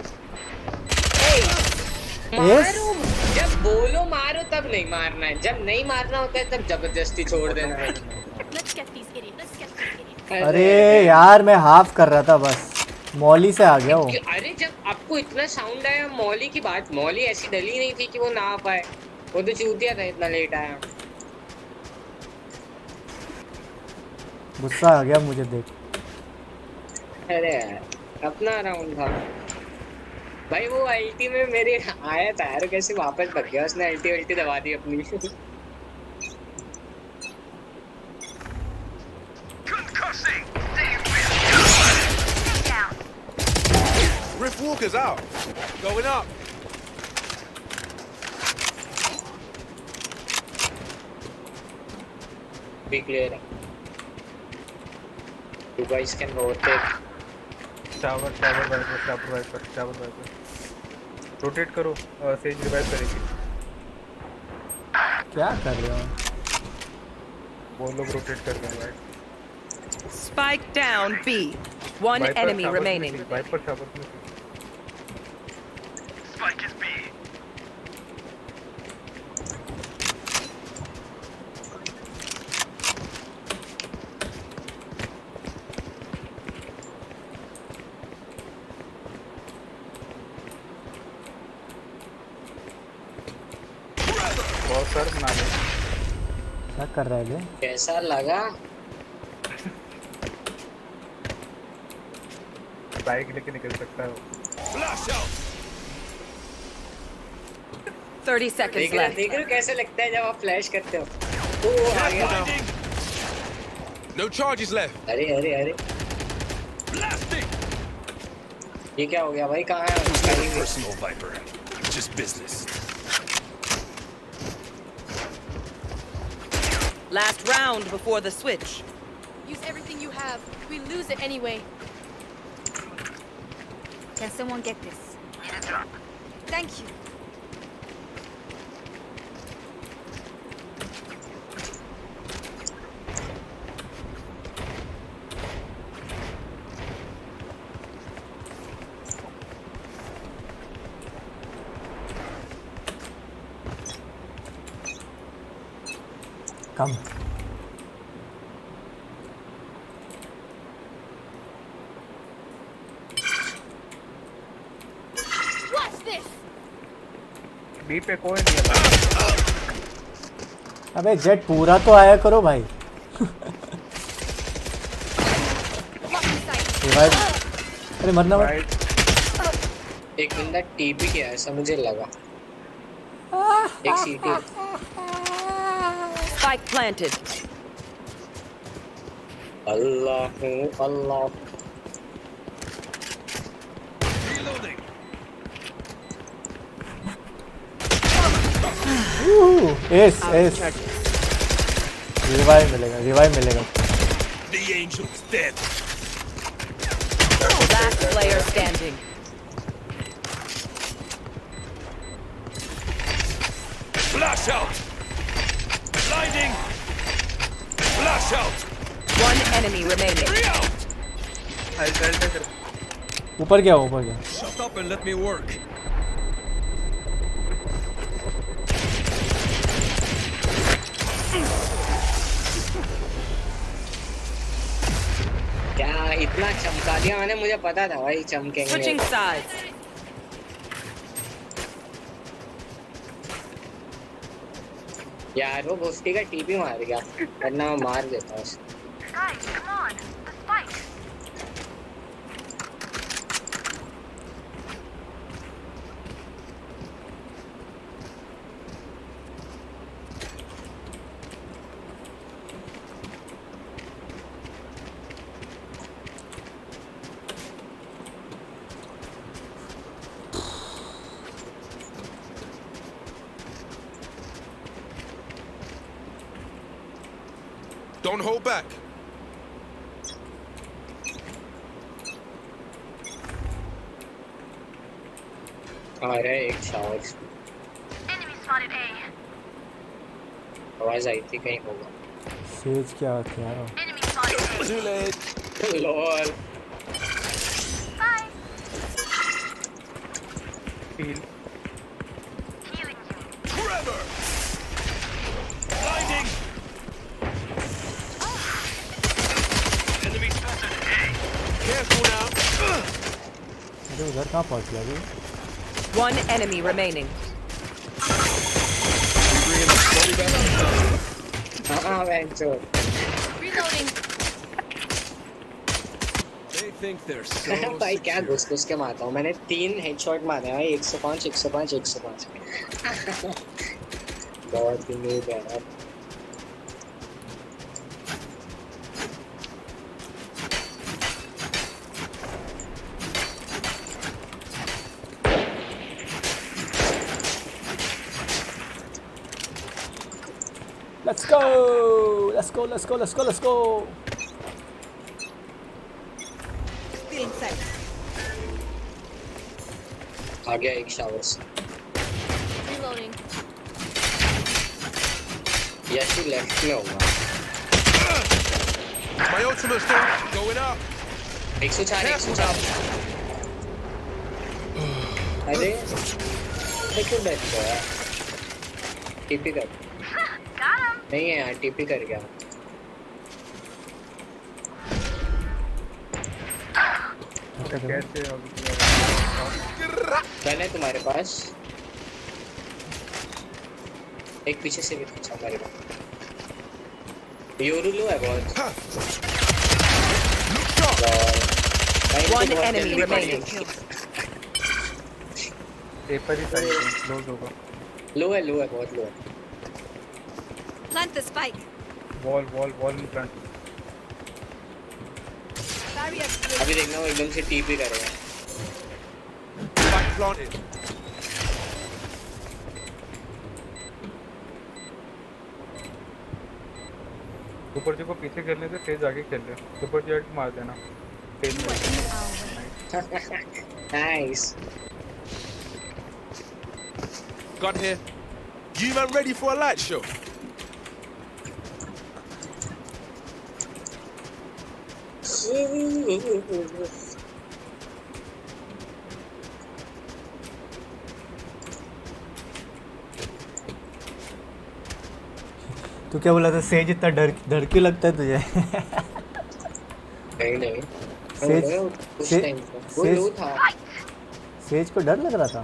मारो जब बोलो मारो तब नहीं मारना है, जब नहीं मारना होता है तब जबरदस्ती छोड़ देना है। अरे यार मैं हाफ कर रहा था बस मॉली से आ गया वो। अरे जब आपको इतना साउंड आया मौली की बात, मौली ऐसी डली नहीं थी कि वो ना आ पाए, वो तो चूतिया था इतना लेट आया। गुस्सा आ गया मुझे देख। अरे यार अपना राउंड था भाई, वो अल्टी में मेरे आया था यार, कैसे वापस भग गया उसने, अल्टी दबा दी अपनी। Rift Walker's out. Going up. Be clear. You guys can rotate. Shower rotate करो, सेज रिवाइव करेगी। क्या कर रहे हो? वो लोग रोटेट कर रहे हैं। Spike down B. One enemy remaining. Viper shower में Spike is B. बहुत सर बना ले। क्या कर रहा है बे? कैसा लगा? बाइक लेके निकल सकता है वो। Flash out. 30 seconds left. देख रहे हो कैसे लगता है जब आप फ्लैश करते हो? ओ आ गया। No charges left. अरे Blasting. ये क्या हो गया भाई, कहाँ है? Personal Viper. Just business. Last round before the switch. Use everything you have. We lose it anyway. Can someone get this? Thank you. Come. Watch this. B पे कोई नहीं है। अबे जेट पूरा तो आया करो भाई। रिवाइव। अरे मरना मत। एक बंदा टीपी किया ऐसा मुझे लगा। एक सीटी। Spike planted. अल्लाह Reloading. एस रिवाइव मिलेगा। The angel's dead. Last player standing. Flash out. Blinding. Flash out. One enemy remaining. Three out. ऊपर गया। Shut up and let me work. क्या इतना चमका दिया मैंने, मुझे पता था भाई चमकेंगे। Switching sides. यार वो भोसडी का टीपी मार गया, वरना मैं मार देता उसे। Guys, come on. The spike. Don't hold back. अरे एक शावर Enemy spotted A. आवाज आई थी कहीं होगा सेज क्या होता है यार? Enemy spotted A. Too late. Lol Bye. Heal. Healing you. Trevor. Blinding. Enemy spotted A. Careful now. अरे उधर कहाँ पहुँच गया अभी? One enemy remaining. हाँ venture Reloading. They think they're so भाई क्या secure. घुस के मारता हूँ मैंने 3 हेडशॉट मारे भाई 105 105 105 बहुत ही नीड है यार Let's go! Let's go! Let's go! Let's go! Let's go! Feeling sight. आ गया एक शावर से Reloading. यशु लेफ्ट में होगा My ultimate's still going up. 104 104 अरे देखो बैठ गया टीपी कर नहीं है यार टीपी कर गया कैसे गन है तुम्हारे पास एक पीछे से भी अच्छा हमारे पास योरू लो है बहुत One enemy remaining. पेपर ही साइड क्लोज होगा लो है बहुत लो है Plant the spike. Wall in front Barrier created. अभी देखना वो एकदम से टीपी करेगा Spike planted. सुपर जी को पीछे खेलने से तेज आगे खेल ले सुपर जी आगे मार देना तेज nice Gun here. You man ready for a light show? तू क्या बोला था सेज इतना डर क्यों लगता है तुझे? नहीं सेज उस टाइम वो लो था सेज को डर लग रहा था।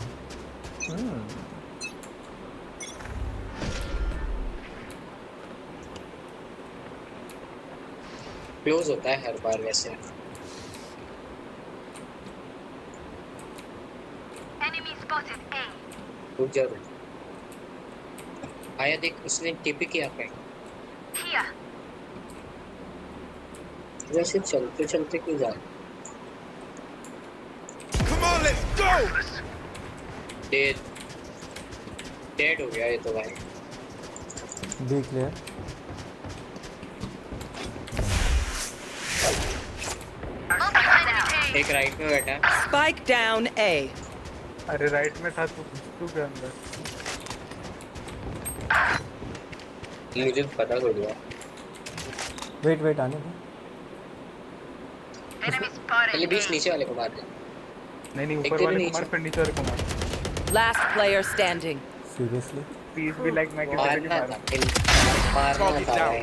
क्लोज होता है हर बार वैसे Enemy spotted A. रुक जा आया देख उसने टीपी किया कहीं Here. वैसे चलते चलते क्यों जा Come on, let's go. Dead हो गया ये तो भाई बी क्लियर एक राइट में बैठा है Spike down A. अरे राइट में था तू के अंदर मुझे पता हो गया वेट आने दो पहले बीच नीचे वाले को मार दे नहीं ऊपर वाले को मार फिर नीचे वाले को मार Last player standing. Seriously please be like मैं किसी को मारना था भाई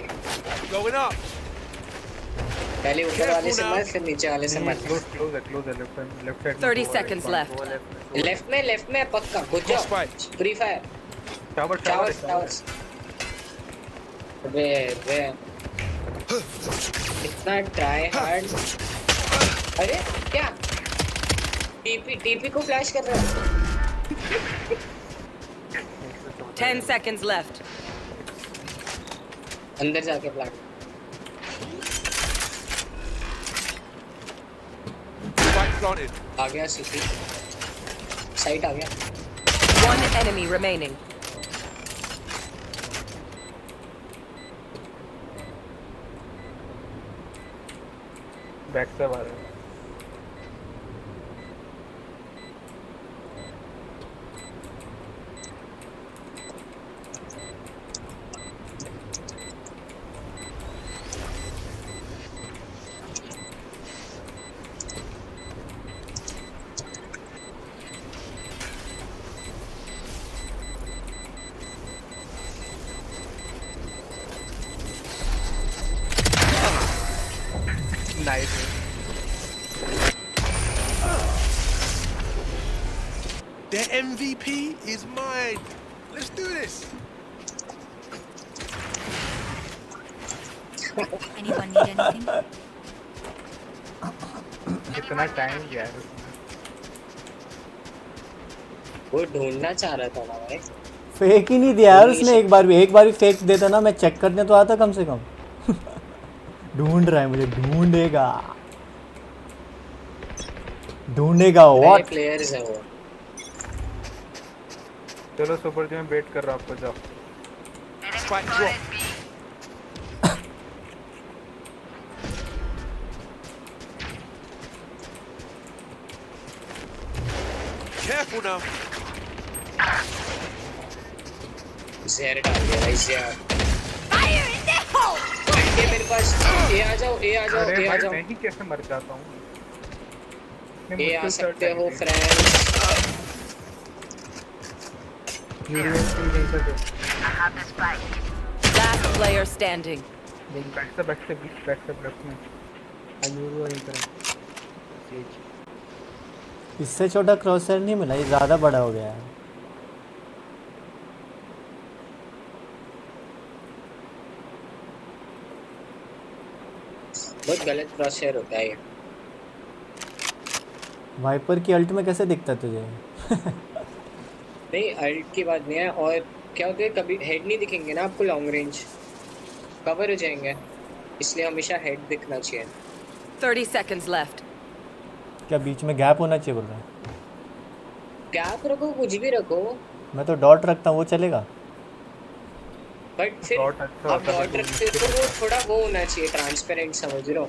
Going up. पहले ऊपर वाले से मार फिर नीचे वाले से मार क्लोज है left side 30 seconds left. Left में पक्का घुस जाओ फ्री फायर टावर्स वे इतना ट्राई हार्ड अरे क्या टीपी को फ्लैश कर रहा है 10 seconds left. अंदर जाके प्लांट Spike planted. आ गया सिटी साइट आ गया One enemy remaining. बैक से आ रहा है। Nice. Their MVP is mine. Let's do this. Anyone need anything? कितना टाइम गया है वो ढूंढना चाह रहा था ना भाई। फेक ही नहीं दिया यार उसने। एक बार भी फेक देता ना, मैं चेक करने तो आता कम से कम। ढूंढ रहा है मुझे, ढूंढेगा व्हाट प्लेयर्स है वो। चलो सुपर जी, मैं वेट कर रहा हूँ आपको, जाओ। Spike drop. Careful now. ज़हर डाल दिया भाई ज़हर। Fire in the hole! ये मेरे पास ए आ जाओ। अरे भाई मैं ही कैसे मर जाता हूँ? ए आ सकते हो friends. Last player standing. Back से लेफ्ट में। इससे छोटा क्रॉसर नहीं मिला, ये ज़्यादा बड़ा हो गया है। बहुत गलत क्रॉसहेयर होता है ये। वाइपर की अल्ट में कैसे दिखता है तुझे? नहीं अल्ट की बात नहीं है, और क्या होता है कभी हेड नहीं दिखेंगे ना आपको, लॉन्ग रेंज कवर हो जाएंगे, इसलिए हमेशा हेड दिखना चाहिए। 30 seconds left. क्या बीच में गैप होना चाहिए बोल रहा है? गैप रखो, कुछ भी रखो। मैं तो डॉट रखता हूँ, वो चलेगा? बट फिर आप डॉट रखते हो तो वो थोड़ा वो होना चाहिए, ट्रांसपेरेंट, समझ रहे हो?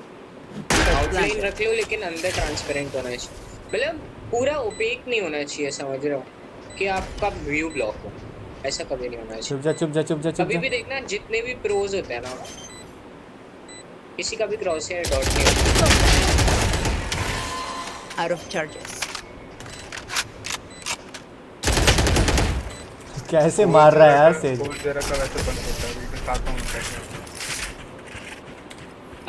आउटलाइन रख लो लेकिन अंदर ट्रांसपेरेंट होना चाहिए, मतलब पूरा ओपेक नहीं होना चाहिए, समझ रहे हो? कि आपका व्यू ब्लॉक हो, ऐसा कभी नहीं होना चाहिए। चुप जा। कभी भी देखना, जितने भी प्रोज होते हैं ना, किसी का भी क्रॉसहेयर डॉट नहीं होता। Out of charges. कैसे मार रहा है यार सेज? जरा का वैसे बंद होता है, मैं खाता हूँ कैसे।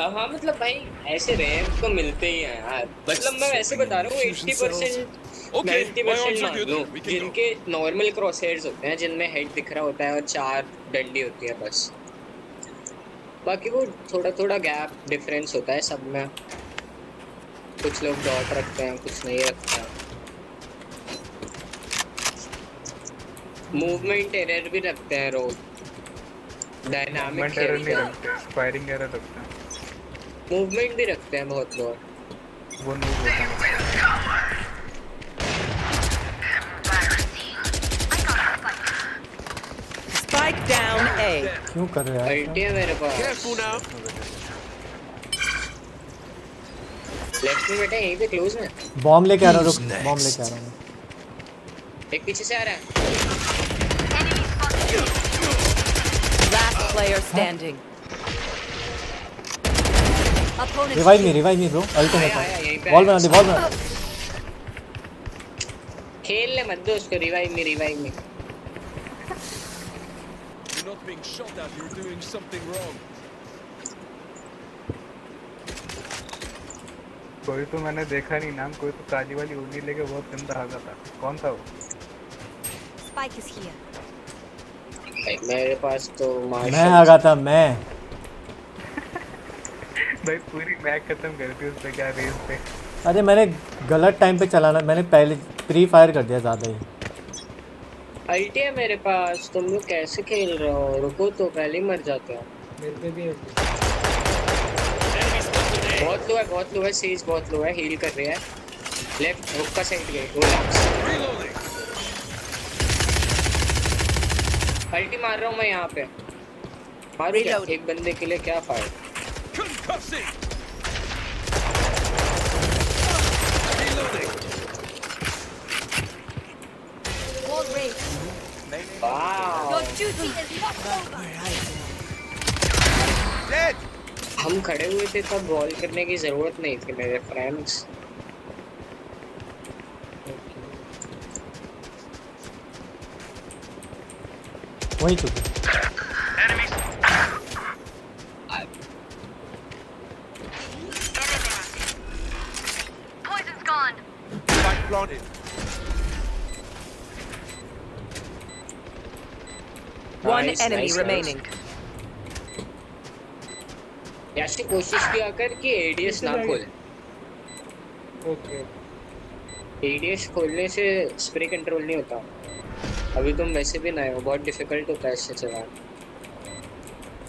हाँ मतलब भाई ऐसे रैंक तो मिलते ही हैं यार, मतलब मैं वैसे बता रहा हूँ 80% 90% मान लो जिनके नॉर्मल क्रॉसहेयर्स होते हैं, जिनमें हेड दिख रहा होता है और 4 डंडी होती है बस, बाकी वो थोड़ा गैप डिफरेंस होता है सब में। कुछ लोग डॉट रखते हैं, कुछ नहीं रखते हैं। मूवमेंट एरर भी रखते हैं रोज, डायनामिक एरर नहीं रखते, फायरिंग एरर रखते हैं, मूवमेंट भी रखते हैं बहुत लोग, वो नहीं होता है। Spike down A. क्यों कर रहे हैं? अल्टी है मेरे पास। लेफ्ट में बैठे यहीं पे क्लोज में। बॉम्ब लेके आ रहा हूँ, रुक, बॉम्ब लेके आ रहा हूँ। एक पीछे से आ रहा है। Last player standing. Revive me bro, ultimate ball बना दे। खेलने मत दो उसको, revive me. You're not being shot at, you're doing something wrong. कोई तो मैंने देखा नहीं नाम, कोई तो काली वाली ओढ़नी लेके बहुत गंदा भागा था, कौन था वो? Spike is here. मेरे पास तो मैं भागा था मैं। भाई पूरी मैच खत्म कर दी उसने, क्या रेस पे। अरे मैंने गलत टाइम पे चलाना, मैंने पहले प्री फायर कर दिया ज़्यादा ही। अल्टी है मेरे पास, तुम लोग कैसे खेल रहे हो? रुको तो, पहले ही मर जाते हो। मेरे पे भी बहुत लो है, सीज बहुत लो है, हील कर रही है। लेफ्ट हुक का साइड गई, वो अल्टी मार रहा हूँ मैं यहाँ पे। मारू क्या? एक बंदे के लिए क्या fire? Wall raised. Wow. Your duty is not over. Dead. हम खड़े हुए थे तब वॉल करने की जरूरत नहीं थी मेरे फ्रेंड्स. वहीं तो Poison's gone. Spike planted. One Nice, enemy nice, remaining. याशी कोशिश किया कर कि एडीएस ना खोले. ओके. एडीएस खोलने से स्प्रे कंट्रोल नहीं होता. अभी तुम वैसे भी नए हो, बहुत डिफिकल्ट होता है इससे चलाना.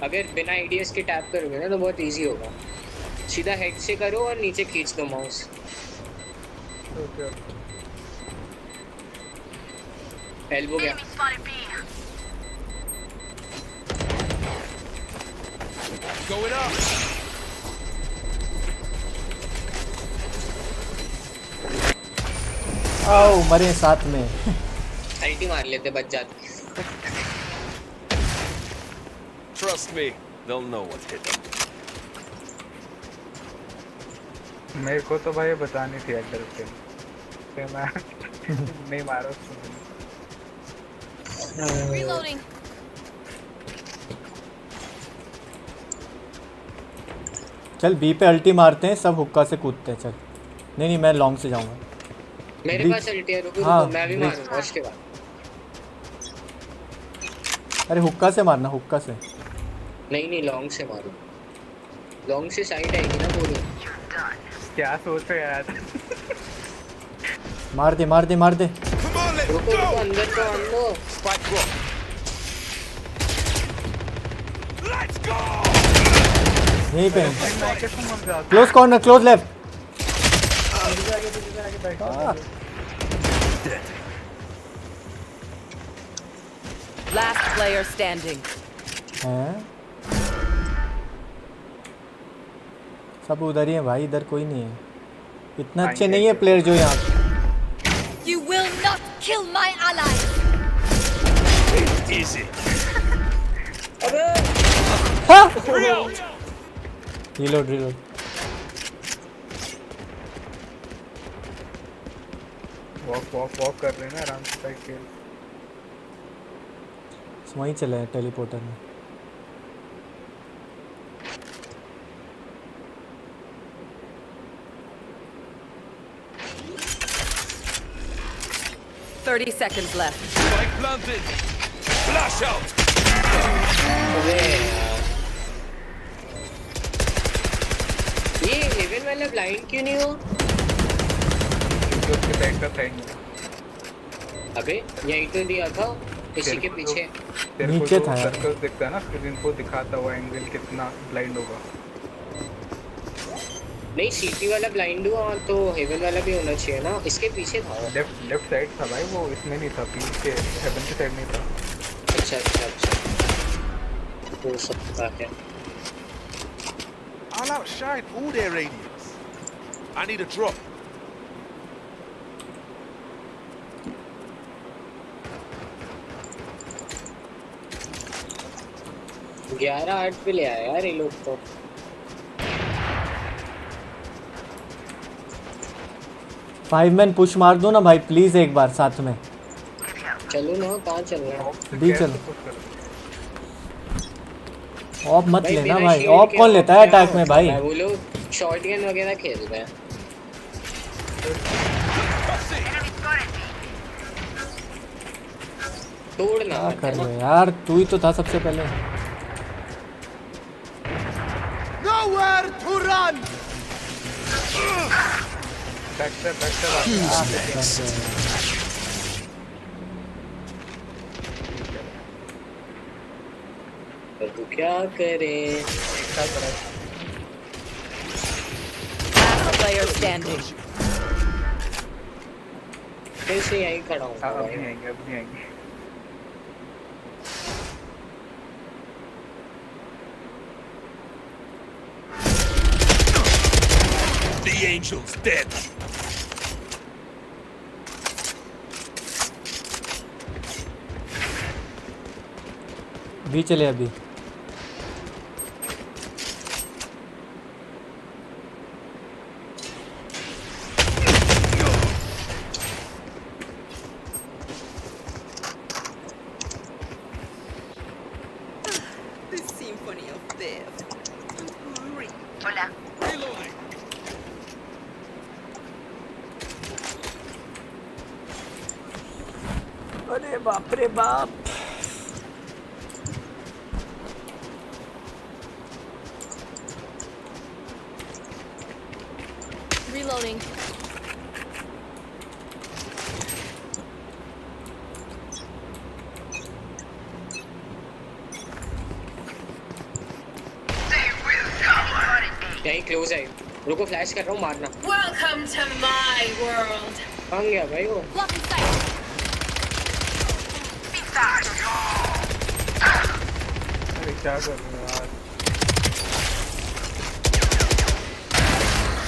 अगर बिना एडीएस के टैप करोगे ना तो बहुत इजी होगा. सीधा हेड से करो और नीचे खींच दो माउस. ओके. एल्बो गया. Enemy spotted B. Going up. आओ मरे साथ में. अल्टी मार लेते बच जाते. Trust me, they'll know what's hit them. मेरे को तो भाई बतानी थी एड्रेस पे. मैं नहीं मारा उसको. Reloading. चल बी पे अल्टी मारते हैं, सब हुक्का से कूदते हैं. चल नहीं मैं लॉन्ग से जाऊंगा. मेरे पास अल्टी है. रुको हाँ, मैं भी मारूंगा उसके बाद. अरे हुक्का से मारना, हुक्का से. नहीं लॉन्ग से मारो. लॉन्ग से साइड आएगी ना पूरी. क्या सोच रहे यार. मार दे Come on, let's रुको go. अंदर तो आन दो. Spike drop. Let's go. यहीं पे. मैं कैसे मर जाता. Close corner, close left. Last player standing. हैं? सब उधर ही है भाई, इधर कोई नहीं है. इतना अच्छे नहीं है प्लेयर जो यहाँ. You will not kill my ally. Easy. Reload. Walk कर रहे हैं ना आराम से साइड के. वहीं चले हैं टेलीपोर्टर में. Thirty seconds left. Spike planted. Flash out. ये हेवन वाला ब्लाइंड क्यों नहीं हो? क्योंकि उसके बैक का साइड में. अबे यही तो दिया था इसी के पीछे. नीचे था यार. सर्कल दिखता है ना, फिर इनको दिखाता हुआ एंगल कितना ब्लाइंड होगा. नहीं सीटी वाला ब्लाइंड हुआ तो हेवन वाला भी होना चाहिए ना. इसके पीछे था. लेफ्ट साइड था भाई, वो इसमें नहीं था. पीछे हेवन के साइड नहीं था. अच्छा हो सकता है. I'll outshine all their radiance. I need a drop. ग्यारह 8 पे ले आया यार ये लोग तो. फाइव मैन पुश मार दो ना भाई प्लीज एक बार साथ में. चलो ना कहाँ चल रहा है. डी चलो. ऑफ मत भाई, लेना बिना भाई. shield ऑफ के कौन off लेता है क्या अटैक में होता भाई. है? वो लोग शॉटगन वगैरह खेल रहे हैं. तोड़ना क्या कर रहे हो यार, तू ही तो था सबसे पहले. Nowhere to run. बैक से तो क्या करे. Last player standing. कैसे यहीं खड़ा हूँ. अब नहीं आएंगे. The angel's dead. बी चले अभी. This symphony of death. Hola. Reloading. अरे बाप रे बाप. Reloading. यहीं क्लोज है. रुको फ्लैश कर रहा हूँ मारना. Welcome to my world. कहाँ गया भाई वो? Blocking sight. अरे क्या कर रहे हो यार?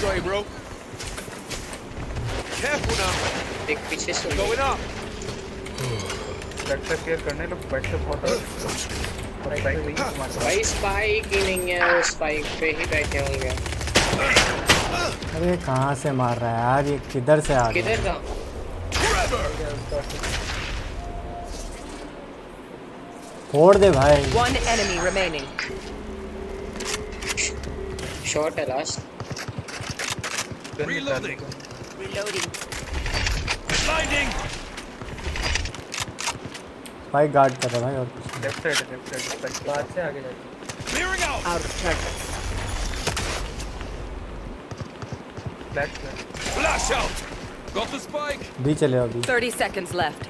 Sorry, bro. Careful now. एक पीछे से. Going up. बैक से क्लियर करने लोग बैक से बहुत भाई स्पाइक ही नहीं है. वो स्पाइक पे ही बैठे होंगे. अरे कहाँ से मार रहा है यार ये? किधर से आ गया? किधर था? फोड़ दे भाई. One enemy remaining. शॉट है लास्ट. Reloading. Reloading. Blinding. भाई गार्ड कर रहा है भाई. और कुछ लेफ्ट साइड बाहर से आगे जाके. Clearing out. Out of target. Flash out. Got the spike. B चले अभी. 30 seconds left.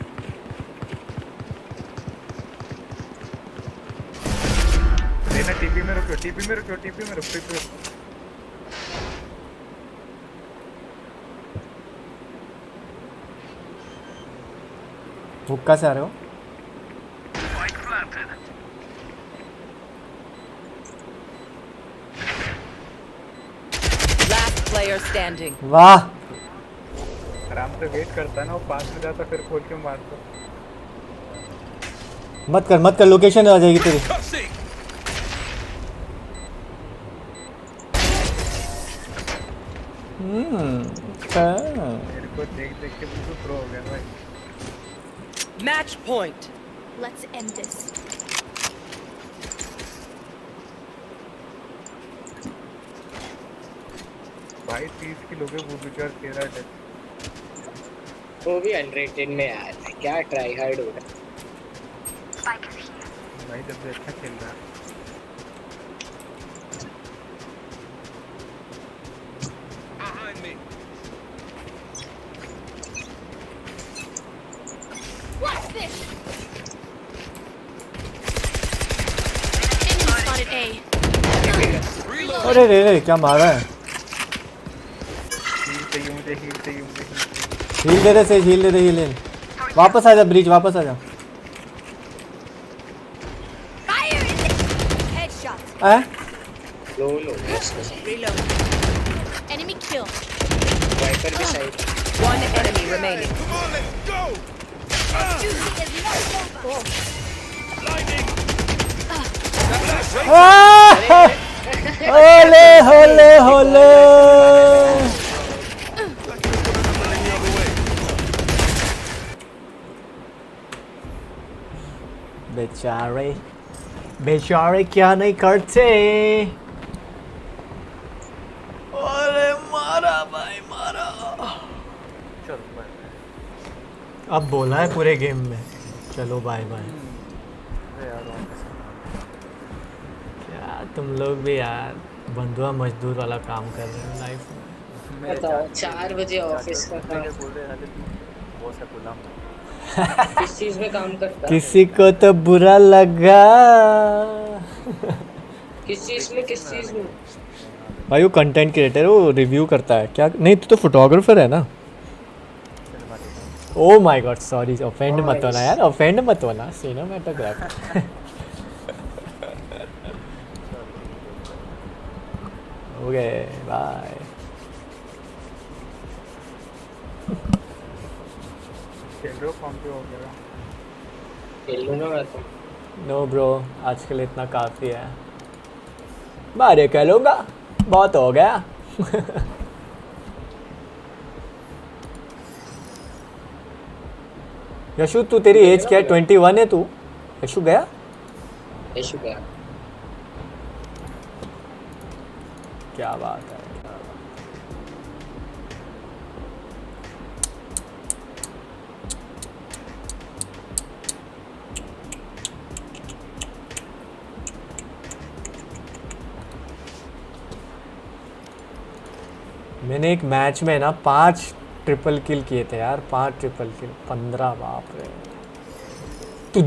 लेना टीपी में रुको. टीपी में रुको. टीपी में रुको. हुक्का से आ रहे हो? Last player standing. वाह. आराम से वेट करता है ना. वो पास में जाता फिर खोल के मारता. मत कर. लोकेशन आ जाएगी तेरी. मेरे को देख के बिल्कुल प्रो हो गया भाई. Match point. Let's end this. भाई 30 किलो के वो बिचार 13 डेथ. वो भी अनरेटेड में आया था. क्या ट्राई हार्ड हो रहा है भाई. जब से अच्छा खेल रहा है. Behind me. What's this? Enemy spotted A. अरे रे क्या मारा है? हील चाहिए मुझे. हील दे दे से. हील दे. वापस आ जा ब्रिज. वापस आ जा. Fire in the headshot. लो. Reload. Enemy kill. वाइपर भी side. One enemy remaining. Come on, let's go. Duty is not over. Blinding. होले. बेचारे क्या नहीं करते. अरे मारा भाई मारा. अब बोला है पूरे गेम में चलो बाय बाय. क्या तुम लोग भी यार बंधुआ मजदूर वाला काम कर रहे हो लाइफ में. बताओ 4 बजे ऑफिस का काम. किस चीज में काम करता है? किसी को तो बुरा लगा. किस चीज में? भाई वो कंटेंट क्रिएटर. वो रिव्यू करता है क्या? नहीं तू तो फोटोग्राफर है ना. Oh my god sorry. Offend मत होना यार. ऑफेंड मत होना. सिनेमेटोग्राफर. Okay bye. खेल रहे हो कौन पे हो गया? खेल लूंगा मैं तो. नो ब्रो, आज के लिए इतना काफ़ी है। बारे खेलूँगा, बहुत हो गया। यशु तू तेरी एज क्या है? 21 है तू? यशु गया? यशु गया। क्या बात है। मैंने एक मैच में ना 5 ट्रिपल किल किए थे यार, 5 ट्रिपल किल, 15, बाप रे। टू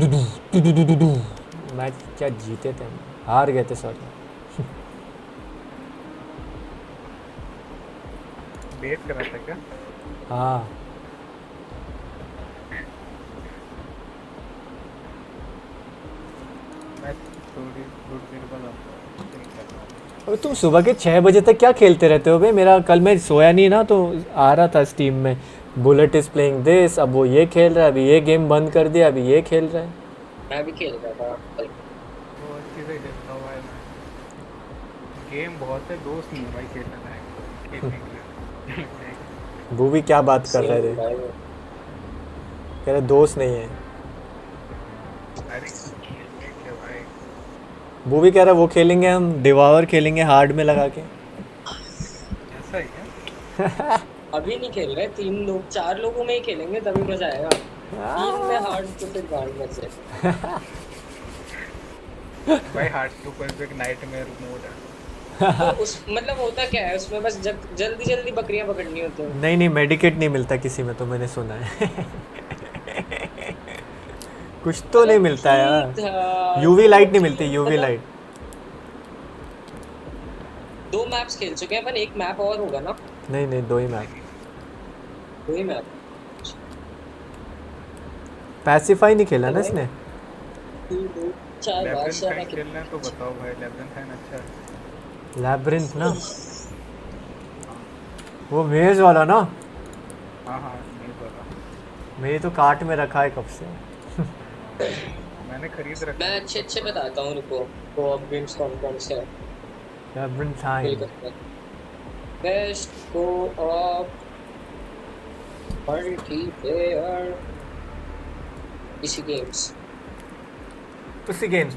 मैच क्या जीते थे, हार गए थे सॉरी। बेट कर रहा था क्या? हाँ मैं थोड़ी गुड देर बाद आता हूँ। अबे तुम सुबह के 6 बजे तक क्या खेलते रहते हो बे? मेरा कल मैं सोया नहीं ना, तो आ रहा था स्टीम में बुलेट इज प्लेइंग दिस, अब वो ये खेल रहा है, अभी ये गेम बंद कर दिया, अभी ये खेल रहा है। मैं भी खेल रहा था कल। वो चीज़ें देखता हुआ है मैं। गेम बहुत है, दोस्त नहीं है भाई खेलना है, खेलने के लिए। वो भी क्या बात कर रहे थे, कह रहे दोस्त नहीं है। अरे खेलने के भाई। वो भी कह रहा है वो खेलेंगे, हम डिवावर खेलेंगे हार्ड में लगा के। ऐसा ही है? अभी नहीं खेल रहे, 3 लोग 4 लोगों में ही खेलेंगे तभी मजा आएगा। 3 में हार्ड तो फिर गांड में से। भाई हार्ड टू पर एक नाइटमेयर मोड है। तो उस मतलब होता क्या है उसमें? बस जल्दी जल्दी बकरियां पकड़नी होती हैं। नहीं नहीं, मेडिकेट नहीं मिलता किसी में, तो मैंने सुना है। कुछ तो नहीं मिलता यार, यूवी लाइट नहीं मिलती, यूवी लाइट। 2 मैप्स खेल चुके हैं अपन, एक मैप और होगा ना? नहीं नहीं, 2 ही मैप। 2 ही मैप। पैसिफाई नहीं खेला ना इसने। 4 लैब्रिंथ खेलना है तो बताओ भाई, लैब्रिंथ अच्छा है। लैब्रिंथ ना, वो मेज वाला ना? हाँ हाँ मेज वाला। मेरी तो कार्ट में रखा है कब से। मैंने खरीद रखा। मैं अच्छे बताता हूँ, रुको। कोऑप गेम्स कौन से हैं? Labyrinth time, best co-op multiplayer इसी गेम्स। पुसी गेम्स।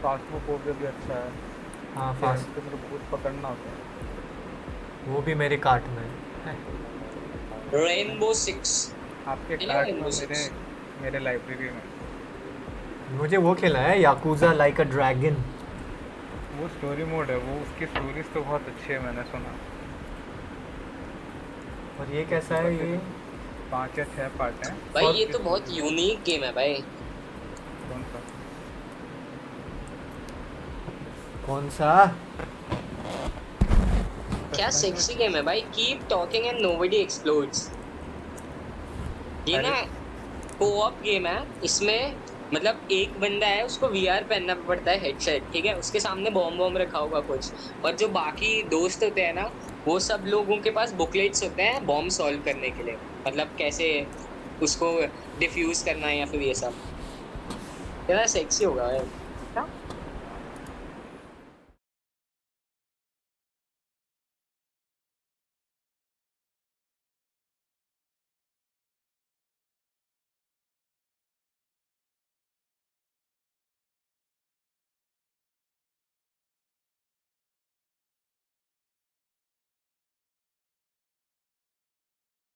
फास्मोफोबिया भी अच्छा है। हाँ फास्ट, तो मेरे भूत पकड़ना होता है। वो भी मेरे कार्ट में है। रेनबो 6 आपके कार्ट में, मेरे लाइब्रेरी में। मुझे वो खेला है याकूजा लाइक अ ड्रैगन। वो स्टोरी मोड है, वो उसकी स्टोरीज तो बहुत अच्छी है, मैंने सुना। और ये कैसा है? ये 5 या 6 पार्ट हैं भाई। ये तो बहुत यूनिक गेम है भाई। कौन सा? क्या सेक्सी गेम है भाई। Keep talking and nobody explodes. ये ना कोऑप गेम है, इसमें मतलब एक बंदा है, उसको वीआर पहनना पड़ता है, हेडसेट, ठीक है। उसके सामने बॉम्ब रखा होगा कुछ, और जो बाकी दोस्त होते हैं ना, वो सब लोगों के पास बुकलेट्स होते हैं बॉम्ब सॉल्व करने के लिए, मतलब कैसे उसको डिफ्यूज करना है या फिर ये सब। कितना सेक्सी होगा यार।